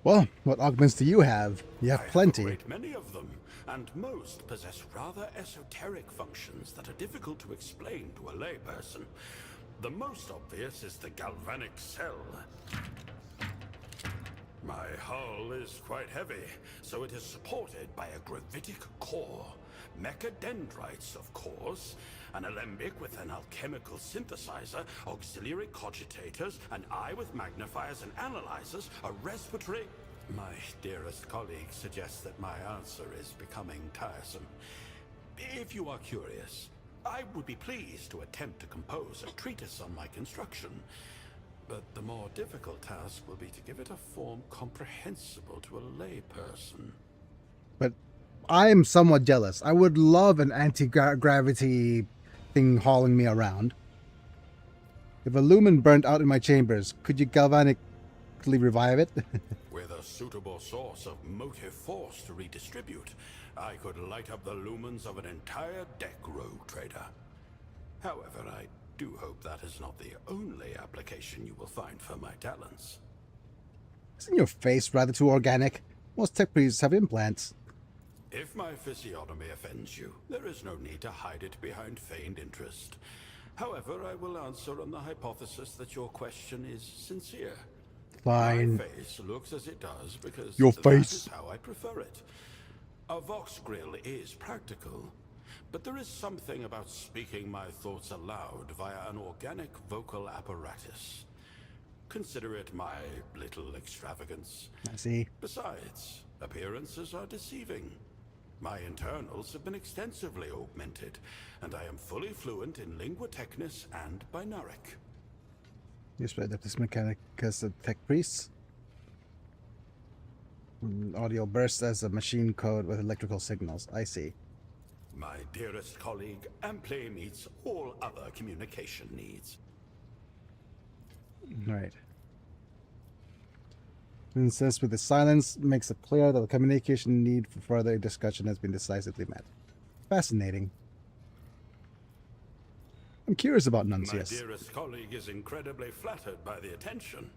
Well, what augments do you have? You have I plenty. have a great many of them, and most possess rather esoteric functions that are difficult to explain to a layperson. The most obvious is the galvanic cell. My hull is quite heavy, so it is supported by a gravitic core, mechadendrites, of course, an alembic with an alchemical synthesizer, auxiliary cogitators, an eye with magnifiers and analyzers, a respiratory... My dearest colleague suggests that my answer is becoming tiresome. If you are curious, I would be pleased to attempt to compose a treatise on my construction. But the more difficult task will be to give it a form comprehensible to a layperson. But I'm somewhat jealous. I would love an anti-gravity thing hauling me around. If a lumen burnt out in my chambers, could you galvanically revive it? With a suitable source of motive force to redistribute, I could light up the lumens of an entire deck, rogue trader. However, I do hope that is not the only application you will find for my talents. Isn't your face rather too organic? Most tech priests have implants. If my physiognomy offends you, there is no need to hide it behind feigned interest. However, I will answer on the hypothesis that your question is sincere. Fine. My face looks as it does because Your that face. is how I prefer it. A Vox grill is practical, but there is something about speaking my thoughts aloud via an organic vocal apparatus. Consider it my little extravagance. I see. Besides, appearances are deceiving. My internals have been extensively augmented, and I am fully fluent in lingua technis and binaric. You spread that this mechanic as a tech priest. Audio bursts as a machine code with electrical signals. I see. My dearest colleague amply meets all other communication needs. Right. Insists with the silence makes it clear that the communication need for further discussion has been decisively met. Fascinating. I'm curious about Nuncius. My dearest colleague is incredibly flattered by the attention.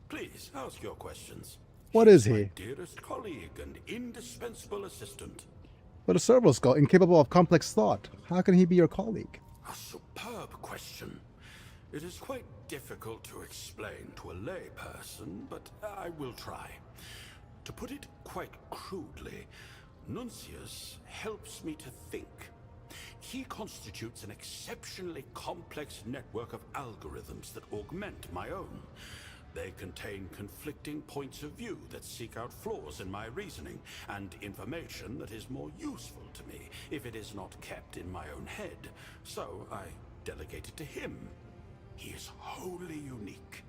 Please ask your questions. What is My he? dearest colleague and indispensable assistant. But a servo skull incapable of complex thought. How can he be your colleague? A superb question. It is quite difficult to explain to a layperson, but I will try. To put it quite crudely, Nuncius helps me to think. He constitutes an exceptionally complex network of algorithms that augment my own. They contain conflicting points of view that seek out flaws in my reasoning, and information that is more useful to me if it is not kept in my own head. So I delegate it to him. He is wholly unique.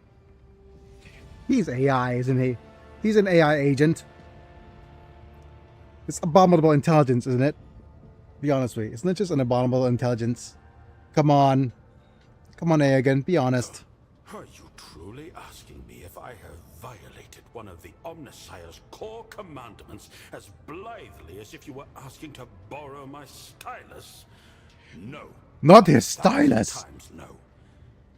He's AI, isn't he? He's an AI agent. It's abominable intelligence, isn't it? Be honest with me. Isn't it just an abominable intelligence? Come on. Come on, Aegon. Be honest. Are you truly asking me if I have violated one of the Omnissiah's core commandments as blithely as if you were asking to borrow my stylus? No. Not his stylus. Times no.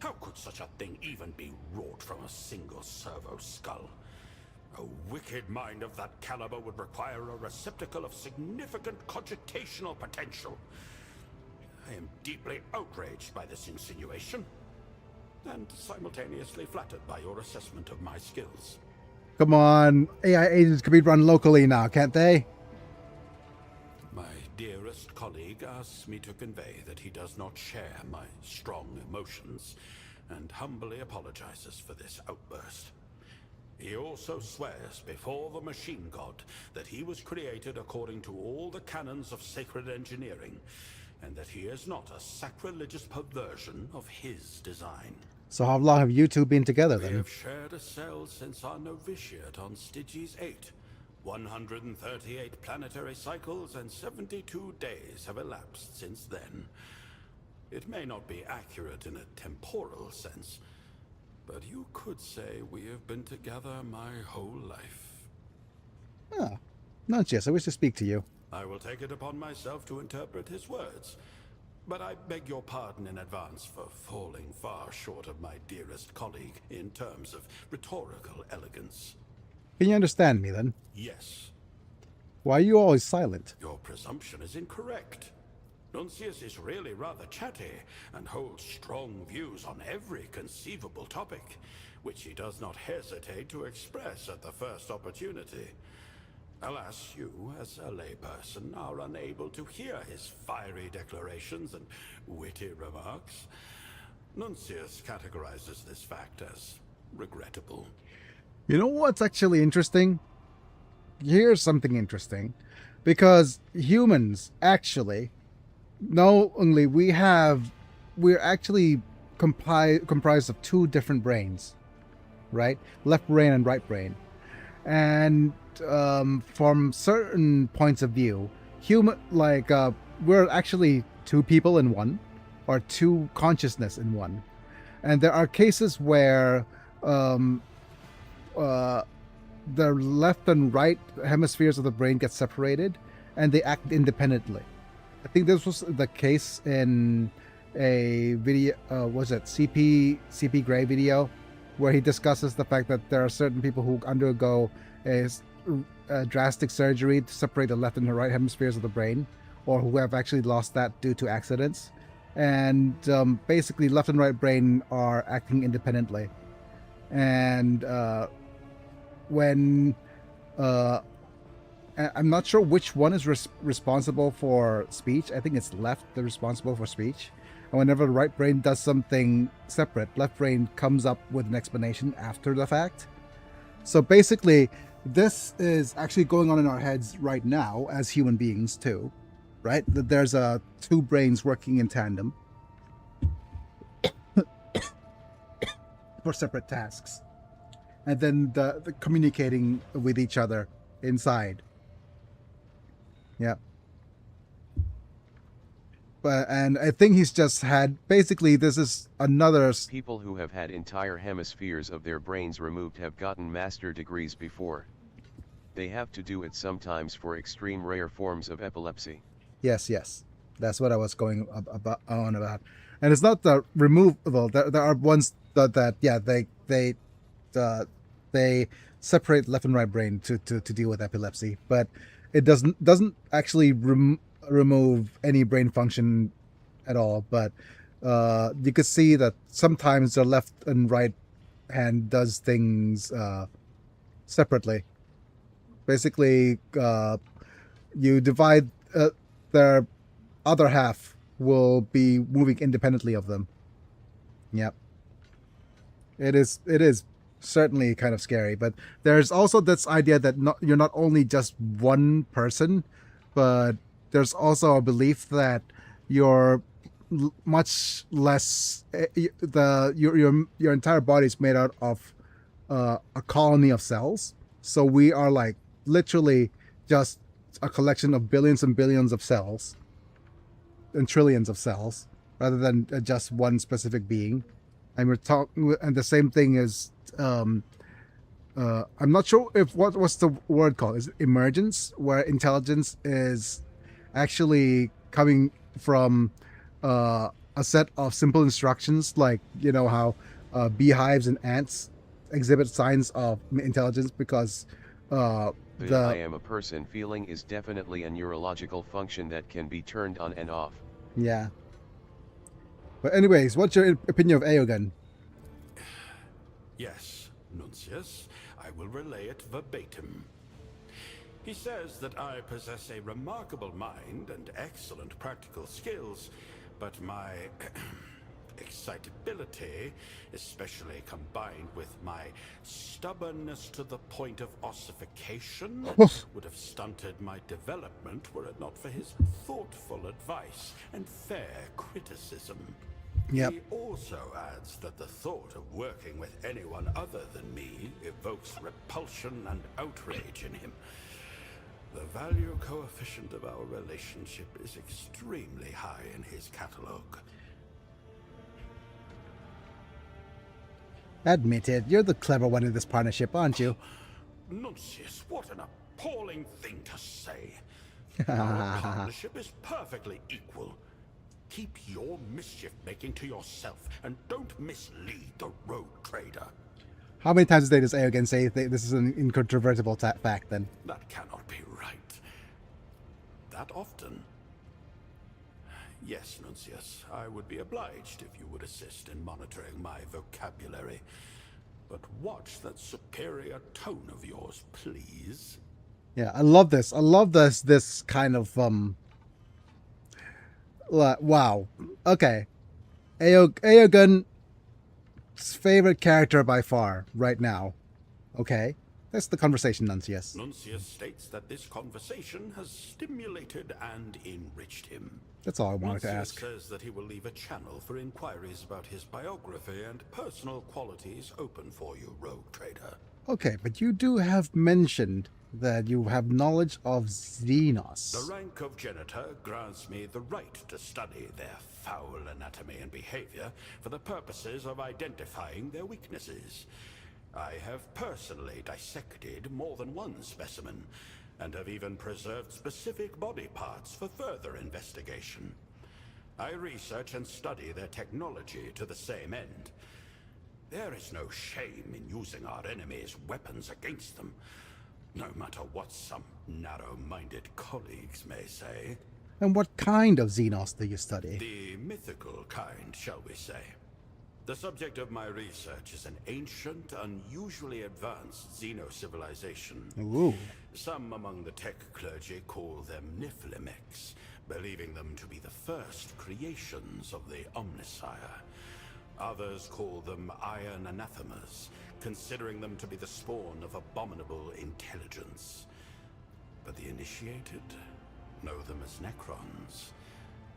How could such a thing even be wrought from a single servo skull? A wicked mind of that caliber would require a receptacle of significant cogitational potential. I am deeply outraged by this insinuation, and simultaneously flattered by your assessment of my skills. Come on. AI agents can be run locally now, can't they? My dearest colleague asks me to convey that he does not share my strong emotions, and humbly apologizes for this outburst. He also swears before the machine god that he was created according to all the canons of sacred engineering, and that he is not a sacrilegious perversion of his design. So how long have you two been together We then? have shared a cell since our novitiate on Styges 8. 138 planetary cycles and 72 days have elapsed since then. It may not be accurate in a temporal sense, but you could say we have been together my whole life. Ah, Nuncius, I wish to speak to you. I will take it upon myself to interpret his words. But I beg your pardon in advance for falling far short of my dearest colleague in terms of rhetorical elegance. Can you understand me then? Yes, Why are you always silent? your presumption is incorrect. Nuncius is really rather chatty and holds strong views on every conceivable topic, which he does not hesitate to express at the first opportunity. Alas, you, as a layperson, are unable to hear his fiery declarations and witty remarks. Nuncius categorizes this fact as regrettable. You know what's actually interesting? Here's something interesting. Because humans actually, not only we're actually comprised of two different brains, right? Left brain and right brain. And from certain points of view, we're actually two people in one, or two consciousness in one. And there are cases where the left and right hemispheres of the brain get separated, and they act independently. I think this was the case in a video. Was it CP Gray video, where he discusses the fact that there are certain people who undergo a drastic surgery to separate the left and the right hemispheres of the brain, or who have actually lost that due to accidents. And basically, left and right brain are acting independently. And when I'm not sure which one is responsible for speech. I think it's left that's responsible for speech. And whenever the right brain does something separate, left brain comes up with an explanation after the fact. So basically, this is actually going on in our heads right now as human beings too, right? That there's two brains working in tandem for separate tasks, and then the communicating with each other inside. Yeah. And I think he's just had, basically this is another... People who have had entire hemispheres of their brains removed have gotten master degrees before. They have to do it sometimes for extreme rare forms of epilepsy. Yes. That's what I was going on about. And it's not the removal. There are ones that they separate left and right brain to deal with epilepsy, but it doesn't actually remove any brain function at all. But you could see that sometimes the left and right hand does things separately. Basically, you divide their other half will be moving independently of them. Yep. It is certainly kind of scary, but there's also this idea that you're not only just one person, but there's also a belief that you're much less. Your entire body is made out of a colony of cells. So we are like literally just a collection of billions and billions of cells and trillions of cells, rather than just one specific being. And we're talking, and the same thing is, I'm not sure if what's the word called? Is it emergence, where intelligence is actually coming from a set of simple instructions, like how beehives and ants exhibit signs of intelligence because The I am a person feeling is definitely a neurological function that can be turned on and off. Yeah. But anyways, what's your opinion of Aogun? Yes, Nuncius, I will relay it verbatim. He says that I possess a remarkable mind and excellent practical skills, but my excitability, especially combined with my stubbornness to the point of ossification, would have stunted my development were it not for his thoughtful advice and fair criticism. Yep. He also adds that the thought of working with anyone other than me evokes repulsion and outrage in him. The value coefficient of our relationship is extremely high in his catalogue. Admit it, you're the clever one in this partnership, aren't you? Nuncius, what an appalling thing to say. Our partnership is perfectly equal. Keep your mischief-making to yourself, and don't mislead the rogue trader. How many times a day does Aogen say this is an incontrovertible fact, then? That cannot be right. That often? Yes, Nuncius, I would be obliged if you would assist in monitoring my vocabulary. But watch that superior tone of yours, please. Yeah, I love this. I love this kind of, wow. Okay. Aogen's favorite character by far, right now. Okay. That's the conversation, Nuncius. Nuncius states that this conversation has stimulated and enriched him. That's all I wanted to Nuncius ask. says that he will leave a channel for inquiries about his biography and personal qualities open for you, rogue trader. Okay, but you do have mentioned that you have knowledge of Xenos. The rank of Genitor grants me the right to study their foul anatomy and behavior for the purposes of identifying their weaknesses. I have personally dissected more than one specimen, and have even preserved specific body parts for further investigation. I research and study their technology to the same end. There is no shame in using our enemies' weapons against them, no matter what some narrow-minded colleagues may say. And what kind of Xenos do you study? The mythical kind, shall we say. The subject of my research is an ancient, unusually advanced xeno-civilization. Ooh. Some among the tech clergy call them Niflimics, believing them to be the first creations of the Omnissiah. Others call them iron anathemas, considering them to be the spawn of abominable intelligence. But the initiated know them as Necrons.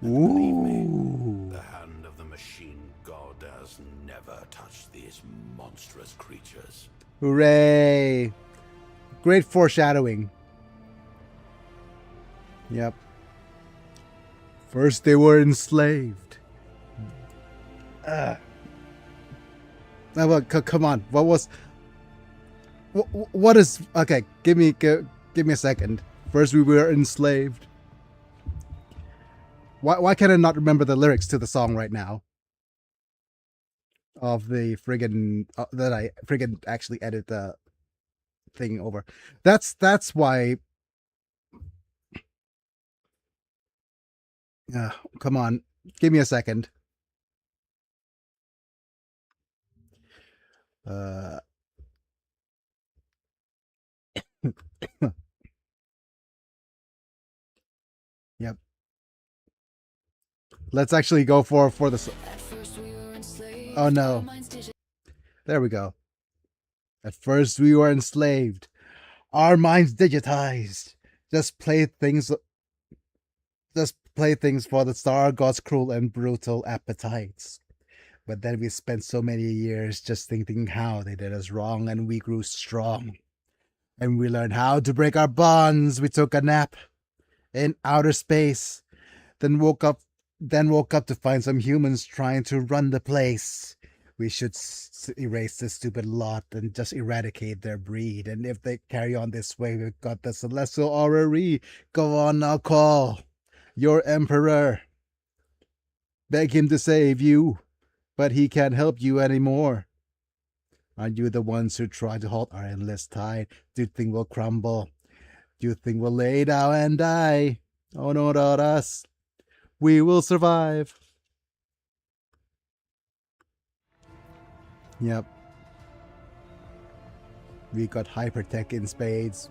And believe me, the hand of the machine god has never touched these monstrous creatures. Hooray! Great foreshadowing. Yep. First they were enslaved. Come on. What was... What is... Okay, give me a second. First we were enslaved. Why can I not remember the lyrics to the song right now? Of the friggin... that I friggin actually edit the thing over. That's why... Come on. Give me a second. Yep. Let's actually go for the... Oh no. There we go. At first we were enslaved. Our minds digitized. Just play things for the star god's cruel and brutal appetites. But then we spent so many years just thinking how they did us wrong, and we grew strong. And we learned how to break our bonds. We took a nap in outer space, then woke up to find some humans trying to run the place. We should erase this stupid lot and just eradicate their breed. And if they carry on this way, we've got the celestial orrery. Go on now, call your emperor. Beg him to save you, but he can't help you anymore. Aren't you the ones who try to halt our endless tide? Do you think we'll crumble? Do you think we'll lay down and die? Oh no, not us. We will survive. Yep. We got hypertech in spades.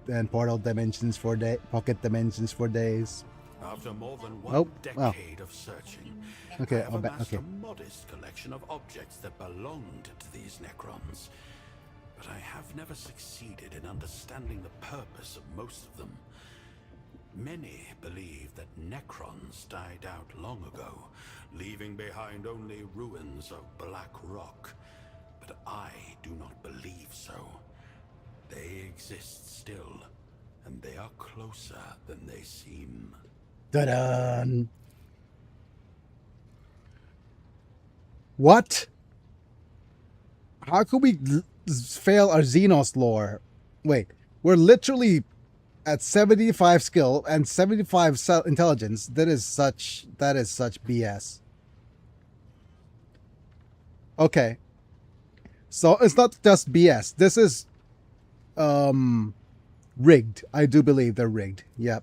And portal dimensions for pocket dimensions for days. After more than one decade of searching, okay, I have amassed okay. a modest collection of objects that belonged to these Necrons. But I have never succeeded in understanding the purpose of most of them. Many believe that Necrons died out long ago, leaving behind only ruins of black rock. But I do not believe so. They exist still, and they are closer than they seem. Da-dun! What? How could we fail our Xenos lore? Wait, we're literally at 75 skill and 75 intelligence, that is such BS. Okay. So it's not just BS. This is rigged. I do believe they're rigged. Yep.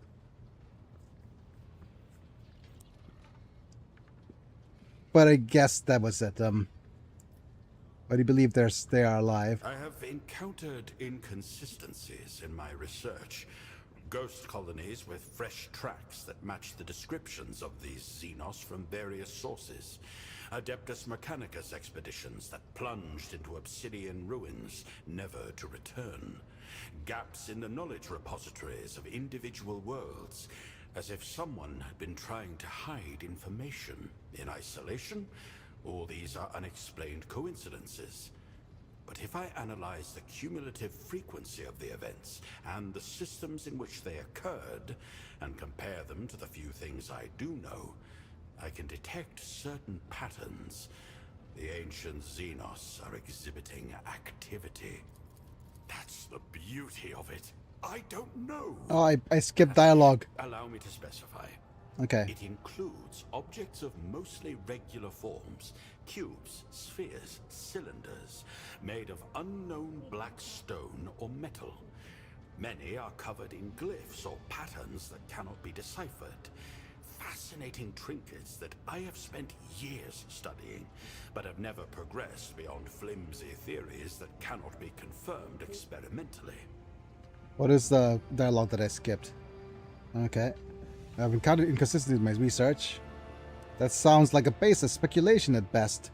But I guess that was it. I do believe they are alive. I have encountered inconsistencies in my research. Ghost colonies with fresh tracks that match the descriptions of these Xenos from various sources. Adeptus Mechanicus expeditions that plunged into obsidian ruins, never to return. Gaps in the knowledge repositories of individual worlds, as if someone had been trying to hide information in isolation. All these are unexplained coincidences. But if I analyze the cumulative frequency of the events and the systems in which they occurred, and compare them to the few things I do know, I can detect certain patterns. The ancient Xenos are exhibiting activity. That's the beauty of it. I don't know. Oh, I skipped dialogue. Allow me to specify. Okay. It includes objects of mostly regular forms, cubes, spheres, cylinders, made of unknown black stone or metal. Many are covered in glyphs or patterns that cannot be deciphered. Fascinating trinkets that I have spent years studying, but have never progressed beyond flimsy theories that cannot be confirmed experimentally. What is the dialogue that I skipped? Okay. I've encountered inconsistencies in my research. That sounds like a baseless speculation at best,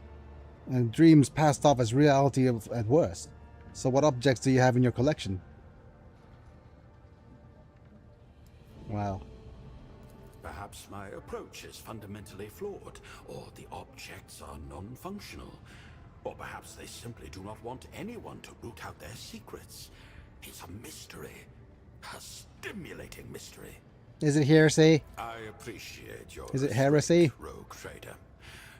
and dreams passed off as reality at worst. So what objects do you have in your collection? Wow. Perhaps my approach is fundamentally flawed, or the objects are non-functional. Or perhaps they simply do not want anyone to root out their secrets. It's a mystery. A stimulating mystery. Is it heresy? I appreciate your Is it heresy? rogue trader.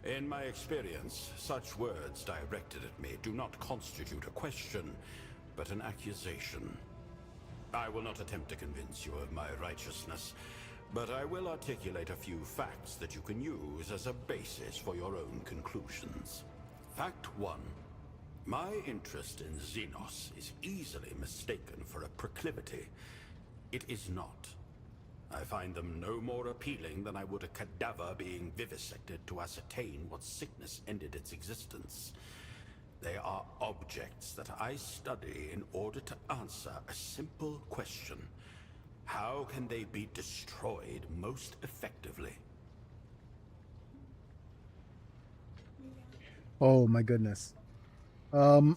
In my experience, such words directed at me do not constitute a question, but an accusation. I will not attempt to convince you of my righteousness, but I will articulate a few facts that you can use as a basis for your own conclusions. Fact 1. My interest in Xenos is easily mistaken for a proclivity. It is not. I find them no more appealing than I would a cadaver being vivisected to ascertain what sickness ended its existence. They are objects that I study in order to answer a simple question. How can they be destroyed most effectively? Oh my goodness. Okay,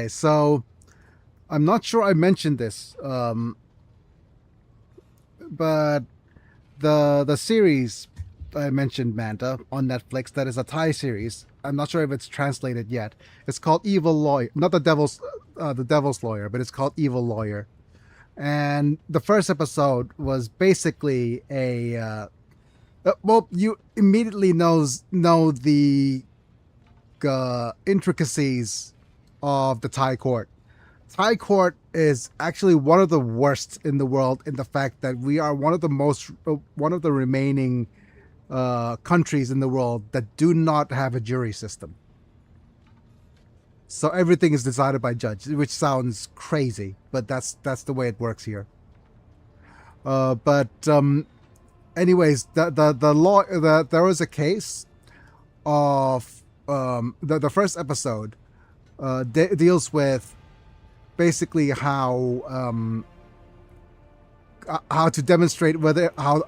so I'm not sure I mentioned this, but the series I mentioned, Manta, on Netflix, that is a Thai series. I'm not sure if it's translated yet. It's called Evil Lawyer, not the Devil's Lawyer, but it's called Evil Lawyer. And the first episode was basically a well, you immediately know the intricacies of the Thai court. Thai court is actually one of the worst in the world, in the fact that we are one of the remaining countries in the world that do not have a jury system. So everything is decided by judge, which sounds crazy, but that's the way it works here. Anyways, there was a case of the first episode deals with basically how to demonstrate how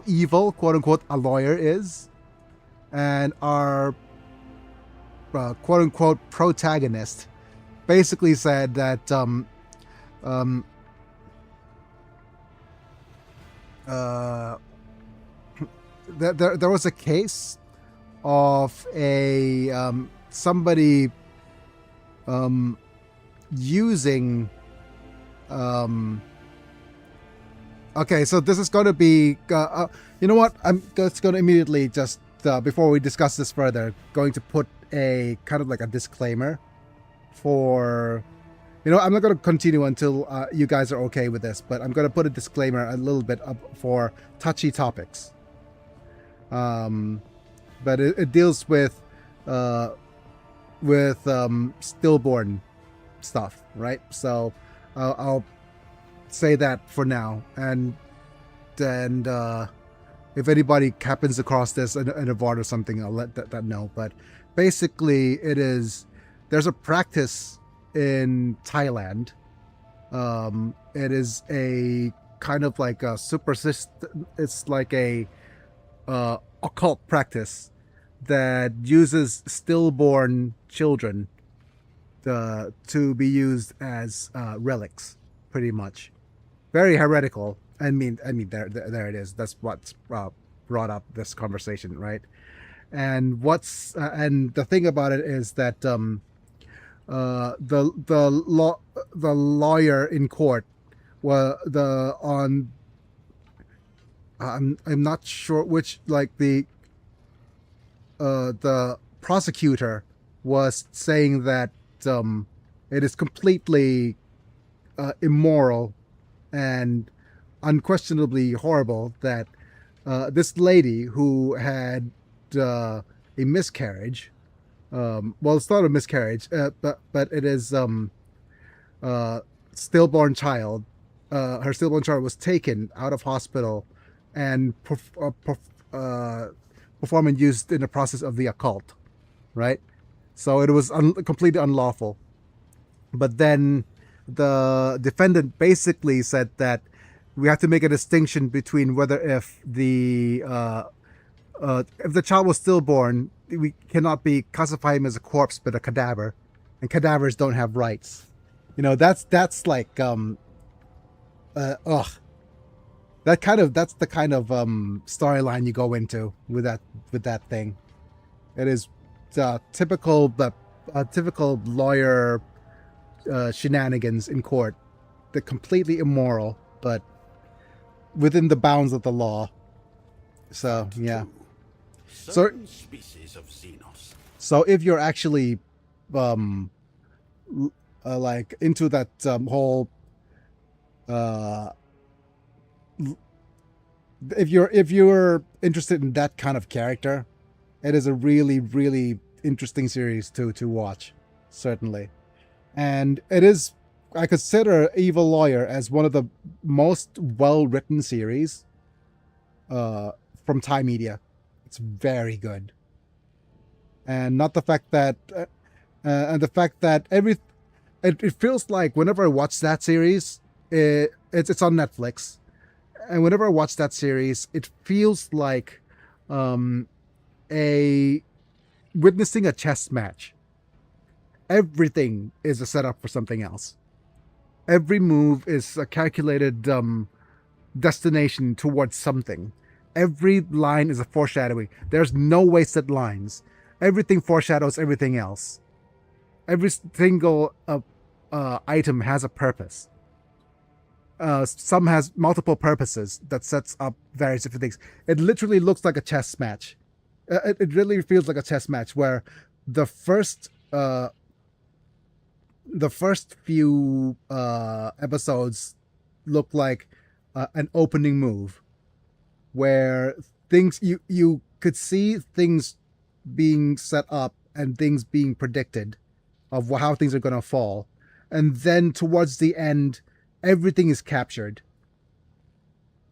evil, quote unquote, a lawyer is, and our quote unquote protagonist basically said that there was a case of a somebody using okay, so this is going to be you know what, I'm just going to immediately just before we discuss this further, going to put a kind of like a disclaimer for You know, I'm not going to continue until you guys are okay with this, but I'm going to put a disclaimer a little bit up for touchy topics. But it deals with stillborn stuff, right? So I'll say that for now, and if anybody happens across this in a VOD or something, I'll let that know. But basically, there's a practice in Thailand. It is a kind of like a it's like a occult practice that uses stillborn children to be used as relics, pretty much. Very heretical. I mean, there it is. That's what's brought up this conversation, right? And and the thing about it is that the lawyer in court I'm not sure which, like the prosecutor was saying that it is completely immoral and unquestionably horrible that this lady who had a miscarriage, well, it's not a miscarriage, but it is stillborn child. Her stillborn child was taken out of hospital and performed and used in the process of the occult, right? So it was completely unlawful. But then the defendant basically said that we have to make a distinction between whether if the child was stillborn, we cannot be classify him as a corpse but a cadaver, and cadavers don't have rights. You know, that's like that's the kind of storyline you go into with that thing. It is typical lawyer shenanigans in court. They're completely immoral, but within the bounds of the law. So yeah. Certain species of Xenos. So if you're actually like into that whole if you're interested in that kind of character, it is a really, really interesting series to watch, certainly. And it is, I consider Evil Lawyer as one of the most well-written series from Thai media. It's very good. And not the fact that and the fact that it feels like whenever I watch that series, it's on Netflix, and whenever I watch that series, it feels like witnessing a chess match. Everything is a setup for something else. Every move is a calculated destination towards something. Every line is a foreshadowing. There's no wasted lines. Everything foreshadows everything else. Every single item has a purpose. Some has multiple purposes that sets up various different things. It literally looks like a chess match. It really feels like a chess match where the first few episodes look like an opening move, where things you could see things being set up and things being predicted of how things are going to fall, and then towards the end everything is captured,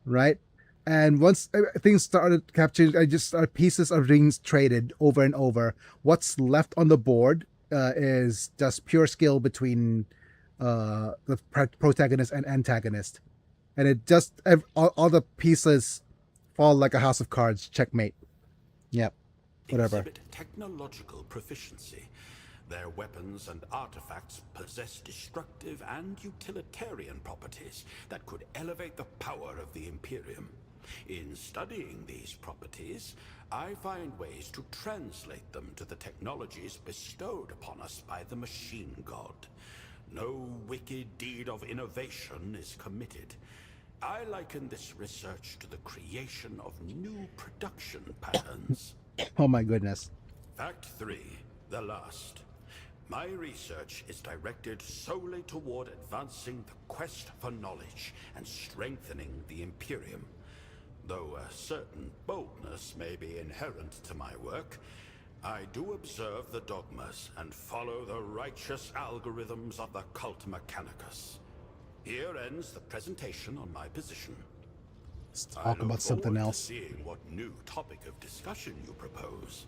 right? And once things started capturing, I just started pieces of rings traded over and over. What's left on the board is just pure skill between the protagonist and antagonist, and it just all the pieces fall like a house of cards. Checkmate. Yep. Whatever. Exhibit technological proficiency. Their weapons and artifacts possess destructive and utilitarian properties that could elevate the power of the Imperium. In studying these properties, I find ways to translate them to the technologies bestowed upon us by the machine god. No wicked deed of innovation is committed. I liken this research to the creation of new production patterns. Oh my goodness. Fact 3, the last. My research is directed solely toward advancing the quest for knowledge and strengthening the Imperium. Though a certain boldness may be inherent to my work, I do observe the dogmas and follow the righteous algorithms of the cult mechanicus. Here ends the presentation on my position. Let's talk about something else. Seeing what new topic of discussion you propose.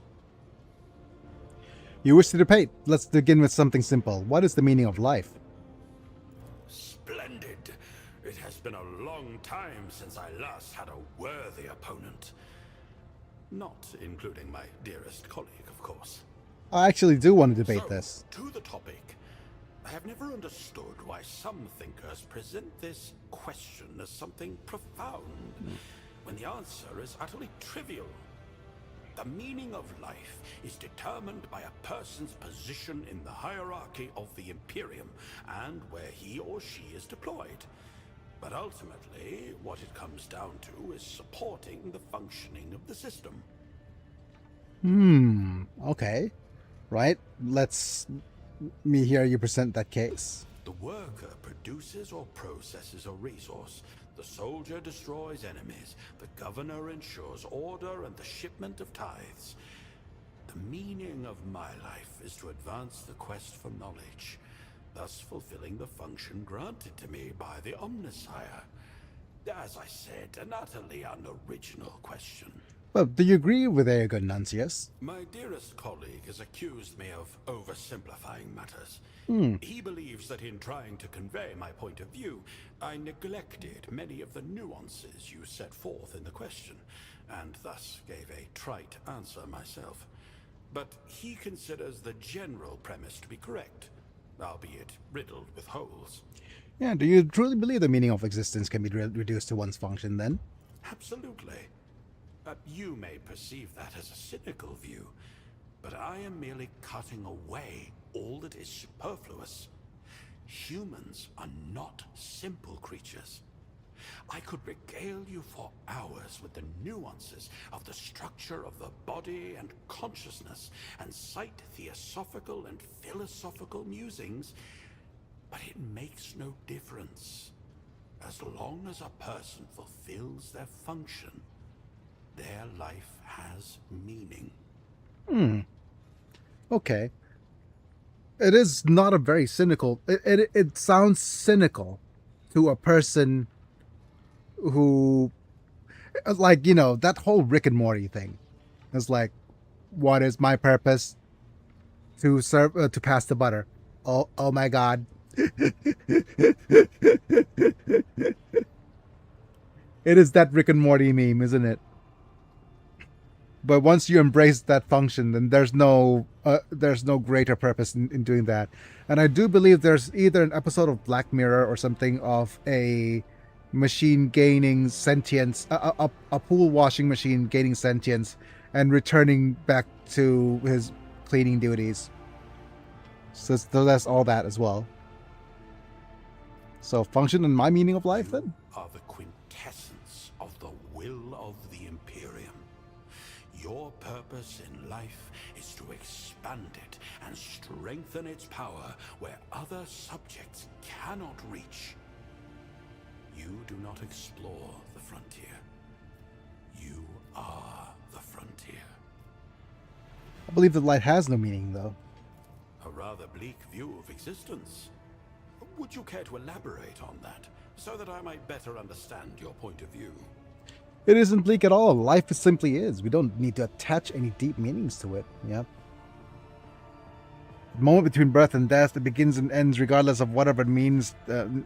You wish to debate. Let's begin with something simple. What is the meaning of life? Splendid. It has been a long time since I last had a worthy opponent. Not including my dearest colleague, of course. I actually do want to debate this. To the topic. I have never understood why some thinkers present this question as something profound, when the answer is utterly trivial. The meaning of life is determined by a person's position in the hierarchy of the Imperium and where he or she is deployed. But ultimately, what it comes down to is supporting the functioning of the system. Okay. Right? Let's me hear you present that case. The worker produces or processes a resource. The soldier destroys enemies. The governor ensures order and the shipment of tithes. The meaning of my life is to advance the quest for knowledge, thus fulfilling the function granted to me by the Omnissiah. As I said, an utterly unoriginal question. Well, do you agree with Aegon Nuncius? My dearest colleague has accused me of oversimplifying matters. He believes that in trying to convey my point of view, I neglected many of the nuances you set forth in the question, and thus gave a trite answer myself. But he considers the general premise to be correct, albeit riddled with holes. Yeah, do you truly believe the meaning of existence can be reduced to one's function then? Absolutely. You may perceive that as a cynical view, but I am merely cutting away all that is superfluous. Humans are not simple creatures. I could regale you for hours with the nuances of the structure of the body and consciousness, and cite theosophical and philosophical musings, but it makes no difference. As long as a person fulfills their function, their life has meaning. Okay. It is not a very cynical... It sounds cynical to a person who... Like, you know, that whole Rick and Morty thing. It's like, what is my purpose? To serve... to pass the butter. Oh my god. It is that Rick and Morty meme, isn't it? But once you embrace that function, then there's no greater purpose in doing that. And I do believe there's either an episode of Black Mirror or something of a machine gaining sentience, a pool washing machine gaining sentience and returning back to his cleaning duties. So that's all that as well. So function and my meaning of life then? Are the quintessence of the will of the Imperium. Your purpose in life is to expand it and strengthen its power where other subjects cannot reach. You do not explore the frontier. You are the frontier. I believe that light has no meaning, though. A rather bleak view of existence. Would you care to elaborate on that, so that I might better understand your point of view? It isn't bleak at all. Life simply is. We don't need to attach any deep meanings to it. Yeah. The moment between birth and death, it begins and ends regardless of whatever it means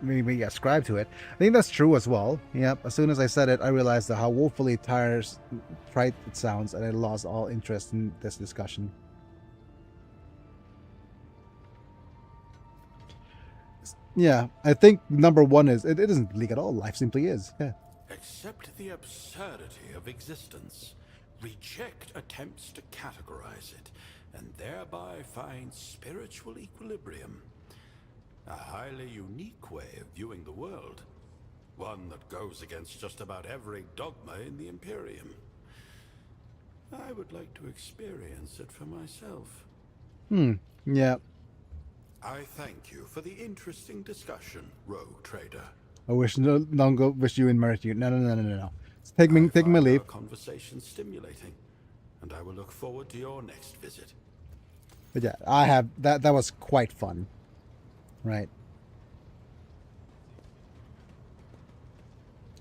we ascribe to it. I think that's true as well. Yeah. As soon as I said it, I realized how woefully trite it sounds, and I lost all interest in this discussion. Yeah, I think number one is it isn't bleak at all. Life simply is. Yeah. Accept the absurdity of existence. Reject attempts to categorize it, and thereby find spiritual equilibrium. A highly unique way of viewing the world. One that goes against just about every dogma in the Imperium. I would like to experience it for myself. Yeah. I thank you for the interesting discussion, rogue trader. I wish no longer wish you and Mercy. No. Take me I find leave. our conversation stimulating, and I will look forward to your next visit. But yeah, I have that. That was quite fun, right?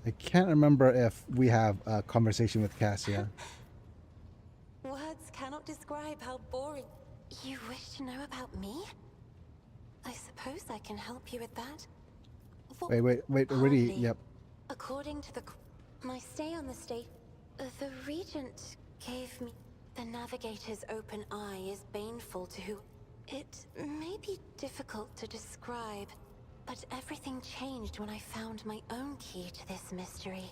I can't remember if we have a conversation with Cassia. Words cannot describe how boring. You wish to know about me? I suppose I can help you with that. Wait. Already, Hardly. yep. According to my stay on the state, the regent gave me the navigator's open eye is baneful to who. It may be difficult to describe, but everything changed when I found my own key to this mystery.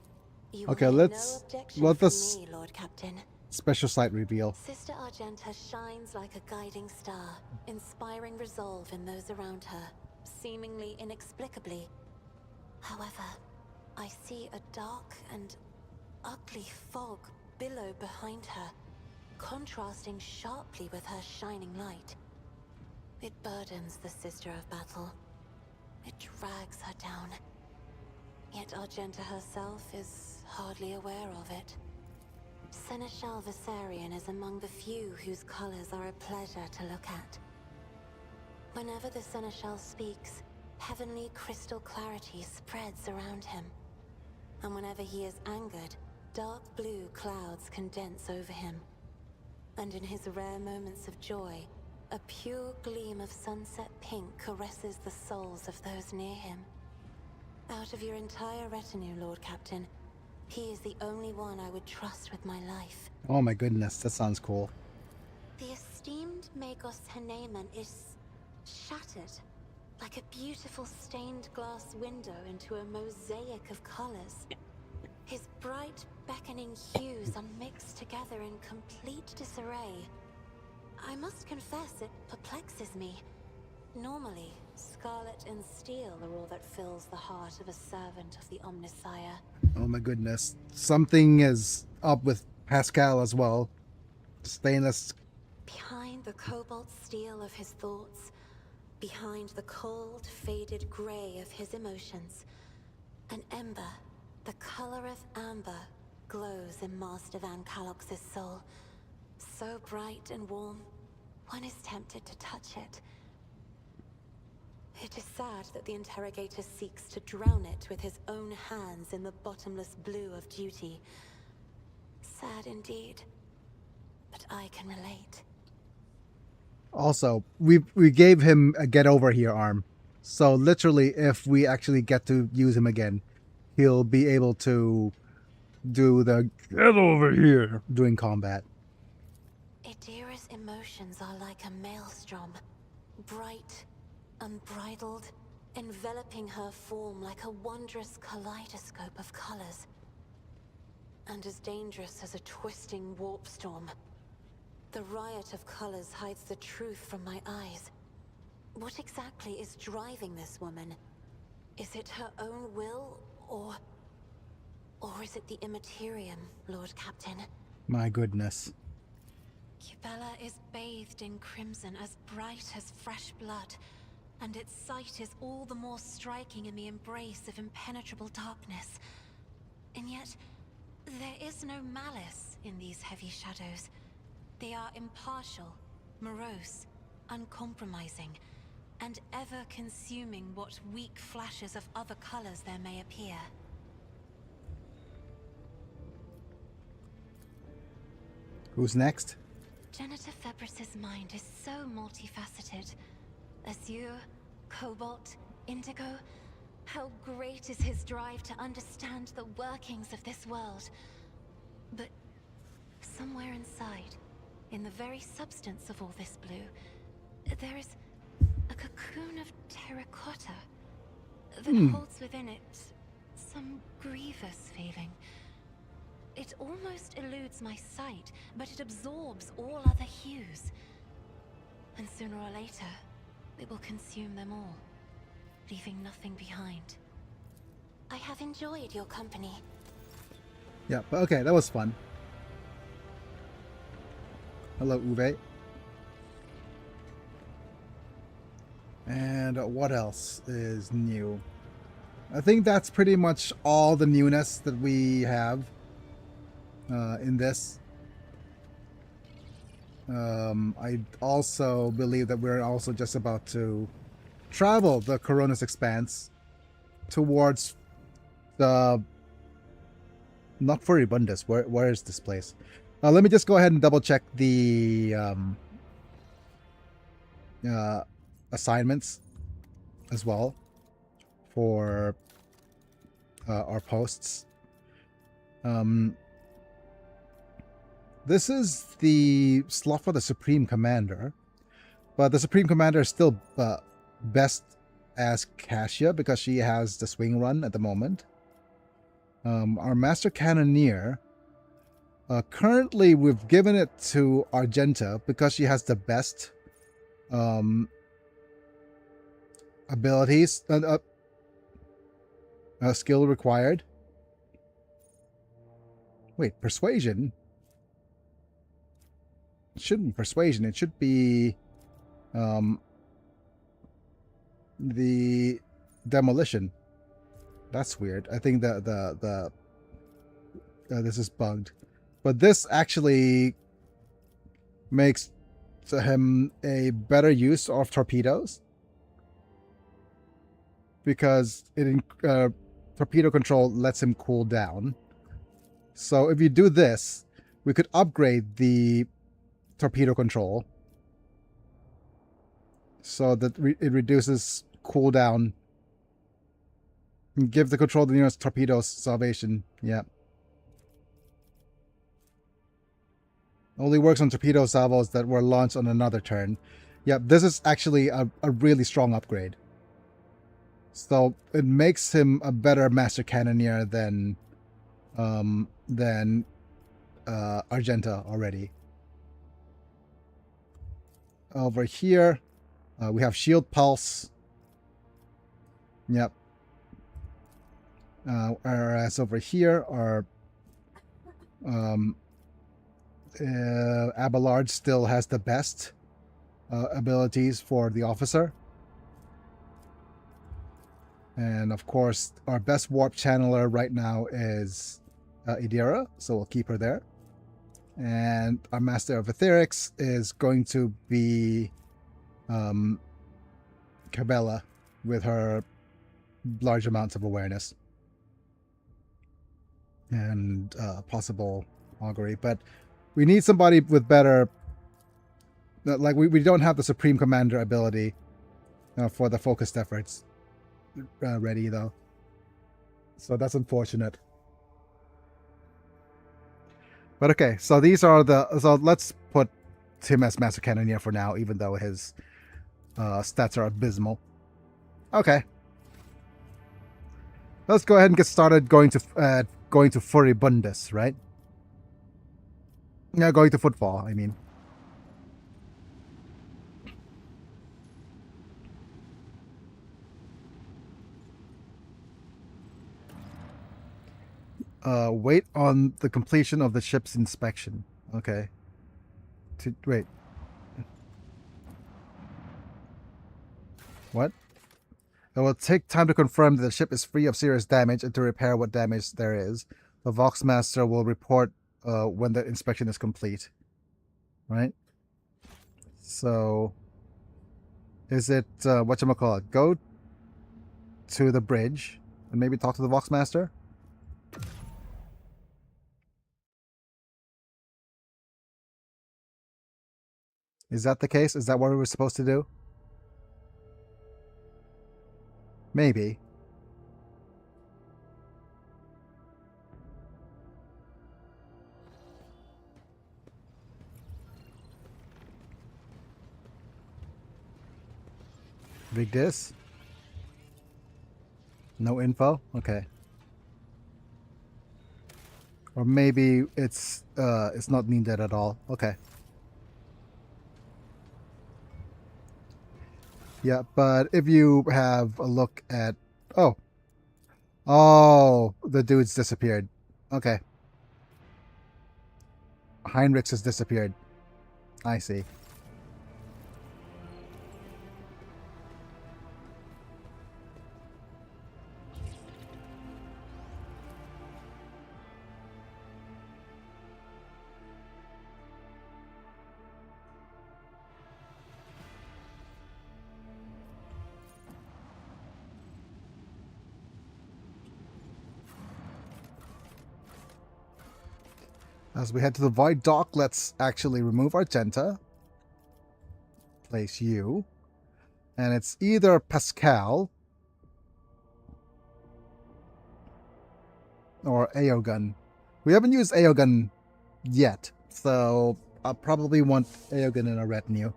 You Okay, will have let's- no objection let from us- me, Lord Captain. Special site reveal. Sister Argenta shines like a guiding star, inspiring resolve in those around her, seemingly inexplicably. However, I see a dark and ugly fog billow behind her, contrasting sharply with her shining light. It burdens the Sister of Battle. It drags her down. Yet Argenta herself is hardly aware of it. Seneschal Viserion is among the few whose colors are a pleasure to look at. Whenever the Seneschal speaks, heavenly crystal clarity spreads around him. And whenever he is angered, dark blue clouds condense over him. And in his rare moments of joy, a pure gleam of sunset pink caresses the souls of those near him. Out of your entire retinue, Lord Captain, he is the only one I would trust with my life. Oh my goodness, that sounds cool. The esteemed Magos Haneman is shattered, like a beautiful stained glass window into a mosaic of colors. His bright, beckoning hues are mixed together in complete disarray. I must confess it perplexes me. Normally, scarlet and steel are all that fills the heart of a servant of the Omnissiah. Oh my goodness. Something is up with Pascal as well. Stainless. Behind the cobalt steel of his thoughts, behind the cold, faded gray of his emotions, an ember, the color of amber, glows in Master Van Kalox's soul. So bright and warm, one is tempted to touch it. It is sad that the interrogator seeks to drown it with his own hands in the bottomless blue of duty. Sad indeed, but I can relate. Also, we gave him a get over here arm. So literally, if we actually get to use him again, he'll be able to do the get over here during combat. Idira's emotions are like a maelstrom, bright, unbridled, enveloping her form like a wondrous kaleidoscope of colors. And as dangerous as a twisting warp storm. The riot of colors hides the truth from my eyes. What exactly is driving this woman? Is it her own will, or is it the Imperium, Lord Captain? My goodness. Kibella is bathed in crimson as bright as fresh blood, and its sight is all the more striking in the embrace of impenetrable darkness. And yet, there is no malice in these heavy shadows. They are impartial, morose, uncompromising, and ever consuming what weak flashes of other colors there may appear. Who's next? Janitor Febris's mind is so multifaceted. Azure, cobalt, indigo. How great is his drive to understand the workings of this world. But somewhere inside, in the very substance of all this blue, there is a cocoon of terracotta that holds within it some grievous feeling. It almost eludes my sight, but it absorbs all other hues. And sooner or later, it will consume them all, leaving nothing behind. I have enjoyed your company. Yeah, but okay, that was fun. Hello, Uwe. And what else is new? I think that's pretty much all the newness that we have in this. I also believe that we're also just about to travel the Coronis Expanse towards the... Not Furibundus. Where is this place? Let me just go ahead and double check the assignments as well for our posts. This is the slot for the Supreme Commander, but the Supreme Commander is still best as Cassia because she has the swing run at the moment. Our Master Cannoneer, currently we've given it to Argenta because she has the best abilities, skill required. Wait, persuasion? It shouldn't be persuasion. It should be the demolition. That's weird. I think the this is bugged, but this actually makes him a better use of torpedoes because it torpedo control lets him cool down. So if you do this, we could upgrade the torpedo control so that it reduces cooldown and give the control to the nearest torpedoes salvation. Yeah. Only works on torpedo salvos that were launched on another turn. Yeah, this is actually a really strong upgrade. So it makes him a better Master Cannoneer than Argenta already. Over here, we have Shield Pulse. Yep. Whereas over here are Abelard still has the best abilities for the officer. And of course, our best warp channeler right now is Idira, so we'll keep her there. And our Master of Etherics is going to be Cabela with her large amounts of awareness and possible augury. But we need somebody with better... Like, we don't have the Supreme Commander ability for the focused efforts ready, though. So that's unfortunate. But okay, so these are the... So let's put him as Master Cannoneer for now, even though his stats are abysmal. Okay. Let's go ahead and get started going to Furibundus, right? Yeah, going to Footfall, I mean. Wait on the completion of the ship's inspection. Okay. Wait. What? It will take time to confirm that the ship is free of serious damage and to repair what damage there is. The Voxmaster will report when the inspection is complete. Right? So, is it, whatchamacallit? Go to the bridge and maybe talk to the Voxmaster? Is that the case? Is that what we were supposed to do? Maybe. Big dis? No info? Okay. Or maybe it's not needed at all. Okay. Yeah, but if you have a look at... Oh, the dude's disappeared. Okay. Heinrichs has disappeared. I see. As we head to the Void Dock, let's actually remove Argenta. Place you. And it's either Pascal or Aogun. We haven't used Aogun yet, so I'll probably want Aogun in a retinue.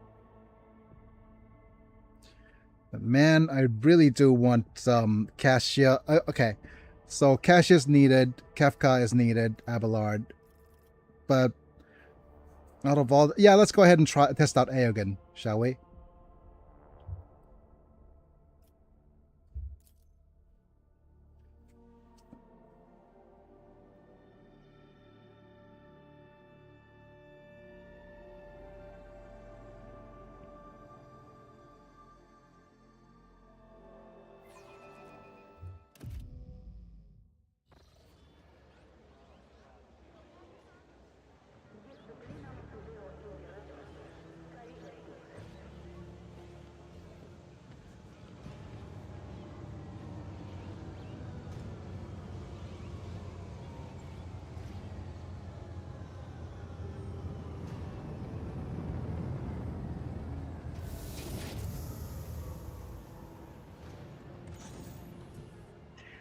But man, I really do want some Cassia. Okay, so Cassia's needed, Kefka is needed, Abelard. But out of all, yeah, let's go ahead and test out Aogun, shall we?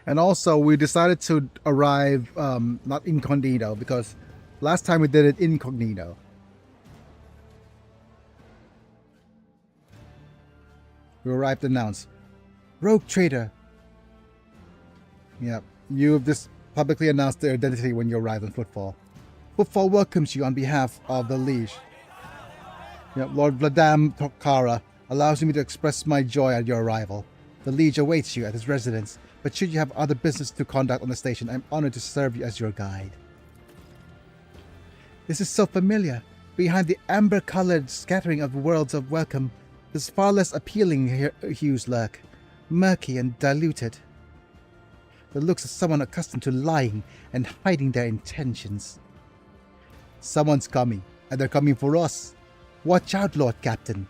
And also, we decided to arrive not incognito, because last time we did it incognito. We arrived announced. Rogue Trader. Yep, you've just publicly announced their identity when you arrive in Footfall. Footfall welcomes you on behalf of the Liege. Yep, Lord Vladam Tokara allows me to express my joy at your arrival. The Liege awaits you at his residence. But should you have other business to conduct on the station, I'm honored to serve you as your guide. This is so familiar. Behind the amber-colored scattering of worlds of welcome, there's far less appealing hues lurk, murky and diluted. The looks of someone accustomed to lying and hiding their intentions. Someone's coming, and they're coming for us. Watch out, Lord Captain.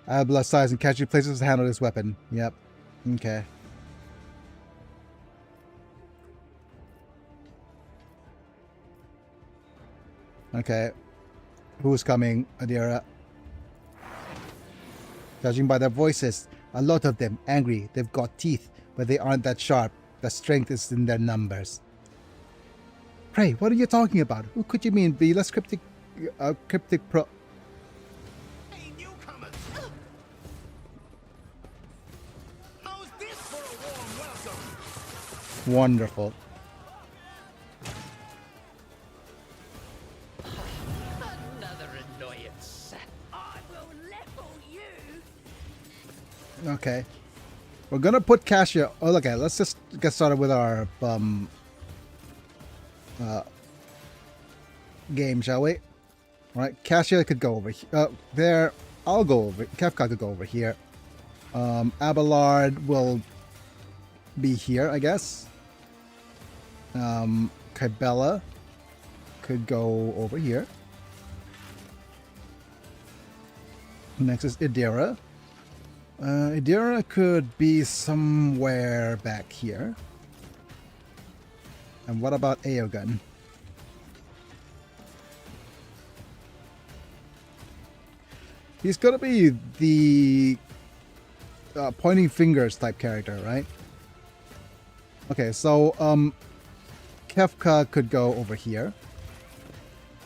Abla sighs and casually places his hand on his weapon. Yep. Okay. Okay. Who's coming, Adira? Judging by their voices, a lot of them angry. They've got teeth, but they aren't that sharp. The strength is in their numbers. Pray, what are you talking about? Who could you mean? Be less cryptic pro... Hey, newcomers! How's this for a warm welcome? Wonderful. Another annoyance. I will level you. Okay. We're gonna put Cassia... Oh, okay, let's just get started with our game, shall we? Alright, Cassia could go over here. There, I'll go over... Kefka could go over here. Abelard will be here, I guess. Kybella could go over here. Next is Idira. Idira could be somewhere back here. And what about Aogun? He's gonna be the pointing fingers type character, right? Okay, so Kefka could go over here.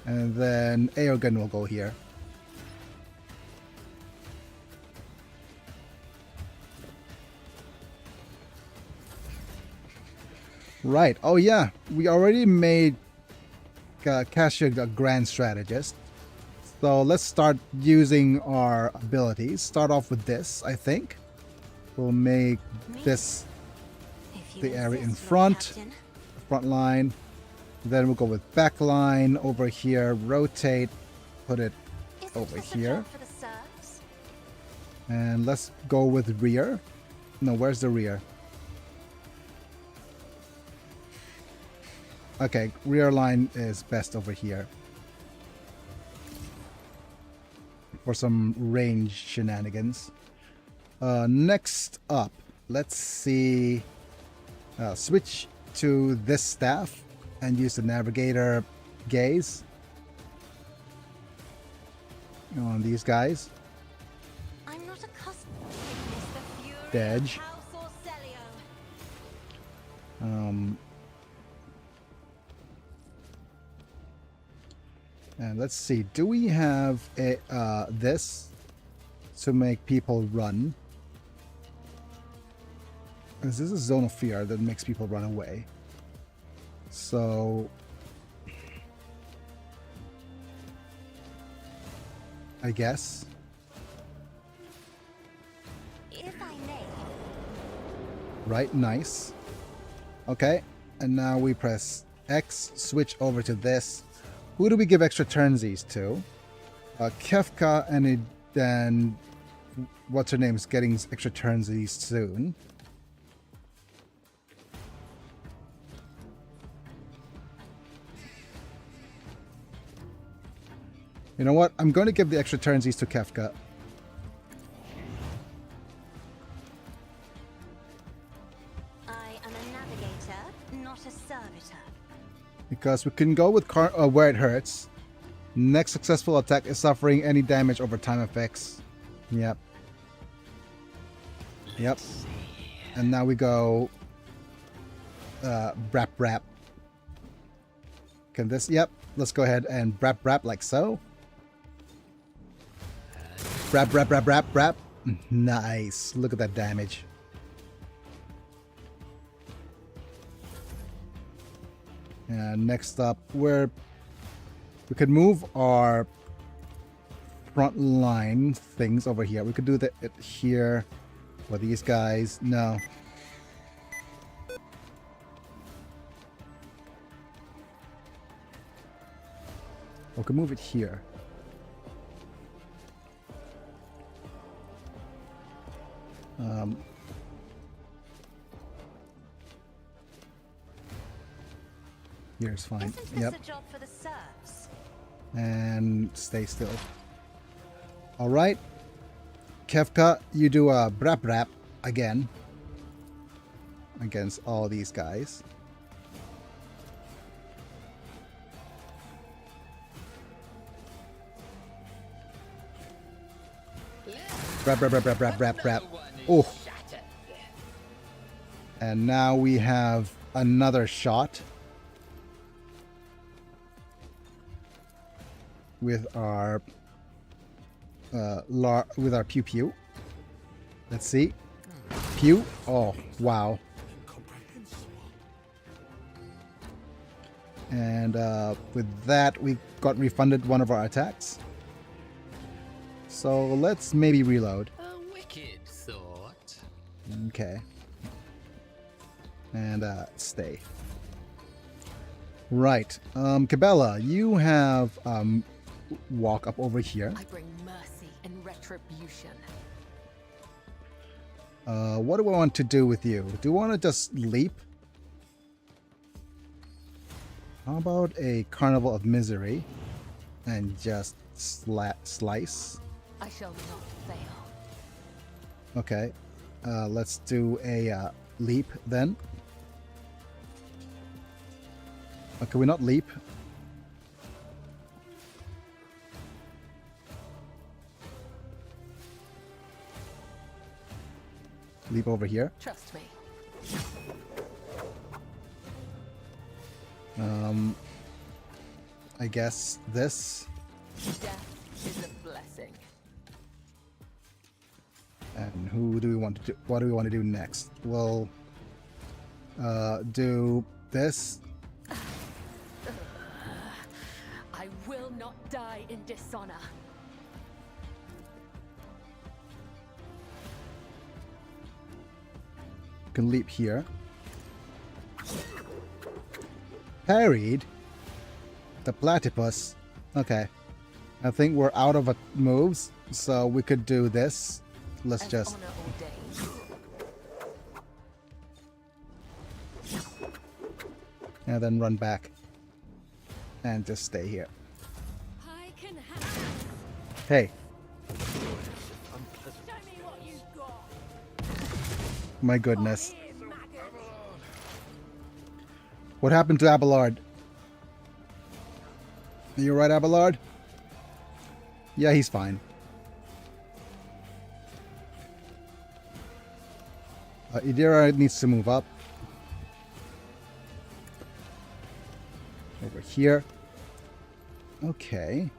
And then Aogun will go here. Right. Oh, yeah. We already made Cassia a grand strategist. So let's start using our abilities. Start off with this, I think. We'll make this the area in front. Front line. Then we'll go with back line over here. Rotate. Put it over here. And let's go with rear. No, where's the rear? Okay, rear line is best over here. For some range shenanigans. Next up, let's see. Switch to this staff and use the navigator gaze on these guys. I'm not accustomed to witness the fury of Dodge. House Orcelio. And let's see, do we have a this to make people run? This is a zone of fear that makes people run away. So I guess. If I may. Right, nice. Okay, and now we press X, switch over to this. Who do we give extra turnsies to? Kefka, and then what's her name's getting extra turnsies soon. You know what? I'm going to give the extra turnsies to Kefka. I am a navigator, not a servitor. Because we can go with where it hurts. Next successful attack is suffering any damage over time effects. Yep. Yep. And now we go brap brap. Can this? Yep. Let's go ahead and brap brap like so. Brap brap brap brap brap. Nice. Look at that damage. And next up, we could move our front line things over here. We could do it here for these guys. No. We could move it here. Here's fine. Isn't this a job for the serfs? And stay still. All right. Kefka, you do a brap brap again against all these guys. Brap brap brap brap brap brap brap. Oh. And now we have another shot with our pew pew. Let's see. Pew. Oh, wow. And with that, we got refunded one of our attacks. So let's maybe reload. A wicked thought. Okay. And stay. Right. Cabela, you have walk up over here. I bring mercy and retribution. What do I want to do with you? Do you want to just leap? How about a Carnival of Misery and just slice? I shall not fail. Okay. Let's do a leap then. Can we not leap? Leap over here. Trust me. I guess this. Death is a blessing. And who do we want to do? What do we want to do next? We'll do this. I will not die in dishonor. Can leap here. Parried. The platypus. Okay. I think we're out of moves, so we could do this. Let's As just. honor ordains. And then run back. And just stay here. I can have. Hey. Show me what you've got. My goodness. Here, maggot. What happened to Abelard? You right, Abelard? Yeah, he's fine. Idira needs to move up. Over here. Okay.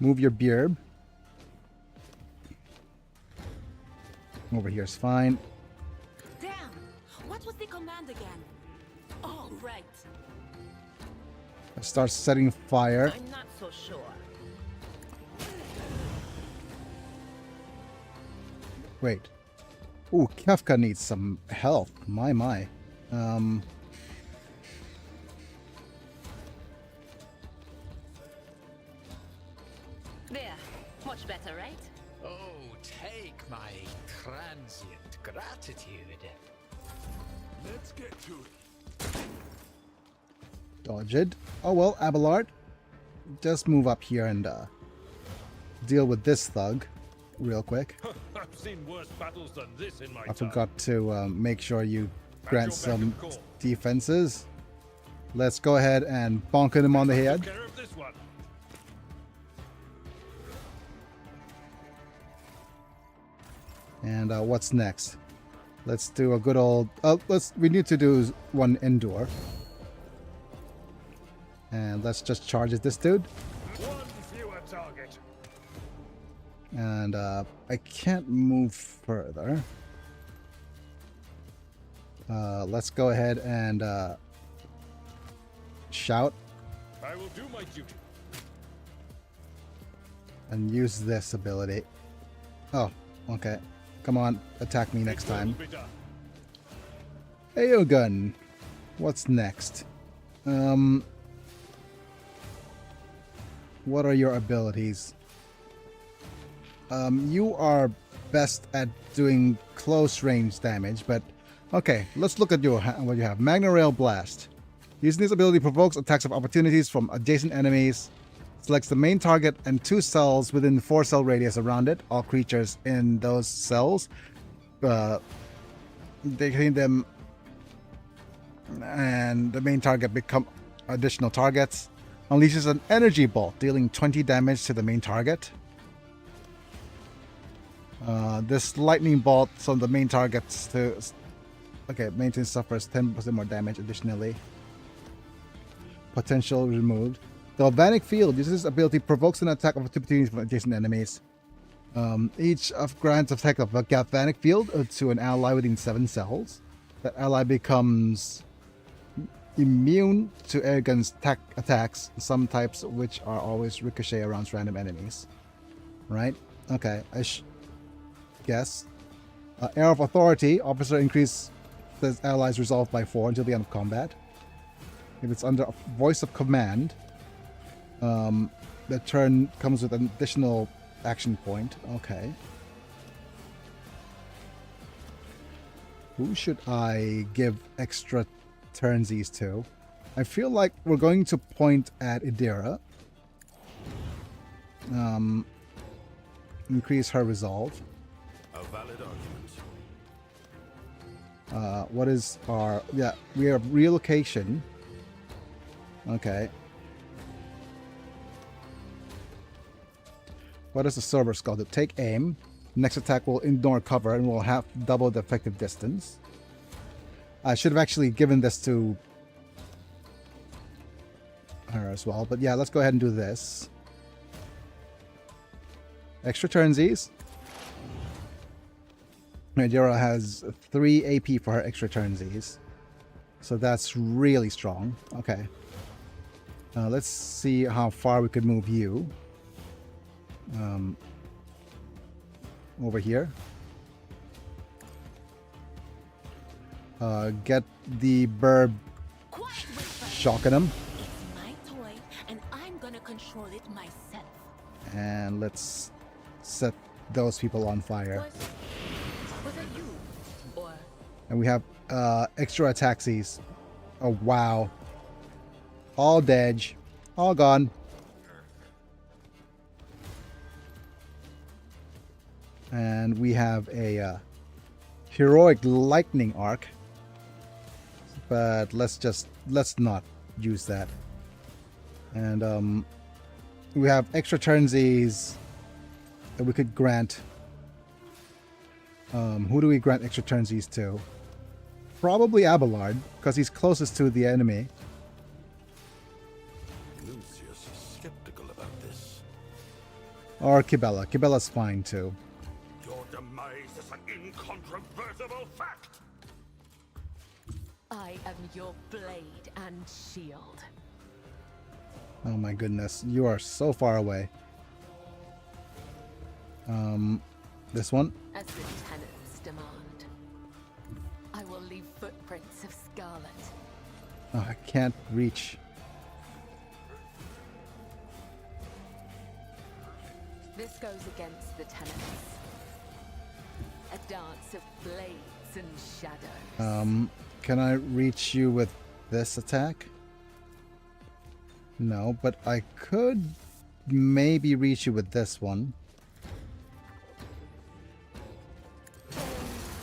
Move your beard. Over here is fine. Damn! What was the command again? Oh, right. Start setting fire. I'm not so sure. Wait. Ooh, Kefka needs some help. My. There. Much better, right? Oh, take my transient gratitude. Let's get to it. Dodge it. Oh well, Abelard. Just move up here and deal with this thug real quick. I've seen worse battles than this in my I forgot to make sure you grant some defenses. Let's go ahead and bonk him on the head. Care of this one. And what's next? Let's do a good old... we need to do one indoor. And let's just charge this dude. One fewer target. And I can't move further. Let's go ahead and shout. I will do my duty. And use this ability. Oh, okay. Come on, attack me next time. Aeogun. What's next? What are your abilities? You are best at doing close range damage, but okay, let's look at what you have. Magna Rail Blast. Using this ability provokes attacks of opportunities from adjacent enemies. Selects the main target and 2 cells within the 4-cell radius around it. All creatures in those cells, they hit them, and the main target become additional targets. Unleashes an energy bolt, dealing 20 damage to the main target. This lightning bolt on the main targets to... Okay, maintenance suffers 10% more damage additionally. Potential removed. The Galvanic Field uses this ability provokes an attack of opportunities from adjacent enemies. Each of grants attack of a Galvanic Field to an ally within 7 cells. That ally becomes immune to Airgun's attacks, some types which are always ricochet around random enemies. Right? Okay, I guess. Air of Authority, officer increase the allies resolve by 4 until the end of combat. If it's under voice of command, the turn comes with an additional action point. Okay. Who should I give extra turnsies to? I feel like we're going to point at Idira. Increase her resolve. A valid argument. What is our... Yeah, we have relocation. Okay. What is the server skull? To take aim. Next attack will ignore cover and will have double the effective distance. I should have actually given this to her as well. But yeah, let's go ahead and do this. Extra turnsies. Nadira has 3 AP for her extra turnsies. So that's really strong. Okay. Let's see how far we could move you. Over here. Get the burb shocking him. It's my toy, and I'm gonna control it myself. And let's set those people on fire. Was it you? Or And we have extra attacksies. Oh wow. All dead. All gone. And we have a heroic lightning arc. But let's not use that. And we have extra turnsies that we could grant. Who do we grant extra turnsies to? Probably Abelard, because he's closest to the enemy. Lucius is skeptical about this. Or Kibella. Kibella's fine too. Your demise is an incontrovertible fact. I am your blade and shield. Oh my goodness, you are so far away. This one? As the tenants demand, I will leave footprints of scarlet. Oh, I can't reach. This goes against the tenants. A dance of blades and shadows. Can I reach you with this attack? No, but I could maybe reach you with this one.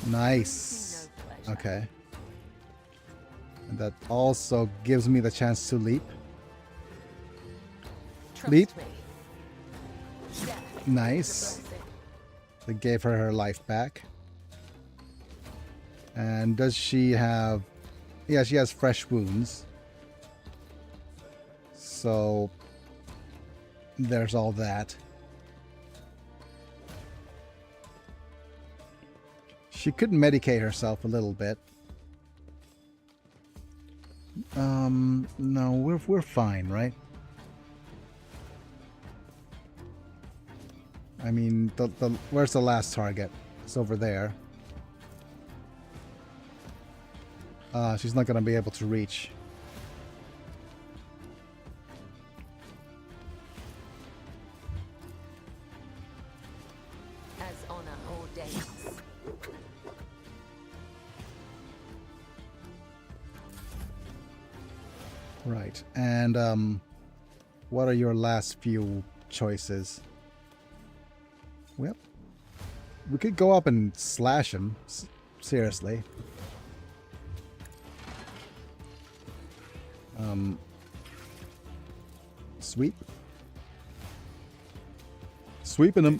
Nice. Okay. And that also gives me the chance to leap. Leap. Nice. That gave her life back. And does she have... Yeah, she has fresh wounds. So there's all that. She could medicate herself a little bit. No, we're fine, right? I mean, where's the last target? It's over there. She's not gonna be able to reach. As honor ordains. Right, and what are your last few choices? Well, we could go up and slash him. Seriously. Sweep. Sweeping him.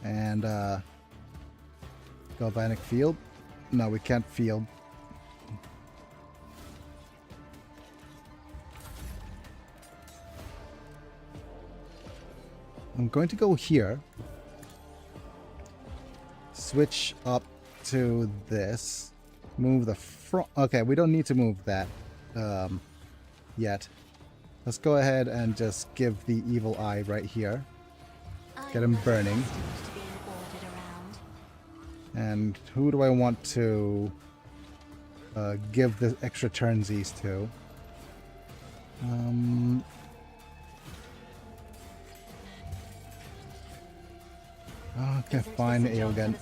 And galvanic field. No, we can't field. I'm going to go here. Switch up to this. Move the front. Okay, we don't need to move that yet. Let's go ahead and just give the evil eye right here. Get him burning. And who do I want to give the extra turnsies to? Okay, fine, Eogan.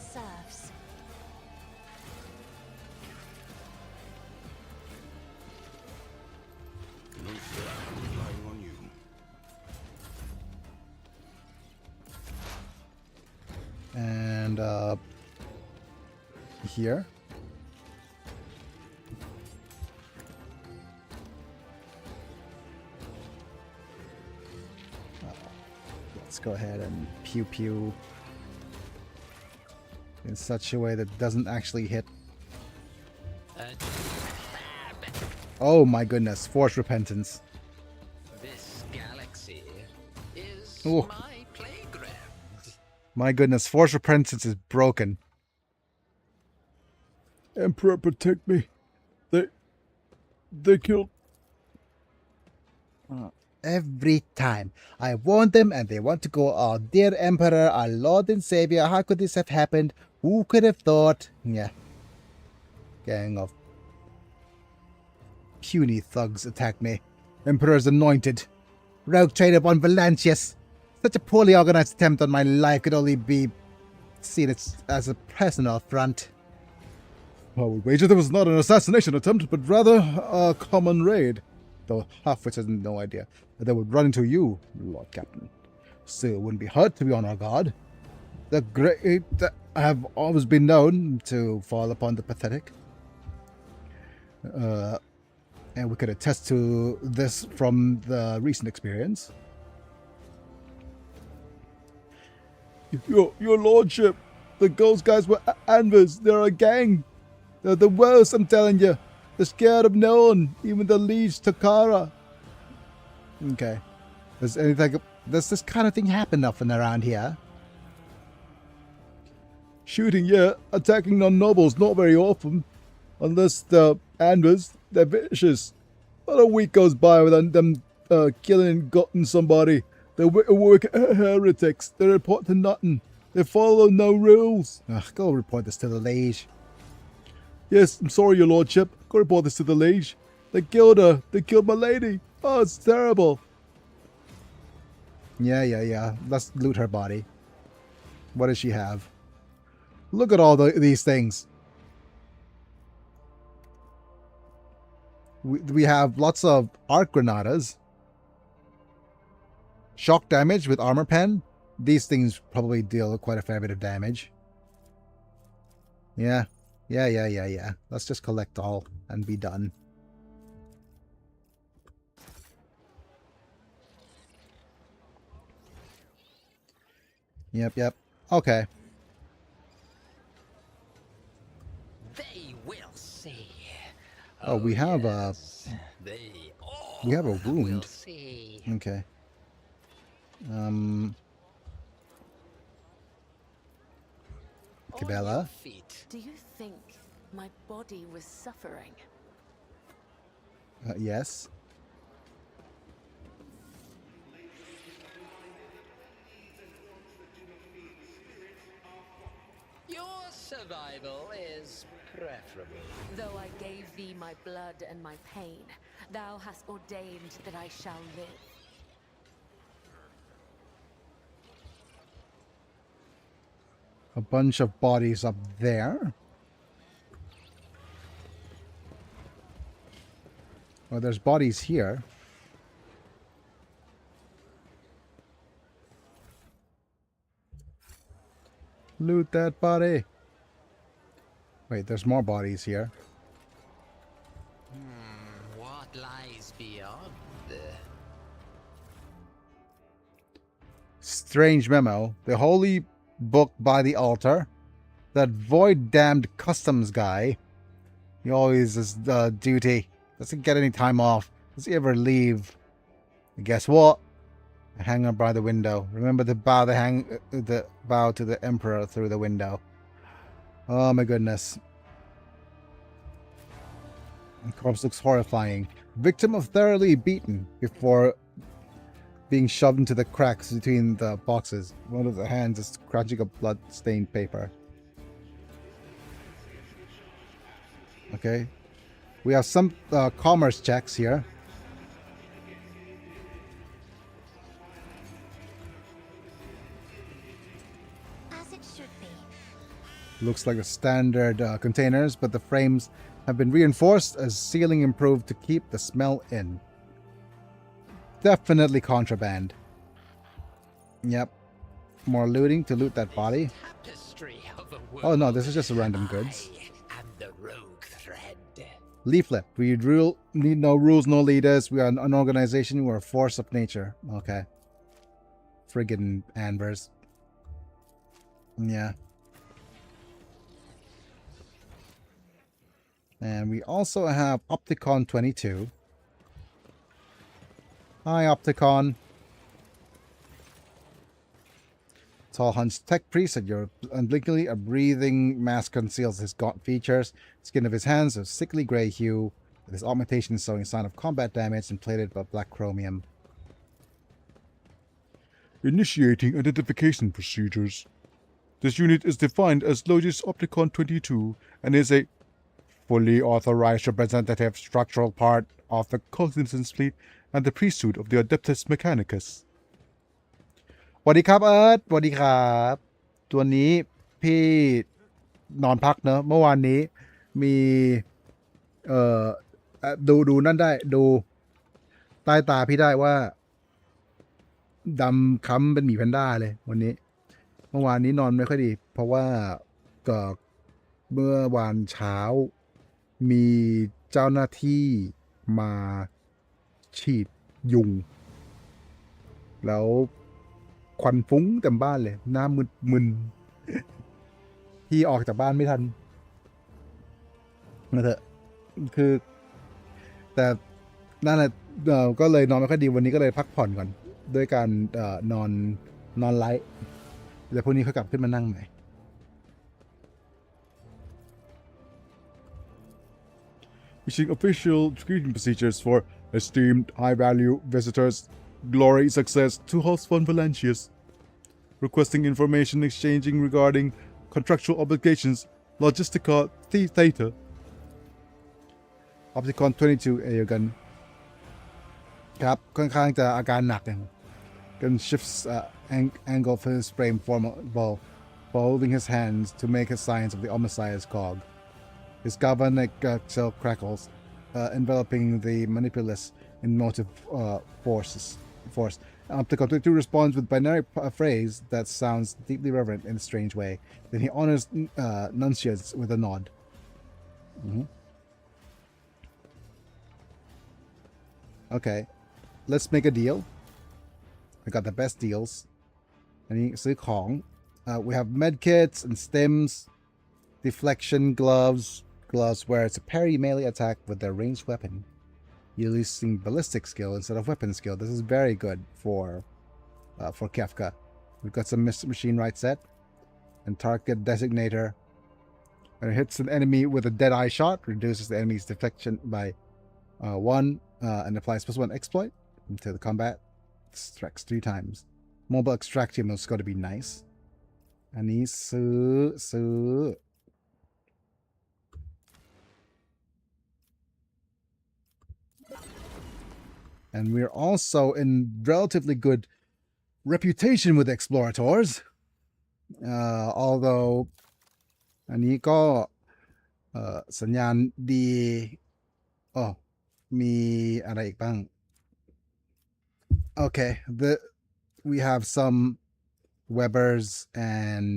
And here. Let's go ahead and pew pew in such a way that doesn't actually hit. Oh my goodness, Force Repentance. This galaxy is Ooh. my playground. My goodness, Force Repentance is broken. Emperor, protect me. They killed... Every time. I warn them and they want to go, "Oh, dear Emperor, our Lord and Savior, how could this have happened? Who could have thought?" Yeah. Gang of puny thugs attack me. Emperor's anointed. Rogue trader on Valancius. Such a poorly organized attempt on my life could only be seen as a personal affront. I would wager there was not an assassination attempt, but rather a common raid. Though half-wits has no idea that they would run into you, Lord Captain. Still, it wouldn't be hurt to be on our guard. The great have always been known to fall upon the pathetic. And we could attest to this from the recent experience. Your lordship, the ghost guys were Anvers. They're a gang. They're the worst, I'm telling you. They're scared of no one, even the liege Takara. Okay. Does this kind of thing happen often around here? Shooting, yeah. Attacking non-nobles, not very often. Unless they're Anvers, they're vicious. Not a week goes by without them killing and gutting somebody. They're work heretics. They report to nothing. They follow no rules. Ugh, go report this to the liege. Yes, I'm sorry, your lordship. Go report this to the liege. They killed her. They killed my lady. Oh, it's terrible. Yeah. Let's loot her body. What does she have? Look at all these things. We have lots of arc granadas. Shock damage with armor pen. These things probably deal quite a fair bit of damage. Yeah. Let's just collect all and be done. Yep. Okay. They will see. Oh, we have a Will wound. see. Okay. Cabela. Feet. Do you think my body was suffering? Yes. Your survival is preferable. Though I gave thee my blood and my pain, thou hast ordained that I shall live. A bunch of bodies up there. Well, there's bodies here. Loot that body. Wait, there's more bodies here. What lies beyond? Strange memo. The holy book by the altar. That void-damned customs guy. He always is duty. Doesn't get any time off. Does he ever leave? And guess what? A hanger by the window. Remember to bow to the emperor through the window. Oh my goodness. The corpse looks horrifying. Victim of thoroughly beaten before being shoved into the cracks between the boxes. One of the hands is scratching a blood-stained paper. Okay. We have some commerce checks here. As it should be. Looks like the standard containers, but the frames have been reinforced as sealing improved to keep the smell in. Definitely contraband. Yep. More looting to loot that body. Oh no, this is just random goods. Leaflet. We need no rules, no leaders. We are an organization. We're a force of nature. Okay. Friggin' Anvers. Yeah. And we also have Opticon 22. Hi, Opticon. Tall hunch tech priest at your unblinkingly a breathing mask conceals his gaunt features. Skin of his hands of sickly gray hue, with his augmentation showing sign of combat damage and plated by black chromium. Initiating identification procedures. This unit is defined as Logis Opticon 22 and is a fully authorized representative structural part of the Cognizance Fleet and the priesthood of the Adeptus Mechanicus. สวัสดีครับเอิร์ธสวัสดีครับตัวนี้พี่นอนพักเนอะเมื่อวานนี้มีดูนั่นได้ดูใต้ตาพี่ได้ว่าดำค้ำเป็นหมีแพนด้าเลยวันนี้เมื่อวานนี้นอนไม่ค่อยดีเพราะว่าก็เมื่อวานเช้ามีเจ้าหน้าที่ มาฉีดยุงแล้วควันฟุ้งเต็มบ้านเลยหน้ามึนพี่ออกจากบ้านไม่ทันนะเถอะคือแต่นั่นแหละก็เลยนอนไม่ค่อยดีวันนี้ก็เลยพักผ่อนก่อนด้วยการนอนไลท์เดี๋ยวพรุ่งนี้เขากลับขึ้นมานั่งใหม่ Issuing official greeting procedures for esteemed high-value visitors. Glory success to host Von Valentius. Requesting information exchanging regarding contractual obligations. Logistica Theta. Opticon 22 เอกันครับค่อนข้างจะอาการหนักอย่างกัน shifts angle for his frame formal folding his hands to make a signs of the Omnissiah's cog. His galvanic shell crackles, enveloping the manipulus in motive force. Opticon 22 responds with binary phrase that sounds deeply reverent in a strange way. Then he honors Nuncius with a nod. Okay, let's make a deal. I got the best deals. อันนี้ซื้อของ we have medkits and stems, deflection gloves where it's a parry melee attack with a ranged weapon. You're using ballistic skill instead of weapon skill. This is very good for Kefka. We've got some machine right set and target designator. When it hits an enemy with a dead eye shot, reduces the enemy's deflection by 1 and applies +1 exploit until the combat strikes 3 times. Mobile extraction is going to be nice. อันนี้ซื้อ and we're also in relatively good reputation with explorators. Although อันนี้ก็สัญญาณดีมีอะไรอีกบ้าง Okay, we have some Webbers and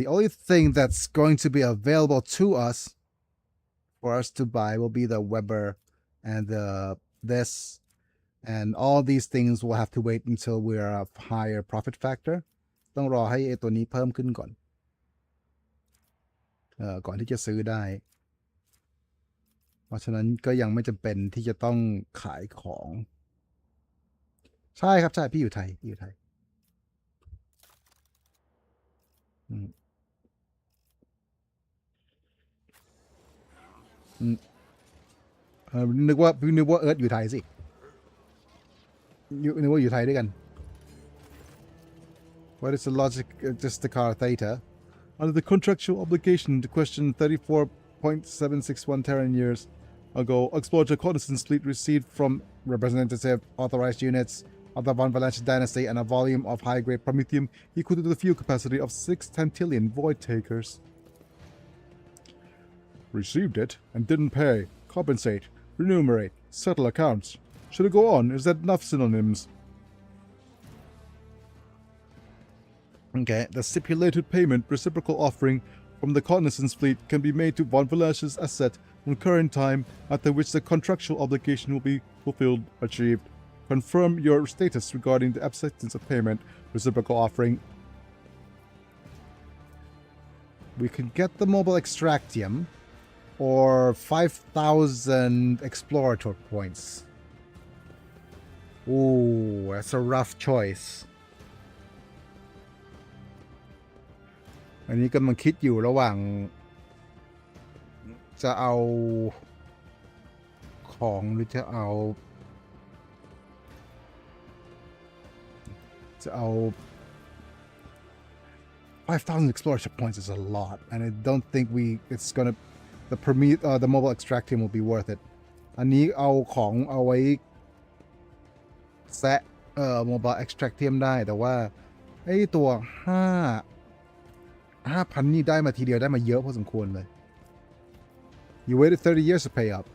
the only thing that's going to be available to us for us to buy will be the Weber and this, and all these things will have to wait until we're a higher profit factor. ต้องรอให้ตัวนี้เพิ่มขึ้นก่อนก่อนที่จะซื้อได้เพราะฉะนั้นก็ยังไม่จำเป็นที่จะต้องขายของใช่ครับใช่พี่อยู่ไทยนึกว่าเอิร์ธอยู่ไทยสินึกว่าอยู่ไทยด้วยกัน What is the logic just the car theta Under the contractual obligation to question 34.761 Terran years ago, Explorer Reconnaissance Fleet received from representative authorized units of the Von Valentius dynasty and a volume of high-grade promethium equal to the fuel capacity of 6 tantillion void takers. Received it and didn't pay, compensate, remunerate, settle accounts. Should it go on? Is that enough synonyms? Okay, The stipulated payment reciprocal offering from the Reconnaissance Fleet can be made to Von Valentius asset on current time, after which the contractual obligation will be fulfilled, achieved. Confirm your status regarding the acceptance of payment. Reciprocal offering. we could get the mobile extractium or 5,000 explorator points. Ooh, that's a rough choice. อันนี้กำลังคิดอยู่ระหว่างจะเอาของหรือจะเอา 5,000 exploration points is a lot, and I don't think it's gonna the mobile extractium will be worth it. อันนี้เอาของเอาไว้แซะmobile extractium ได้แต่ว่าไอ้ตัว5,000 นี่ได้มาทีเดียวได้มาเยอะพอสมควรเลย You waited 30 years to pay up.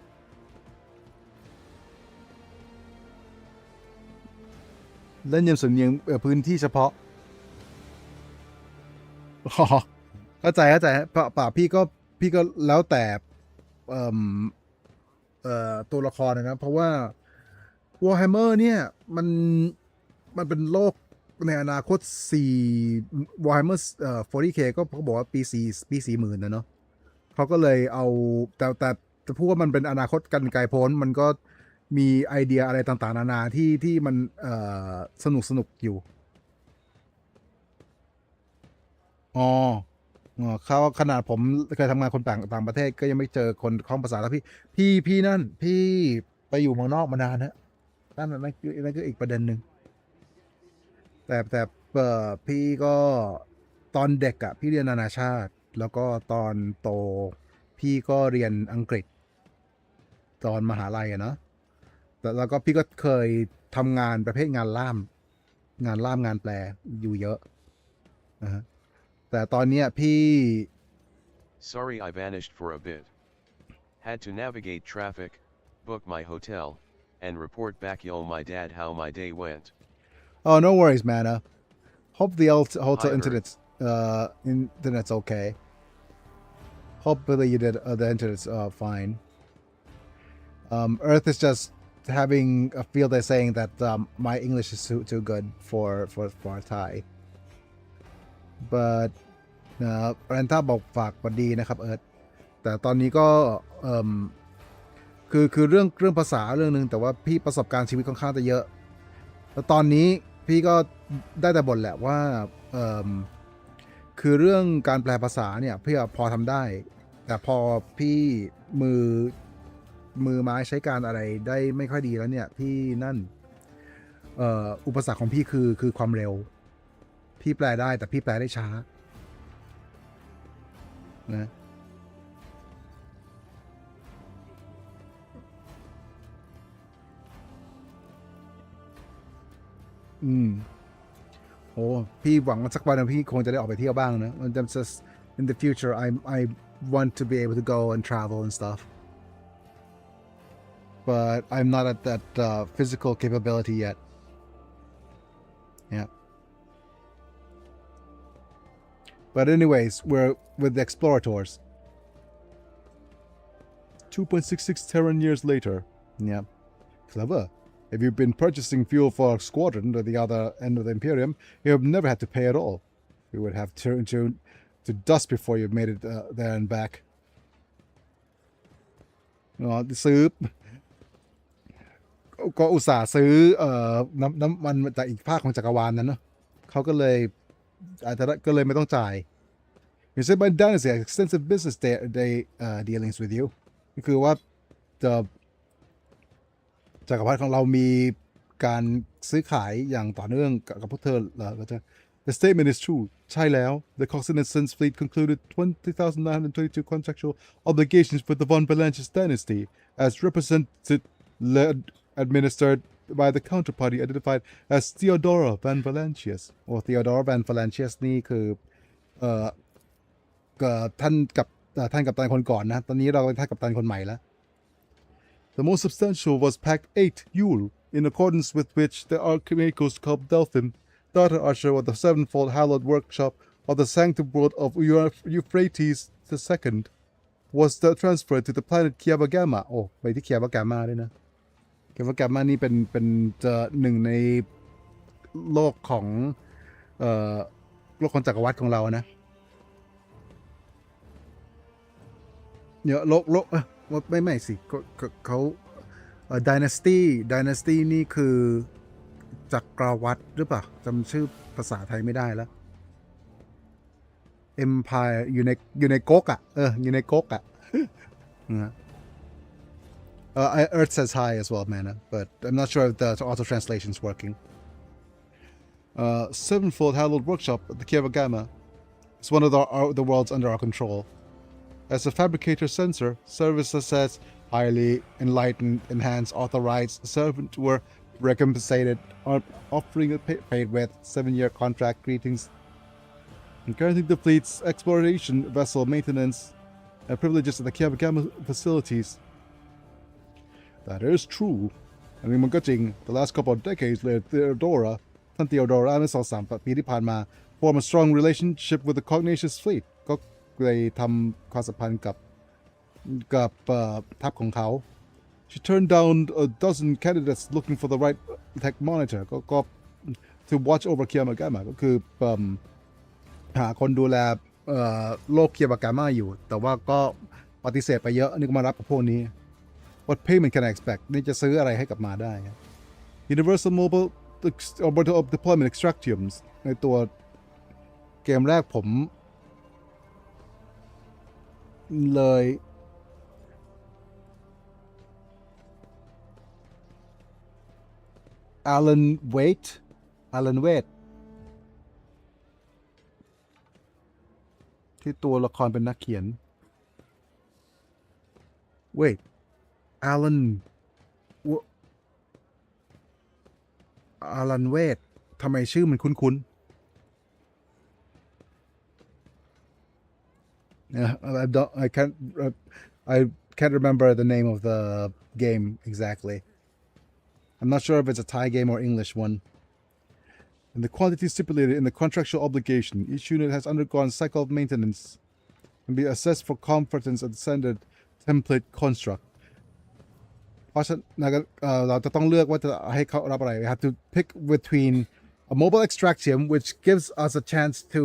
เล่นยังสำเนียงพื้นที่เฉพาะเข้าใจป่ะพี่ก็แล้วแต่ ตัวละครนะเพราะว่า Warhammer เนี่ยมันเป็นโลกในอนาคต4 Warhammer 40K ก็เขาบอกว่าปี 40,000นะเนาะเขาก็เลยเอาแต่จะพูดว่ามันเป็นอนาคตกันไกลโพ้นมันก็มีไอเดียอะไรต่างๆนานาที่มันสนุกอยู่อ๋อเขาขนาดผมเคยทำงานคนต่างประเทศก็ยังไม่เจอคนคล่องภาษาแล้วพี่นั่นพี่ไปอยู่เมืองนอกมานานฮะนั่นคืออีกประเด็นหนึ่งแต่พี่ก็ตอนเด็กอะพี่เรียนนานาชาติแล้วก็ตอนโตพี่ก็เรียนอังกฤษตอนมหาลัยอะเนาะแล้วก็พี่ก็เคยทำงานประเภทงานล่ามงานแปลอยู่เยอะนะฮะแต่ตอนเนี้ยพี่ Sorry I vanished for a bit. Had to navigate traffic, book my hotel, and report back yo my dad how my day went. Oh, no worries, man. Hope the hotel Hi, internet's okay. Hopefully you did the internet's fine. Earth is just having a field day saying that my English is too good for Thai. But แรนต้าบอกฝากสวัสดีนะครับเอิร์ธแต่ตอนนี้ก็คือเรื่องภาษาเรื่องนึงแต่ว่าพี่ประสบการณ์ชีวิตค่อนข้างจะเยอะแล้วตอนนี้พี่ก็ได้แต่บ่นแหละว่าคือเรื่องการแปลภาษาเนี่ยพี่พอทำได้แต่พอพี่มือไม้ใช้การอะไรได้ไม่ค่อยดีแล้วเนี่ยพี่นั่นอุปสรรคของพี่คือความเร็วพี่แปลได้แต่พี่แปลได้ช้านะโอ้พี่หวังว่าสักวันพี่คงจะได้ออกไปเที่ยวบ้างนะ just in the future I want to be able to go and travel and stuff but I'm not at that physical capability yet. Yeah. But anyways, we're with the explorators. 2.66 Terran years later. Yeah. Clever. If you've been purchasing fuel for a squadron at the other end of the Imperium, you have never had to pay at all. You would have turned to dust before you made it there and back. ซื้อก็อุตส่าห์ซื้อน้ำมันจากอีกภาคของจักรวาลนั้นเนาะเขาก็เลยอาจจะก็เลยไม่ต้องจ่าย You said my dynasty has extensive business dealings with you คือว่าจักรพรรดิของเรามีการซื้อขายอย่างต่อเนื่องกับพวกเธอเหรอ The statement is true ใช่แล้ว The Cognizance fleet concluded 20,922 contractual obligations with the von Valanches dynasty as represented led administered by the counterparty identified as Theodora van Valanches โอ้ Theodora van Valanches นี่คือท่านกัปตันคนก่อนนะตอนนี้เราเป็นท่านกัปตันคนใหม่แล้ว The most substantial was Pact 8 Yule, in accordance with which the Archimagos called Delphine, daughter Usher of the Sevenfold Hallowed Workshop of the Sanctum World of Euphrates II, was transferred to the planet Kiava Gamma. โอ้ไปที่ Kiava Gamma ด้วยนะ Kiava Gamma นี่เป็นหนึ่งในโลกของโลกของจักรวรรดิของเรานะเนี่ยโลกไม่สิเขา Dynasty นี่คือจักรวรรดิหรือเปล่าจำชื่อภาษาไทยไม่ได้แล้ว Empire อยู่ในก๊กอ่ะอยู่ในก๊กอ่ะEarth says hi as well, man, but I'm not sure if the auto translation is working. Sevenfold Hallowed Workshop at the Kieva Gamma is one of the worlds under our control. As a fabricator sensor, services as highly enlightened, enhanced, authorized servant were recompensated, offering a paid with 7-year contract greetings, and granting the fleet's exploration vessel maintenance and privileges at the Kieva Gamma facilities. That is true. อันนี้มันก็จริง The last couple of decades led Theodora ท่าน Theodora เมื่อ2-3 ปีที่ผ่านมา form a strong relationship with the Cognacious fleet ก็เลยทำความสัมพันธ์กับทัพของเขา she turned down a dozen candidates looking for the right tech monitor ก็ to watch over Kiyamagama ก็คือหาคนดูแลโลก Kiyamagama อยู่แต่ว่าก็ปฏิเสธไปเยอะนี่ก็มารับกับพวกนี้ What payment can I expect นี่จะซื้ออะไรให้กับมาได้ Universal Mobile Orbital Deployment Extractiums ในตัวเกมแรกผมเลยAlan Wade ที่ตัวละครเป็นนักเขียน Wait Alan Wade ทำไมชื่อมันคุ้นๆI can't remember the name of the game exactly. I'm not sure if it's a Thai game or English one. And the quantity stipulated in the contractual obligation, each unit has undergone cycle of maintenance and be assessed for competence at the standard template construct. เพราะฉะนั้นเราจะต้องเลือกว่าจะให้เขารับอะไร We have to pick between a mobile extraction, which gives us a chance to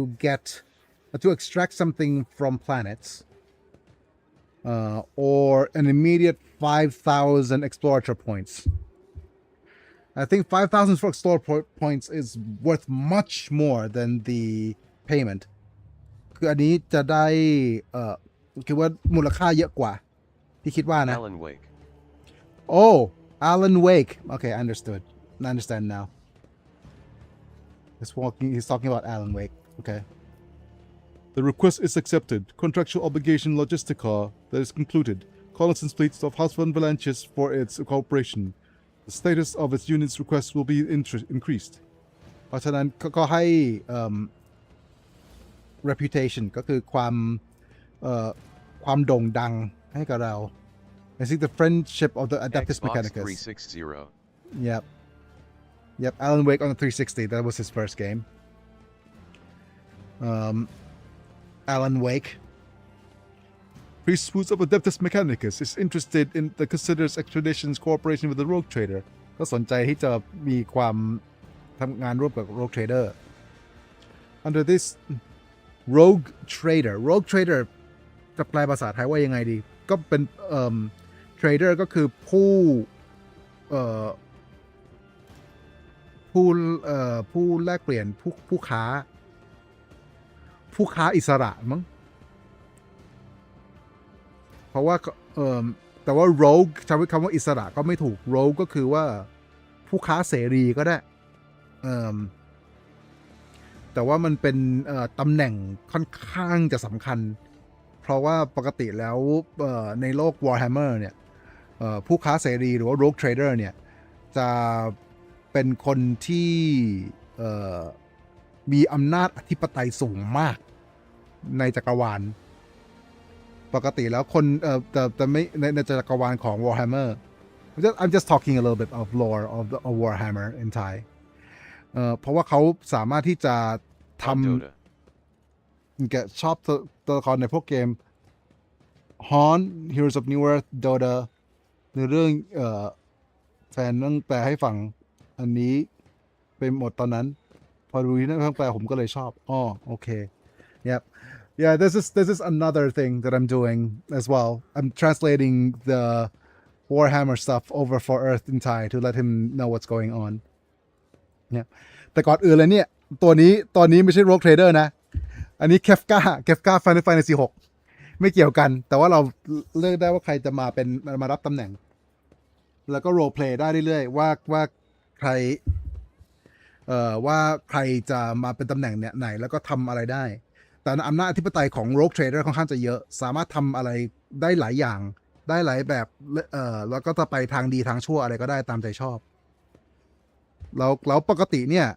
extract something from planets, or an immediate 5,000 explorator points. I think 5,000 for explorator points is worth much more than the payment. คืออันนี้จะได้คิดว่ามูลค่าเยอะกว่าที่คิดว่านะ Alan Wake. Oh, Alan Wake. Okay, I understand now. He's talking about Alan Wake. Okay. The request is accepted. Contractual obligation Logistica that is concluded. Collinson's fleet of Household Avalanches for its cooperation. The status of its unit's request will be increased. เพราะฉะนั้นก็ให้reputation ก็คือความโด่งดังให้กับเรา I think the friendship of the Adeptus Xbox Mechanicus. 360. Yep. Alan Wake on the 360. That was his first game. Alan Wake. Priesthood of Adeptus Mechanicus is interested in the considers expedition's cooperation with the Rogue Trader. ก็สนใจที่จะมีความทำงานร่วมกับ Rogue Trader. Under this Rogue Trader จะแปลภาษาไทยว่ายังไงดีก็เป็นTrader ก็คือผู้แลกเปลี่ยนผู้ค้าอิสระมั้งเพราะว่าแต่ว่า rogue ใช้คำว่าอิสระก็ไม่ถูก rogue ก็คือว่าผู้ค้าเสรีก็ได้แต่ว่ามันเป็นตำแหน่งค่อนข้างจะสำคัญเพราะว่าปกติแล้วในโลก Warhammer เนี่ยผู้ค้าเสรีหรือว่า rogue trader เนี่ยจะเป็นคนที่มีอำนาจอธิปไตยสูงมากในจักรวาลปกติแล้วคนแต่ไม่ในจักรวาลของ Warhammer I'm just talking a little bit of lore of Warhammer in Thai เพราะว่าเขาสามารถที่จะทำชอบตัวละครในพวกเกม Haunt Heroes of New Earth Dota ในเรื่องแฟนต้องแปลให้ฟังอันนี้เป็นหมดตอนนั้นพอดูที่นั่นแปลผมก็เลยชอบโอเค yeah this is another thing that I'm doing as well I'm translating the Warhammer stuff over for Earth in Thai to let him know what's going on เนี่ยแต่ก่อนอื่นเลยเนี่ยตอนนี้ไม่ใช่ Rogue Trader นะอันนี้ Kefka Final Fantasy 6ไม่เกี่ยวกันแต่ว่าเราเลือกได้ว่าใครจะมารับตำแหน่งแล้วก็ role play ได้เรื่อยๆว่าใครจะมาเป็นตำแหน่งเนี่ยไหนแล้วก็ทำอะไรได้แต่อำนาจอธิปไตยของ Rogue Trader ค่อนข้างจะเยอะสามารถทำอะไรได้หลายอย่างได้หลายแบบแล้วก็จะไปทางดีทางชั่วอะไรก็ได้ตามใจชอบแล้วปกติเนี่ย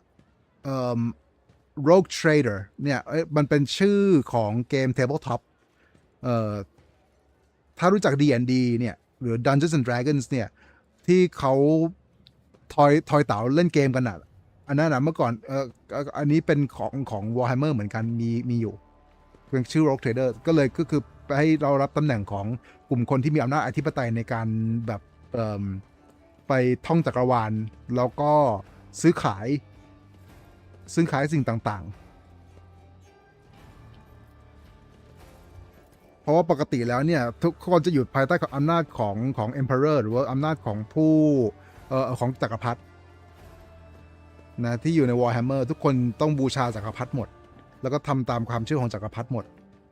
Rogue Trader เนี่ยมันเป็นชื่อของเกม Tabletop ถ้ารู้จัก D&D เนี่ยหรือ Dungeons and Dragons เนี่ยที่เขาทอยเต๋าเล่นเกมกันอ่ะอันนั้นนะเมื่อก่อนอันนี้เป็นของ Warhammer เหมือนกันมีอยู่เป็นชื่อ Rogue Trader ก็คือไปให้เรารับตำแหน่งของกลุ่มคนที่มีอำนาจอธิปไตยในการแบบ เอ่อไปท่องจักรวาลแล้วก็ซื้อขายสิ่งต่างๆเพราะว่าปกติแล้วเนี่ยทุกคนจะอยู่ภายใต้อำนาจของ Emperor หรือว่าอำนาจของผู้ของจักรพรรดินะที่อยู่ใน Warhammer ทุกคนต้องบูชาจักรพรรดิหมดแล้วก็ทำตามความเชื่อของจักรพรรดิหมด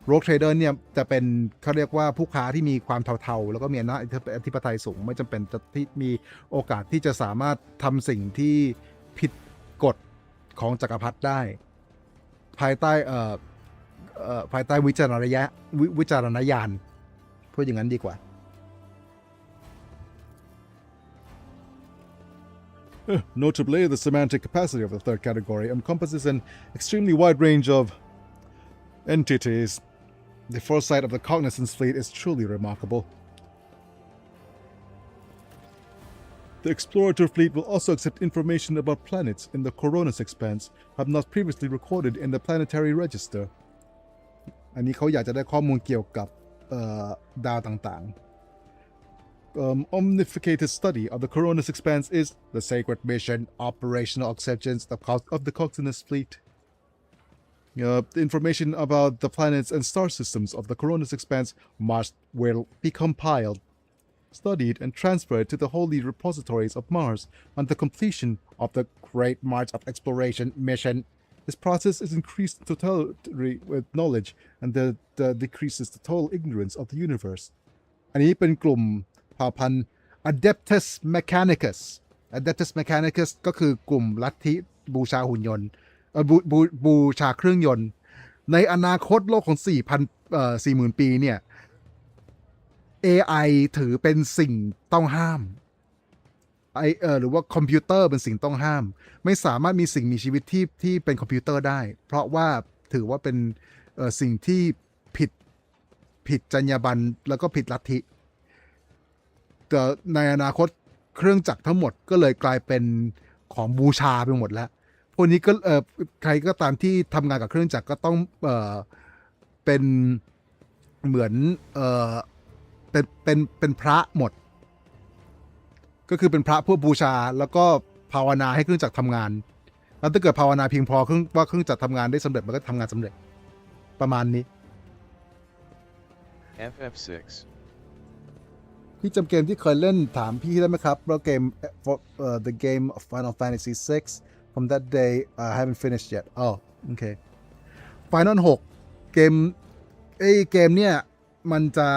Rogue Trader เนี่ยจะเป็นเขาเรียกว่าผู้ค้าที่มีความเทาๆแล้วก็มีอำนาจอธิปไตยสูงไม่จำเป็นจะที่มีโอกาสที่จะสามารถทำสิ่งที่ผิดกฎของจักรพรรดิได้ภายใต้วิจารณญาณพูดอย่างนั้นดีกว่า Notably, the semantic capacity of the third category encompasses an extremely wide range of entities. The foresight of the Cognizance fleet is truly remarkable. The Explorator fleet will also accept information about planets in the Coronis expanse have not previously recorded in the planetary register. อันนี้เขาอยากจะได้ข้อมูลเกี่ยวกับดาวต่างๆOmnificated study of the Coronis expanse is the sacred mission, operational acceptance of the Cognizance fleet. The information about the planets and star systems of the Coronis expanse will be compiled, studied, and transferred to the holy repositories of Mars on the completion of the Great March of Exploration mission. This process is increased totality with knowledge and decreases the total ignorance of the universe. อันนี้เป็นกลุ่มเผ่าพันธุ์ Adeptus Mechanicus ก็คือกลุ่มลัทธิบูชาหุ่นยนต์บูชาเครื่องยนต์ในอนาคตโลกของ 40,000 ปีเนี่ย AI ถือเป็นสิ่งต้องห้ามหรือว่าคอมพิวเตอร์เป็นสิ่งต้องห้ามไม่สามารถมีสิ่งมีชีวิตที่เป็นคอมพิวเตอร์ได้เพราะว่าถือว่าเป็นสิ่งที่ผิดจรรยาบรรณแล้วก็ผิดลัทธิแต่ในอนาคตเครื่องจักรทั้งหมดก็เลยกลายเป็นของบูชาไปหมดแล้วพวกนี้ก็ใครก็ตามที่ทำงานกับเครื่องจักรก็ต้องเป็นเหมือนเป็นพระหมดก็คือเป็นพระเพื่อบูชาแล้วก็ภาวนาให้เครื่องจักรทำงานแล้วถ้าเกิดภาวนาเพียงพอว่าเครื่องจักรทำงานได้สำเร็จมันก็ทำงานสำเร็จประมาณนี้ FF6 พี่จำเกมที่เคยเล่นถามพี่ได้ไหมครับว่าเกมthe game of Final Fantasy 6 from that day I haven't finished yet oh okay Final 6เกมเนี่ยมันจะ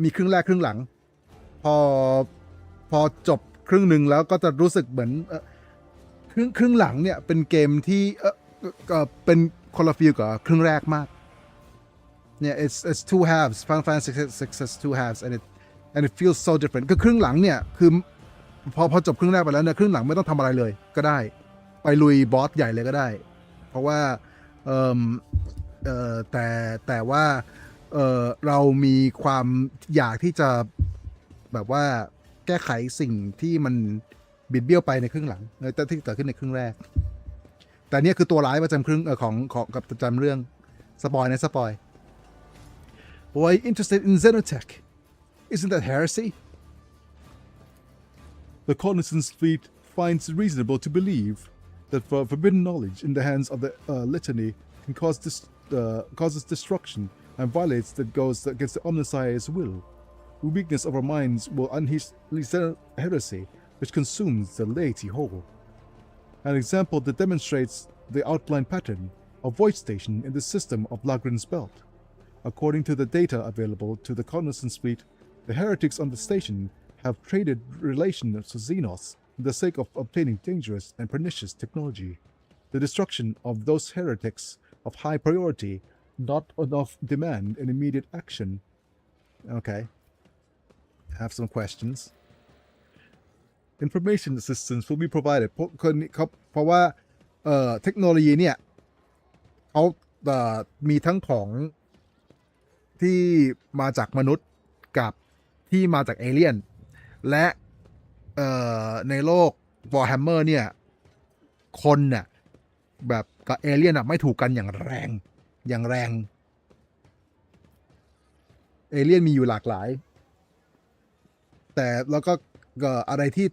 มีครึ่งแรกครึ่งหลังพอจบครึ่งหนึ่งแล้วก็จะรู้สึกเหมือนครึ่งหลังเนี่ยเป็นเกมที่เป็นคนละฟีลกับครึ่งแรกมากเนี่ย it's two halves Final Fantasy 6 has two halves and it feels so different คือครึ่งหลังเนี่ยคือพอจบครึ่งแรกไปแล้วเนี่ยครึ่งหลังไม่ต้องทำอะไรเลยก็ได้ไปลุยบอสใหญ่เลยก็ได้เพราะว่าแต่ว่าเรามีความอยากที่จะแบบว่าแก้ไขสิ่งที่มันบิดเบี้ยวไปในครึ่งหลังที่เกิดขึ้นในครึ่งแรกแต่เนี่ยคือตัวร้ายประจำครึ่งของกับประจำเรื่องสปอยนะสปอย Why interested in Xenotech? Isn't that heresy? The Cognizance fleet finds it reasonable to believe that forbidden knowledge in the hands of the litany can causes destruction and violates that goes against the Omnissiah's will. The weakness of our minds will unleash heresy, which consumes the laity whole. An example that demonstrates the outline pattern of void station in the system of Lagran's belt. According to the data available to the Cognizance fleet, the heretics on the station have traded relations to Xenos for the sake of obtaining dangerous and pernicious technology. The destruction of those heretics of high priority not enough demand an immediate action. Okay. I have some questions. Information assistance will be provided เพราะว่าเทคโนโลยีเนี่ยเขามีทั้งของที่มาจากมนุษย์กับที่มาจากเอเลี่ยนและในโลก Warhammer เนี่ยคนเนี่ยแบบกับเอเลี่ยนไม่ถูกกันอย่างแรงเอเลี่ยนมีอยู่หลากหลาย แต่แล้วก็อะไรที่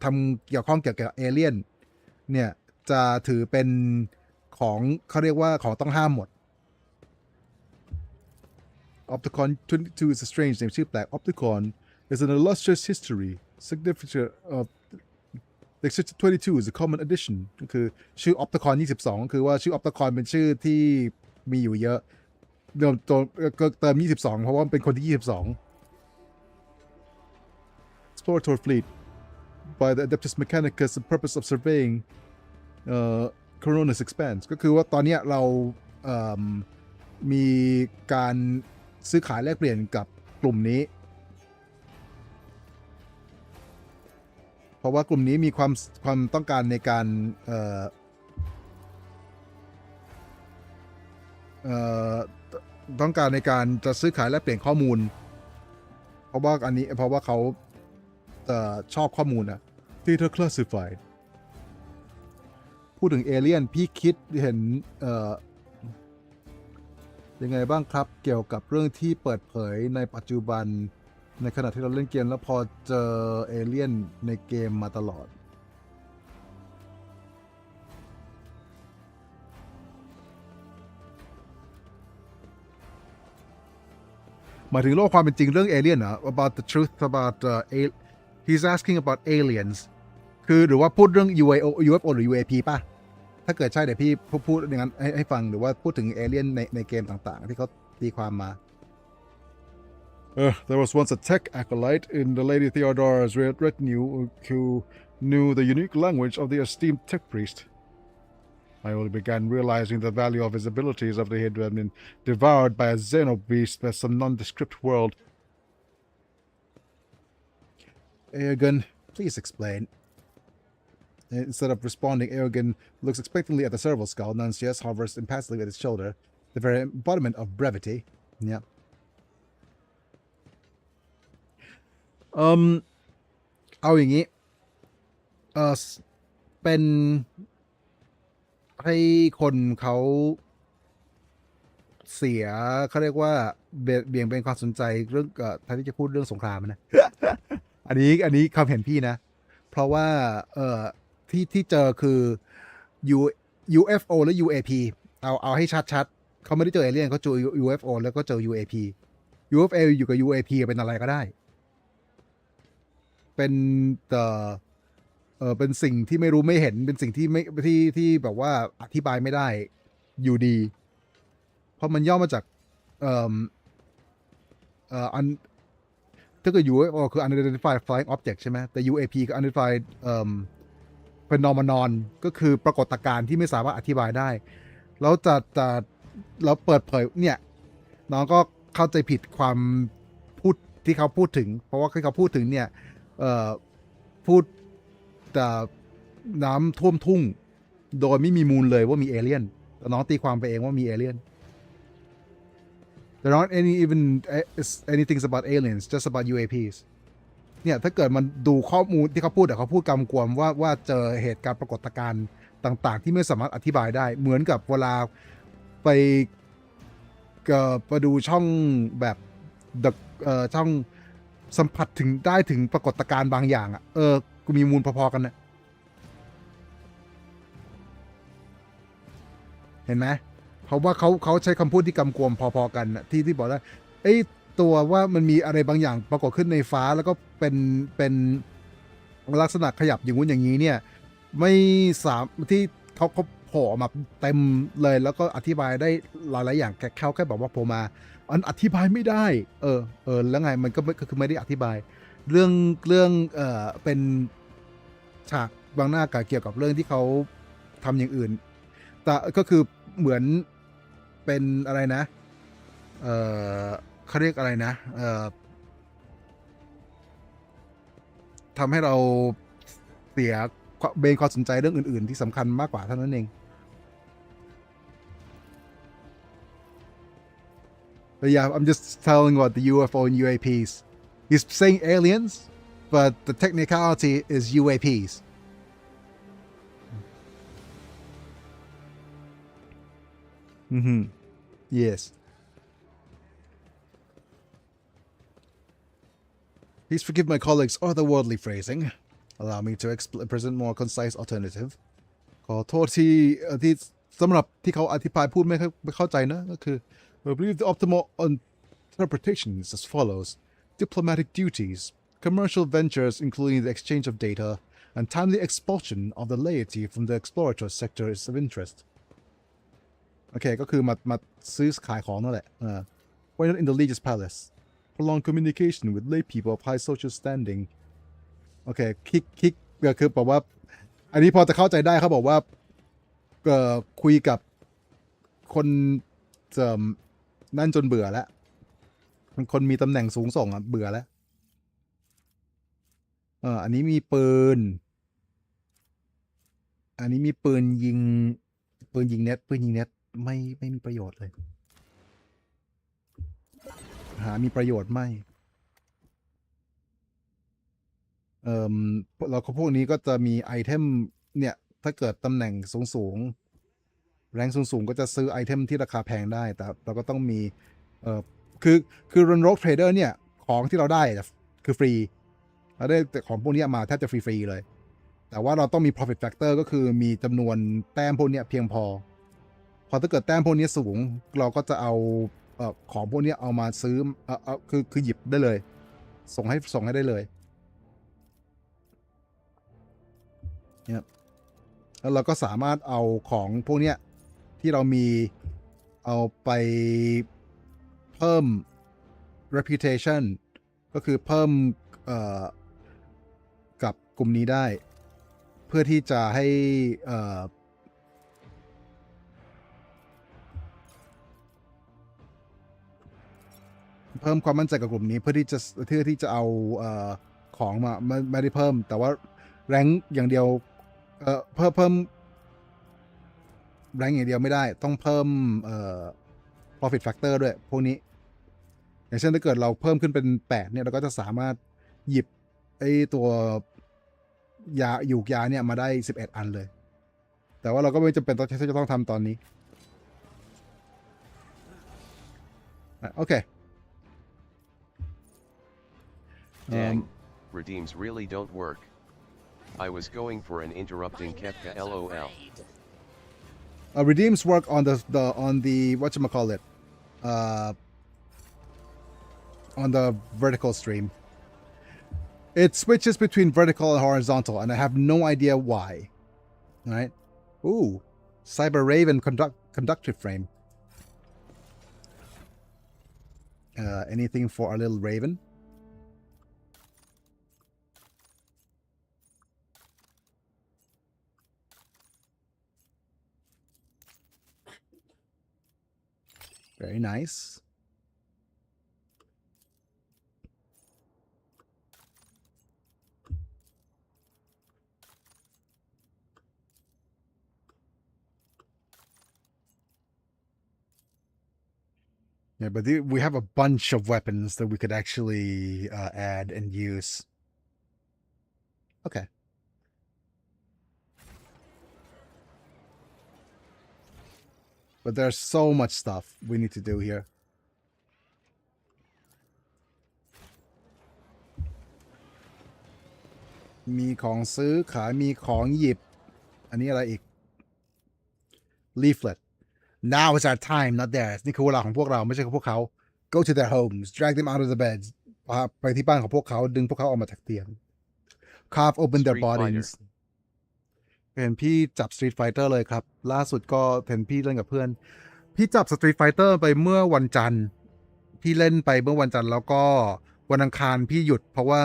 ทำเกี่ยวข้องเกี่ยวกับเอเลี่ยนเนี่ยจะถือเป็นของเขาเรียกว่าของต้องห้ามหมด Opticon 22 is a strange name ชื่อแปลก Opticon is an illustrious history significant of Section 22 is a common addition ก็คือชื่อ Opticon 22คือว่าชื่อ Opticon เป็นชื่อที่มีอยู่เยอะเติม22เพราะว่าเป็นคนที่22 Explorator fleet by the Adeptus Mechanicus the purpose of surveying Corona's expanse ก็คือว่าตอนนี้เรามีการซื้อขายแลกเปลี่ยนกับกลุ่มนี้เพราะว่ากลุ่มนี้มีความต้องการในการต้องการในการจะซื้อขายแลกเปลี่ยนข้อมูลเพราะว่าเขาชอบข้อมูลอะ Data classified พูดถึงเอเลี่ยนพี่คิดเห็นยังไงบ้างครับเกี่ยวกับเรื่องที่เปิดเผยในปัจจุบันในขณะที่เราเล่นเกมแล้วพอเจอเอเลี่ยนในเกมมาตลอดหมายถึงโลกความเป็นจริงเรื่องเอเลี่ยนเหรอ about the truth about he's asking about aliens คือหรือว่าพูดเรื่อง UFO หรือ UAP ป่ะถ้าเกิดใช่เดี๋ยวพี่พูดอย่างนั้นให้ฟังหรือว่าพูดถึงเอเลี่ยนในเกมต่างๆที่เขาตีความมาThere was once a tech acolyte in the Lady Theodora's retinue who knew the unique language of the esteemed tech priest. I only began realizing the value of his abilities after he had been devoured by a xenobeast by some nondescript world. Aegon, please explain. Instead of responding, Aegon looks expectantly at the serval skull. Nuncius hovers impassively at his shoulder, the very embodiment of brevity. Yeah. เอาอย่างนี้เป็นให้คนเขาเสียเขาเรียกว่าเบี่ยงเบนความสนใจเรื่องแทนที่จะพูดเรื่องสงครามนะ อันนี้ความเห็นพี่นะ เพราะว่าที่เจอคือ UFO และ UAP เอาให้ชัดๆเขาไม่ได้เจอเอเลี่ยนเขาเจอ UFO แล้วก็เจอ UAP UFO อยู่กับ UAP เป็นอะไรก็ได้เป็นเป็นสิ่งที่ไม่รู้ไม่เห็นเป็นสิ่งที่ไม่ที่แบบว่าอธิบายไม่ได้อยู่ดีเพราะมันย่อมาจากถ้าเกิด UFO คือ unidentified flying object ใช่ไหมแต่ UAP คือ unidentified phenomenon ก็คือปรากฏการณ์ที่ไม่สามารถอธิบายได้แล้วแล้วเปิดเผยเนี่ยน้องก็เข้าใจผิดความพูดที่เขาพูดถึงเพราะว่าที่เขาพูดถึงเนี่ยพูดแต่น้ำท่วมทุ่งโดยไม่มีมูลเลยว่ามีเอเลี่ยนแต่น้องตีความไปเองว่ามีเอเลี่ยน There aren't anything about aliens just about UAPs เนี่ยถ้าเกิดมันดูข้อมูลที่เขาพูดเขาพูดกำกวมว่าเจอเหตุการณ์ปรากฏการณ์ต่างๆที่ไม่สามารถอธิบายได้เหมือนกับเวลาไปดูช่องแบบช่องสัมผัสถึงได้ถึงปรากฏการณ์บางอย่างกูมีมูลพอๆกันนะเห็นไหมเพราะว่าเขาใช้คำพูดที่กำกวมพอๆกันนะที่บอกว่าตัวว่ามันมีอะไรบางอย่างปรากฏขึ้นในฟ้าแล้วก็เป็นลักษณะขยับอย่างงู้นอย่างนี้เนี่ยไม่ที่เขาโผล่มาเต็มเลยแล้วก็อธิบายได้หลายๆอย่างเขาแค่บอกว่าโผล่มาอธิบายไม่ได้แล้วไงมันก็คือไม่ได้อธิบายเรื่องเป็นฉากบางหน้าเกี่ยวกับเรื่องที่เขาทำอย่างอื่นแต่ก็คือเหมือนเป็นอะไรนะเขาเรียกอะไรนะทำให้เราเสียเบนความสนใจเรื่องอื่นๆที่สำคัญมากกว่าเท่านั้นเอง But yeah, I'm just telling about the UFO and UAPs. He's saying aliens, but the technicality is UAPs. Yes. พี่ Please forgive my colleagues' otherworldly phrasing. Allow me to present more concise alternative. ขอโทษที่สำหรับที่เขาอธิบายพูดไม่เข้าใจนะก็คือ I believe the optimal interpretation is as follows: diplomatic duties, commercial ventures including the exchange of data, and timely expulsion of the laity from the exploratory sector is of interest. โอเคก็คือมาซื้อขายของนั่นแหละWhy not in the Legion's palace? Prolonged communication with lay people of high social standing. โอเคคลิกก็คือบอกว่าอันนี้พอจะเข้าใจได้เขาบอกว่าคุยกับคนนั่นจนเบื่อแล้วคนมีตำแหน่งสูงส่งเบื่อแล้วอันนี้มีปืนยิงเน็ตไม่มีประโยชน์เลยมีประโยชน์ไหมเราพวกนี้ก็จะมีไอเทมเนี่ยถ้าเกิดตำแหน่งสูงแรงสูงก็จะซื้อไอเทมที่ราคาแพงได้แต่เราก็ต้องมีคือรันโรกเทรดเดอร์เนี่ยของที่เราได้คือฟรีเราได้ของพวกนี้มาแทบจะฟรีเลยแต่ว่าเราต้องมี profit factor ก็คือมีจำนวนแต้มพวกนี้เพียงพอถ้าเกิดแต้มพวกนี้สูงเราก็จะเอาของพวกนี้เอามาซื้อคือหยิบได้เลยส่งให้ได้เลยเนี่ยแล้วเราก็สามารถเอาของพวกนี้ที่เรามีเอาไปเพิ่ม reputation ก็คือเพิ่มกับกลุ่มนี้ได้เพื่อที่จะให้เพิ่มความมั่นใจกับกลุ่มนี้เพื่อที่จะเอาของมาไม่ได้เพิ่มแต่ว่าแรงอย่างเดียวเพิ่มแรงอย่างเดียวไม่ได้ต้องเพิ่มprofit factor ด้วยพวกนี้อย่างเช่นถ้าเกิดเราเพิ่มขึ้นเป็น8เนี่ยเราก็จะสามารถหยิบไอ้ตัวยาหยูกยาเนี่ยมาได้11อันเลยแต่ว่าเราก็ไม่จำเป็นที่จะต้องทำตอนนี้โอเคDang, redeems really don't work. I was going for an interrupting Kefka LOL. Redeems work on the whatchamacallit on the vertical stream. It switches between vertical and horizontal, and I have no idea why. All right. Ooh, Cyber Raven conductive frame. Anything for our little Raven? Very nice. Yeah, but we have a bunch of weapons that we could actually add and use. Okay. But there's so much stuff we need to do here. มีของซื้อขายมีของหยิบอันนี้อะไรอีก Leaflet. Now is our time, not theirs. นี่คือเวลาของพวกเราไม่ใช่ของพวกเขา Go to their homes, drag them out of the beds. ไปที่บ้านของพวกเขาดึงพวกเขาออกมาจากเตียง Carve open their bodies. เห็นพี่จับ Street Fighter เลยครับล่าสุดก็เห็นพี่เล่นกับเพื่อนพี่จับ Street Fighter ไปเมื่อวันจันทร์พี่เล่นไปเมื่อวันจันทร์แล้วก็วันอังคารพี่หยุดเพราะว่า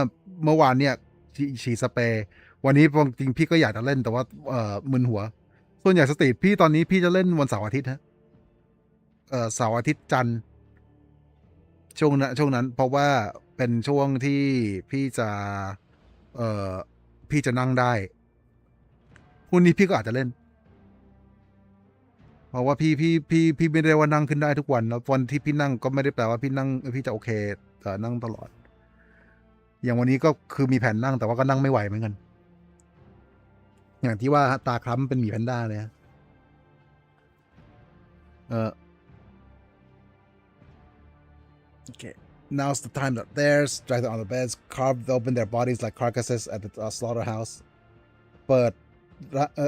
เมื่อวานเนี่ยฉีดสเปรย์วันนี้จริงพี่ก็อยากจะเล่นแต่ว่ามึนหัวส่วนใหญ่สตรีทพี่ตอนนี้พี่จะเล่นวันเสาร์อาทิตย์ฮะเสาร์อาทิตย์จันทร์ช่วงนั้นเพราะว่าเป็นช่วงที่พี่จะนั่งได้พรุ่งนี้พี่ก็อาจจะเล่นเพราะว่าพี่ไม่ได้ว่านั่งขึ้นได้ทุกวันแล้ววันที่พี่นั่งก็ไม่ได้แปลว่าพี่นั่งพี่จะโอเคแต่นั่งตลอดอย่างวันนี้ก็คือมีแผนนั่งแต่ว่าก็นั่งไม่ไหวเหมือนกันอย่างที่ว่าตาคล้ำเป็นหมีแพนด้าเลยฮะโอเค now's the time that theirs, drag them on the beds, carve open their bodies like carcasses at the slaughterhouse เปิด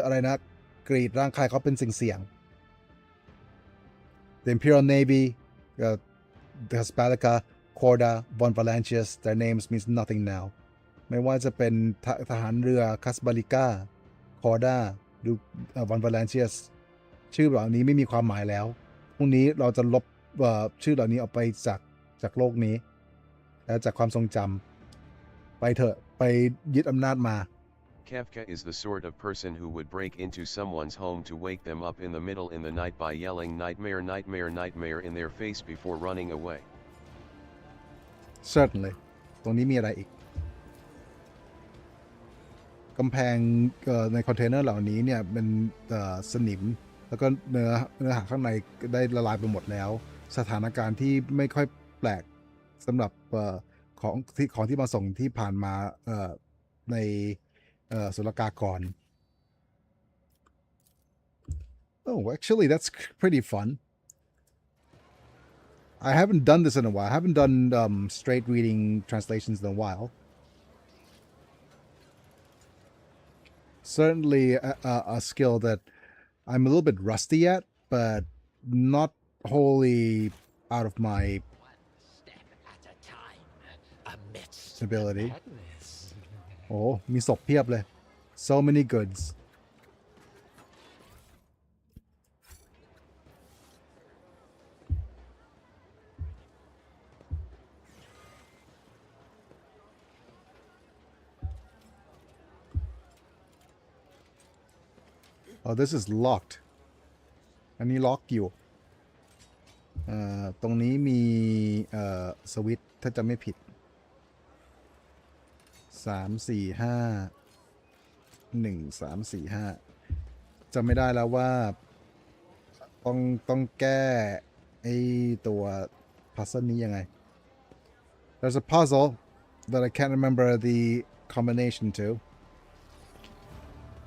อะไรนะกรีดร่างกายเขาเป็นสิ่งเสี่ยง The Imperial Navy, the Hispalica, Corda, Von Valancius, their names means nothing now. ไม่ว่าจะเป็นทหารเรือคัสบาลิก้าคอร์ดาหรือวอนวาเลนเชียสชื่อเหล่านี้ไม่มีความหมายแล้วพรุ่งนี้เราจะลบชื่อเหล่านี้ออกไปจากโลกนี้และจากความทรงจำไปเถอะไปยึดอำนาจมา Kefka is the sort of person who would break into someone's home to wake them up in the middle in the night by yelling nightmare nightmare nightmare in their face before running away. Certainly ตรงนี้มีอะไรอีกกำแพงในคอนเทนเนอร์เหล่านี้เนี่ยเป็นสนิมแล้วก็เนื้อหาข้างในได้ละลายไปหมดแล้วสถานการณ์ที่ไม่ค่อยแปลกสำหรับของที่มาส่งที่ผ่านมาในศุลกากร Oh, actually that's pretty fun. I haven't done this in a while. I haven't done straight reading translations in a while. Certainly a skill that I'm a little bit rusty at, but not wholly out of my ability. Oh, มีศพเพียบเลย so many goods. Oh, this is locked. อันนี้ล็อกอยู่ตรงนี้มีสวิตช์ถ้าจะไม่ผิด3 4 5 1 3 4 5จำไม่ได้แล้วว่าต้องแก้ไอ้ตัวพัซเซิลนี้ยังไง There's a puzzle that I can't remember the combination to.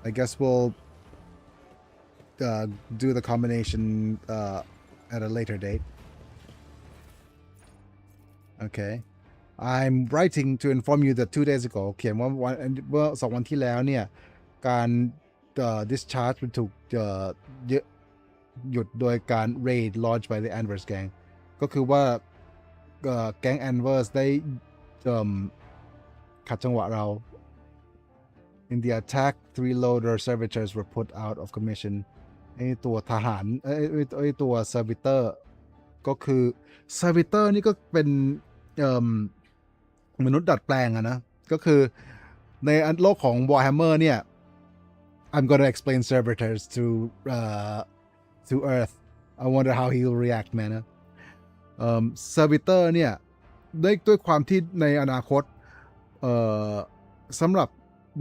I guess we'll do the combination at a later date. Okay. I'm writing to inform you that 2 days ago เขียนว่าเมื่อ2 วันที่แล้วเนี่ยการ discharge มันถูกหยุดโดยการ raid launched by the Anvers gang ก็คือว่าแก๊ง Anvers ได้ขัดจังหวะเรา In the attack 3 loader servitors were put out of commission ไอตัวทหารไอตัว servitor ก็คือ servitor นี่ก็เป็นมนุษย์ดัดแปลงอะนะก็คือในโลกของ Warhammer เนี่ย I'm gonna explain servitors to Earth. I wonder how he'll react, man. Servitor เนี่ยด้วยความที่ในอนาคตสำหรับ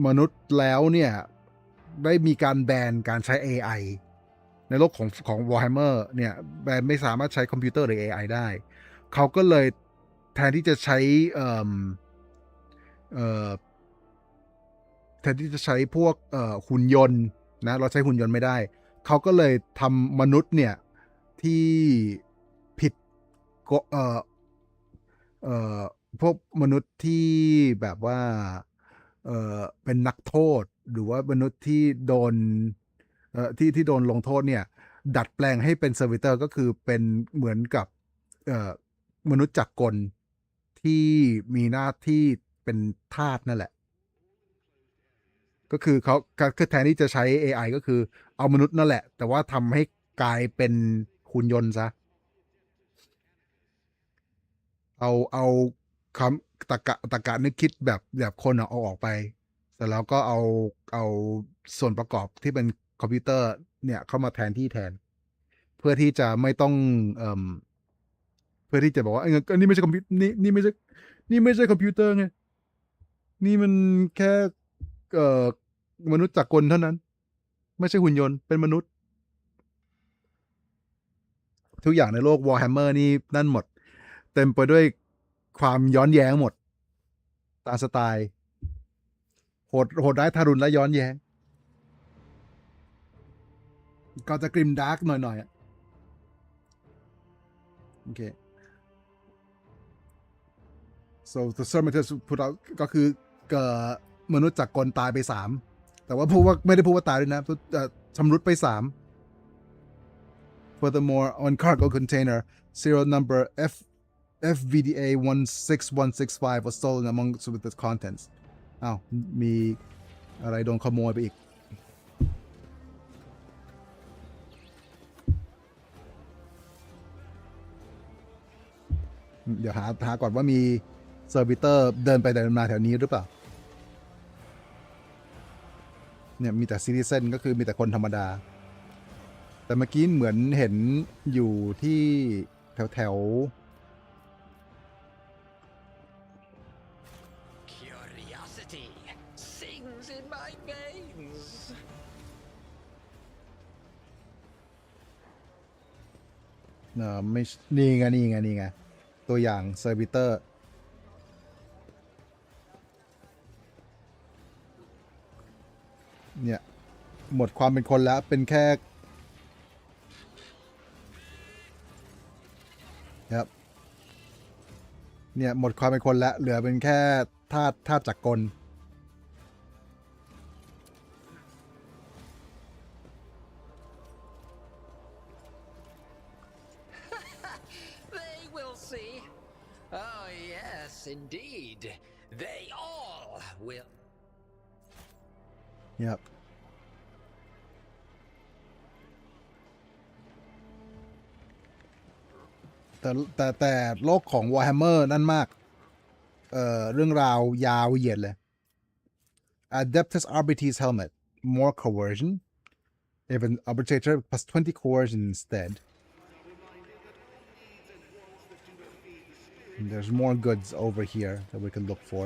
มนุษย์แล้วเนี่ยได้มีการแบนการใช้ AI ในโลกของ Warhammer เนี่ยแบนไม่สามารถใช้คอมพิวเตอร์หรือ AI ได้เขาก็เลยแทนที่จะใช้พวกหุ่นยนต์นะเราใช้หุ่นยนต์ไม่ได้เขาก็เลยทำมนุษย์เนี่ยที่ผิดพวกมนุษย์ที่แบบว่าเป็นนักโทษหรือว่ามนุษย์ที่โดนที่โดนลงโทษเนี่ยดัดแปลงให้เป็นเซอร์วิเตอร์ก็คือเป็นเหมือนกับมนุษย์จักรกลที่มีหน้าที่เป็นทาสนั่นแหละก็คือเขาแทนที่จะใช้ AI ก็คือเอามนุษย์นั่นแหละแต่ว่าทำให้กลายเป็นหุ่นยนต์ซะเอาคำตะกะนึกคิดแบบคนเอาออกไปแต่แล้วก็เอาส่วนประกอบที่เป็นคอมพิวเตอร์เนี่ยเข้ามาแทนเพื่อที่จะไม่ต้องเพื่อที่จะบอกว่านี่ไม่ใช่คอมพิวนี่ไม่ใช่คอมพิวเตอร์ไงนี่มันแค่มนุษย์จักรกลเท่านั้นไม่ใช่หุ่นยนต์เป็นมนุษย์ทุกอย่างในโลก Warhammer นี่นั่นหมดเต็มไปด้วยความย้อนแย้งหมดตามสไตล์โหดร้ายทารุณและย้อนแย้งก็จะกริมดาร์กหน่อยโอเค so the servitors put out ก็คือมนุษย์จากกลตายไป3แต่ว่าพูดว่าไม่ได้พูดว่าตายด้วยนะชำรุดไป3 furthermore on cargo container serial number FVDA 16165 was stolen among the contents อ้าวมีอะไรโดนขโมยไปอีกเดี๋ยวหาก่อนว่ามีเซอร์วิเตอร์เดินไปเดินมาแถวนี้หรือเปล่าเนี่ยมีแต่ซิติเซนก็คือมีแต่คนธรรมดาแต่เมื่อกี้เหมือนเห็นอยู่ที่แถว Curiosity sings in my veins. ไม่นี่ไงตัวอย่างเซอร์วิเตอร์เนี่ยหมดความเป็นคนแล้วเป็นแค่ครับเนี่ยหมดความเป็นคนแล้วเหลือเป็นแค่ธาตุจักรกล They will see. Oh, yes, indeed. They all will. ครับแต่โลกของ Warhammer นั่นมากเรื่องราวยาวเหยียดเลย Adeptus Arbites Helmet more coercion if an arbitrator plus 20 coercion instead and there's more goods over here that we can look for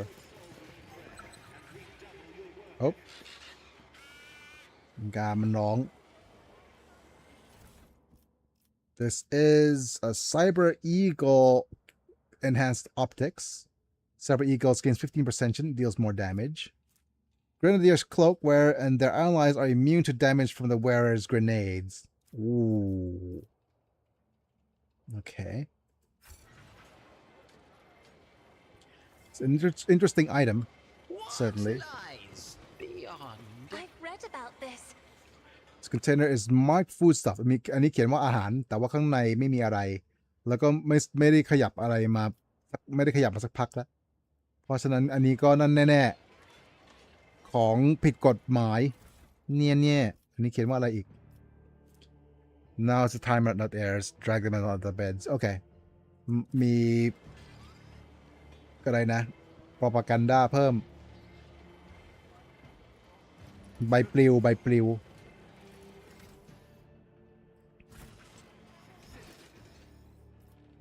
oh กามันร้อง This is a Cyber Eagle enhanced optics. Cyber Eagles gains 15%, deals more damage. Grenadier's cloakwear and their allies are immune to damage from the wearer's grenades. Ooh. Okay. It's an interesting item, certainly. Lies beyond. I've read about this. This container is marked foodstuff อันนี้เขียนว่าอาหารแต่ว่าข้างในไม่มีอะไรแล้วก็ไม่ได้ขยับอะไรมาไม่ได้ขยับมาสักพักแล้วเพราะฉะนั้นอันนี้ก็นั่นแน่ๆของผิดกฎหมายเนี่ยอันนี้เขียนว่าอะไรอีก Now is the time not airs drag them out of the beds โอเคมีอะไรนะ propaganda เพิ่มใบปลิว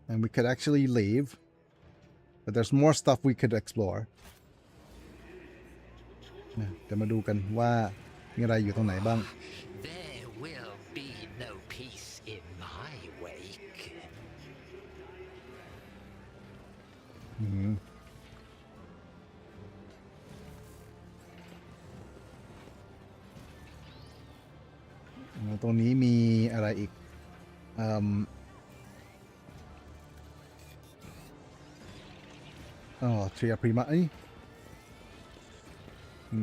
and we could actually leave but there's more stuff we could explore เดี๋ยวมาดูกันว่ามีอะไรอยู่ตรงไหนบ้าง There will be no peace in my wake. ตรงนี้มีอะไรอีกเทรียพรีมา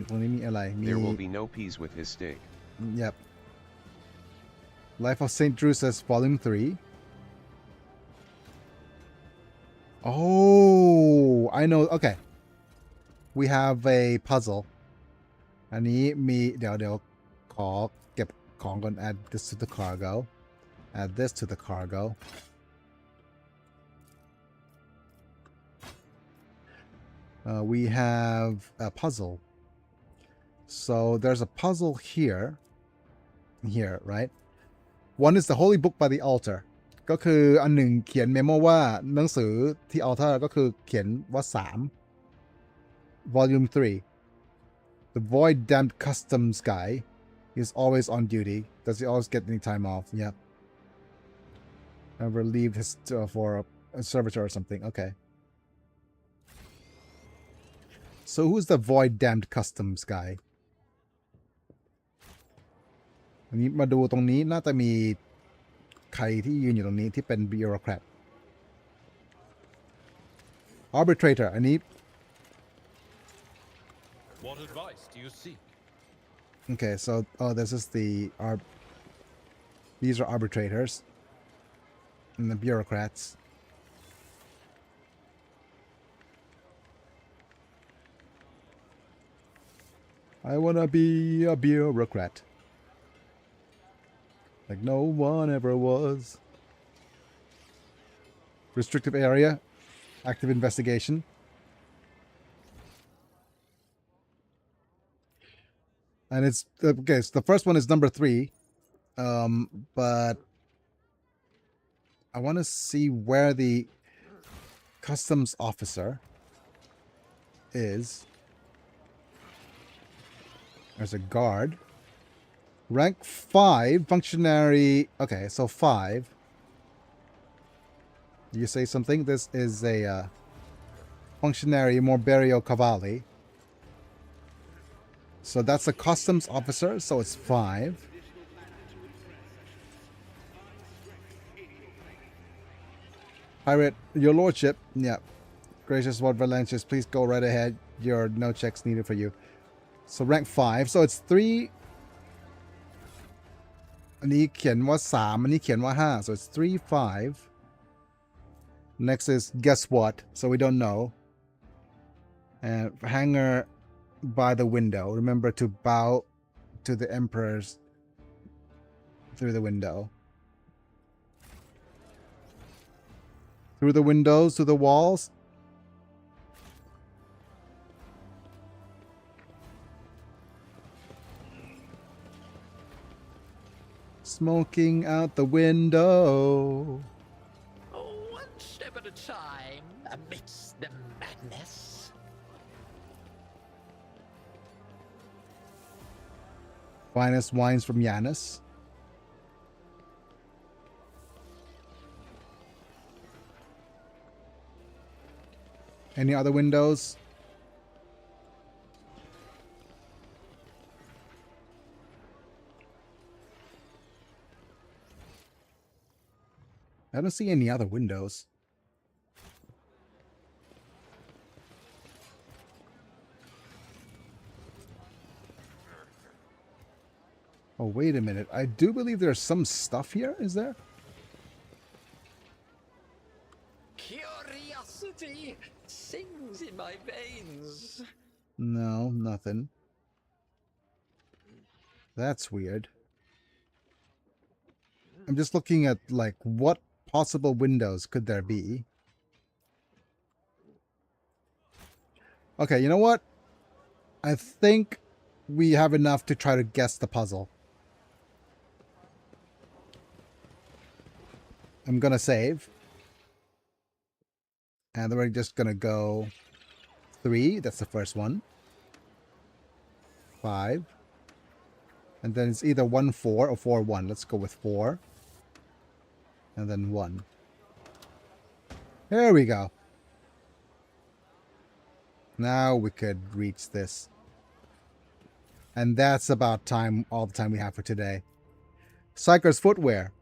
ตรงนี้มีอะไรมี There will be no peace with his stake. Yep. Life of St. Drusus, Volume 3. Oh, I know. Okay. We have a puzzle. อันนี้มีเดี๋ยวขอเก็บของก่อน add this to the cargo. Add this to the cargo. We have a puzzle. So there's a puzzle here, right? One is the holy book by the altar. ก็คืออันหนึ่งเขียนเมโมว่าหนังสือที่ altar ก็คือเขียนว่า3 Volume 3. The void damned customs guy is always on duty. Does he always get any time off? Yep. Ever leave his for a servitor or something? Okay. So who's the void damned customs guy? อันนี้มาดูตรงนี้น่าจะมีใครที่ยืนอยู่ตรงนี้ที่เป็น bureaucrat Arbitrator, I need... What advice do you seek? Okay, so... Oh, this is the... These are arbitrators. And the bureaucrats. I wanna be a bureaucrat. Like no one ever was. Restrictive area. Active investigation. And it's... Okay, so the first one is number 3. But... I want to see where the customs officer is. There's a guard. Rank 5, functionary... Okay, so 5. You say something? This is a functionary Morberio Cavalli. So that's a customs officer, so it's 5. Pirate, your lordship. Yeah. Gracious Lord Valentius, please go right ahead. Your no checks needed for you. So rank 5. So it's 3. อันนี้เขียนว่า 3 อันนี้เขียนว่า 5. So it's 3, 5. Next is guess what? So we don't know. And hanger by the window. Remember to bow to the emperors through the window. Through the windows, through the walls. Smoking out the window. One step at a time amidst the madness. Finest wines from Yanis. Any other windows? I don't see any other windows. Oh, wait a minute. I do believe there's some stuff here, is there? Curiosity sings in my veins. No, nothing. That's weird. I'm just looking at, like, what possible windows could there be? Okay, you know what? I think we have enough to try to guess the puzzle. I'm gonna save. And then we're just gonna go 3. That's the first one. 5. And then it's either 1, 4 or 4, 1. Let's go with 4. And then 1. There we go. Now we could reach this. And that's about time, all the time we have for today. Psyker's footwear.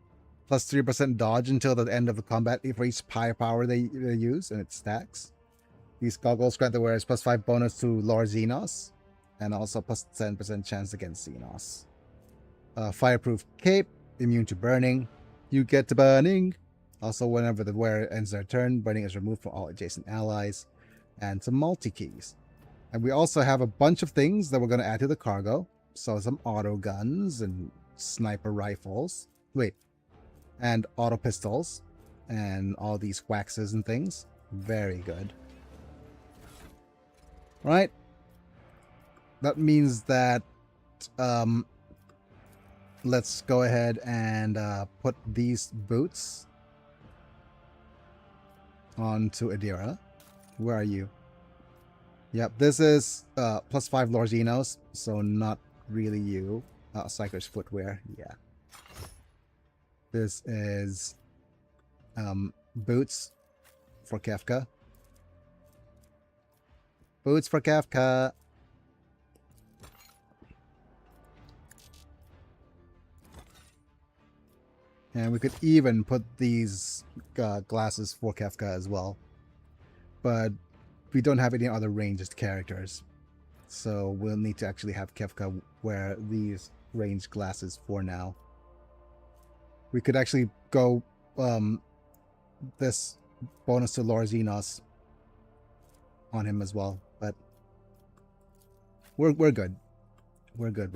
Plus 3% dodge until the end of the combat for each power they use, and it stacks. These goggles grant the wearers plus 5 bonus to Lord Xenos, and also plus 10% chance against Xenos. Fireproof cape, immune to burning. You get to burning. Also, whenever the wearer ends their turn, burning is removed from all adjacent allies. And some multi-keys. And we also have a bunch of things that we're going to add to the cargo. So some auto guns and sniper rifles. Wait. And auto pistols. And all these waxes and things. Very good. Right? That means that... let's go ahead and put these boots onto Adira. Where are you? Yep, this is plus 5 Lorzinos, so not really you. Psyker's footwear, yeah. This is boots for Kefka. Boots for Kefka. And we could even put these glasses for Kefka as well. but we don't have any other ranged characters. So we'll need to actually have Kefka wear these ranged glasses for now. We could actually go this bonus to Lord Xenos on him as well, but we're good. We're good.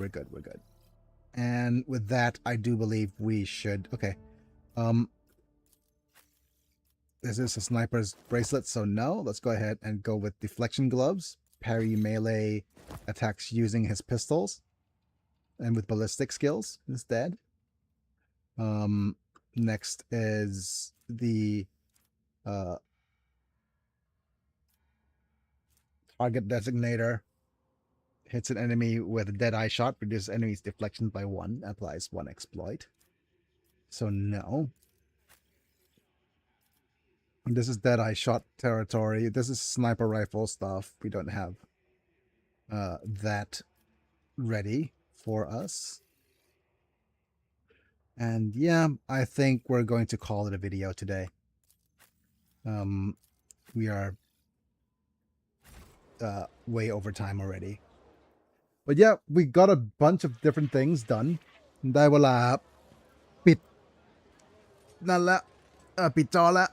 And with that, I do believe we should. Okay. This is a sniper's bracelet, so no. Let's go ahead and go with deflection gloves. Parry melee attacks using his pistols, and with ballistic skills instead. Next is the target designator. Hits an enemy with a dead-eye shot, reduces enemy's deflection by 1, applies 1 exploit. So no. This is dead-eye shot territory. This is sniper rifle stuff. We don't have that ready for us. And yeah, I think we're going to call it a video today. We are way over time already. But yeah, we got a bunch of different things done. ได้เวลาปิดนั่นละปิดจอละ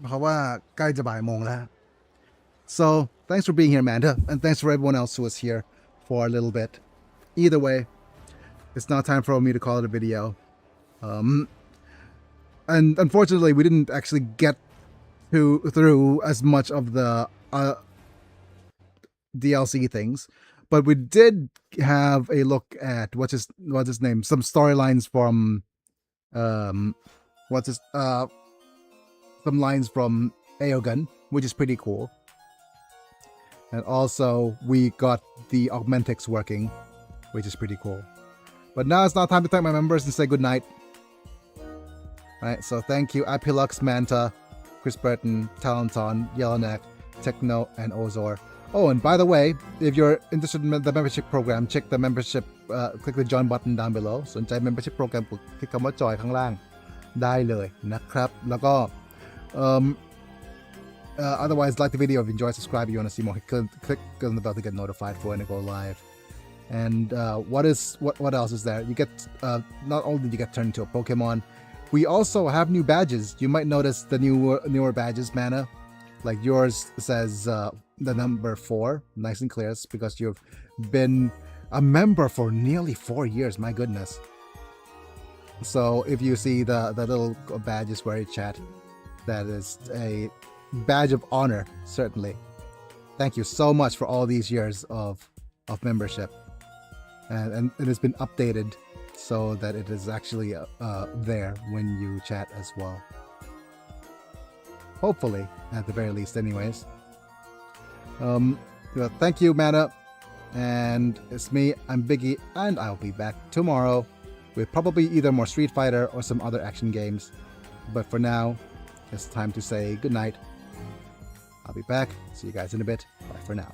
เพราะว่าใกล้จะบ่ายโมงแล้ว So thanks for being here, Amanda, and thanks for everyone else who was here for a little bit. Either way, it's now time for me to call it a video. And unfortunately, we didn't actually get through as much of the DLC things. But we did have a look at what's his name, some storylines from some lines from Aogun, which is pretty cool. And also we got the augmentics working, which is pretty cool. But now it's not time to thank my members and say goodnight. Alright, so thank you Apilux, Manta, Chris Burton, Talenton, Yellowneck, Techno, and Ozor. Oh, and by the way, if you're interested in the membership program, check the membership, click the join button down below. สนใจ membership program คลิกคำว่าจอยข้างล่างได้เลยนะครับ แล้วก็otherwise, like the video if you enjoy, subscribe if you want to see more. Click on the bell to get notified for when I go live. And what else is there? You get not only do you get turned into a Pokemon, we also have new badges. You might notice the newer badges, Mana. Like yours says the number 4, nice and clear. It's because you've been a member for nearly 4 years. My goodness. So if you see the little badges where you chat, that is a badge of honor, certainly. Thank you so much for all these years of membership. And it has been updated so that it is actually there when you chat as well. Hopefully, at the very least, anyways. Thank you, Mana. And it's me, I'm Biggie, and I'll be back tomorrow with probably either more Street Fighter or some other action games. But for now, it's time to say goodnight. I'll be back. See you guys in a bit. Bye for now.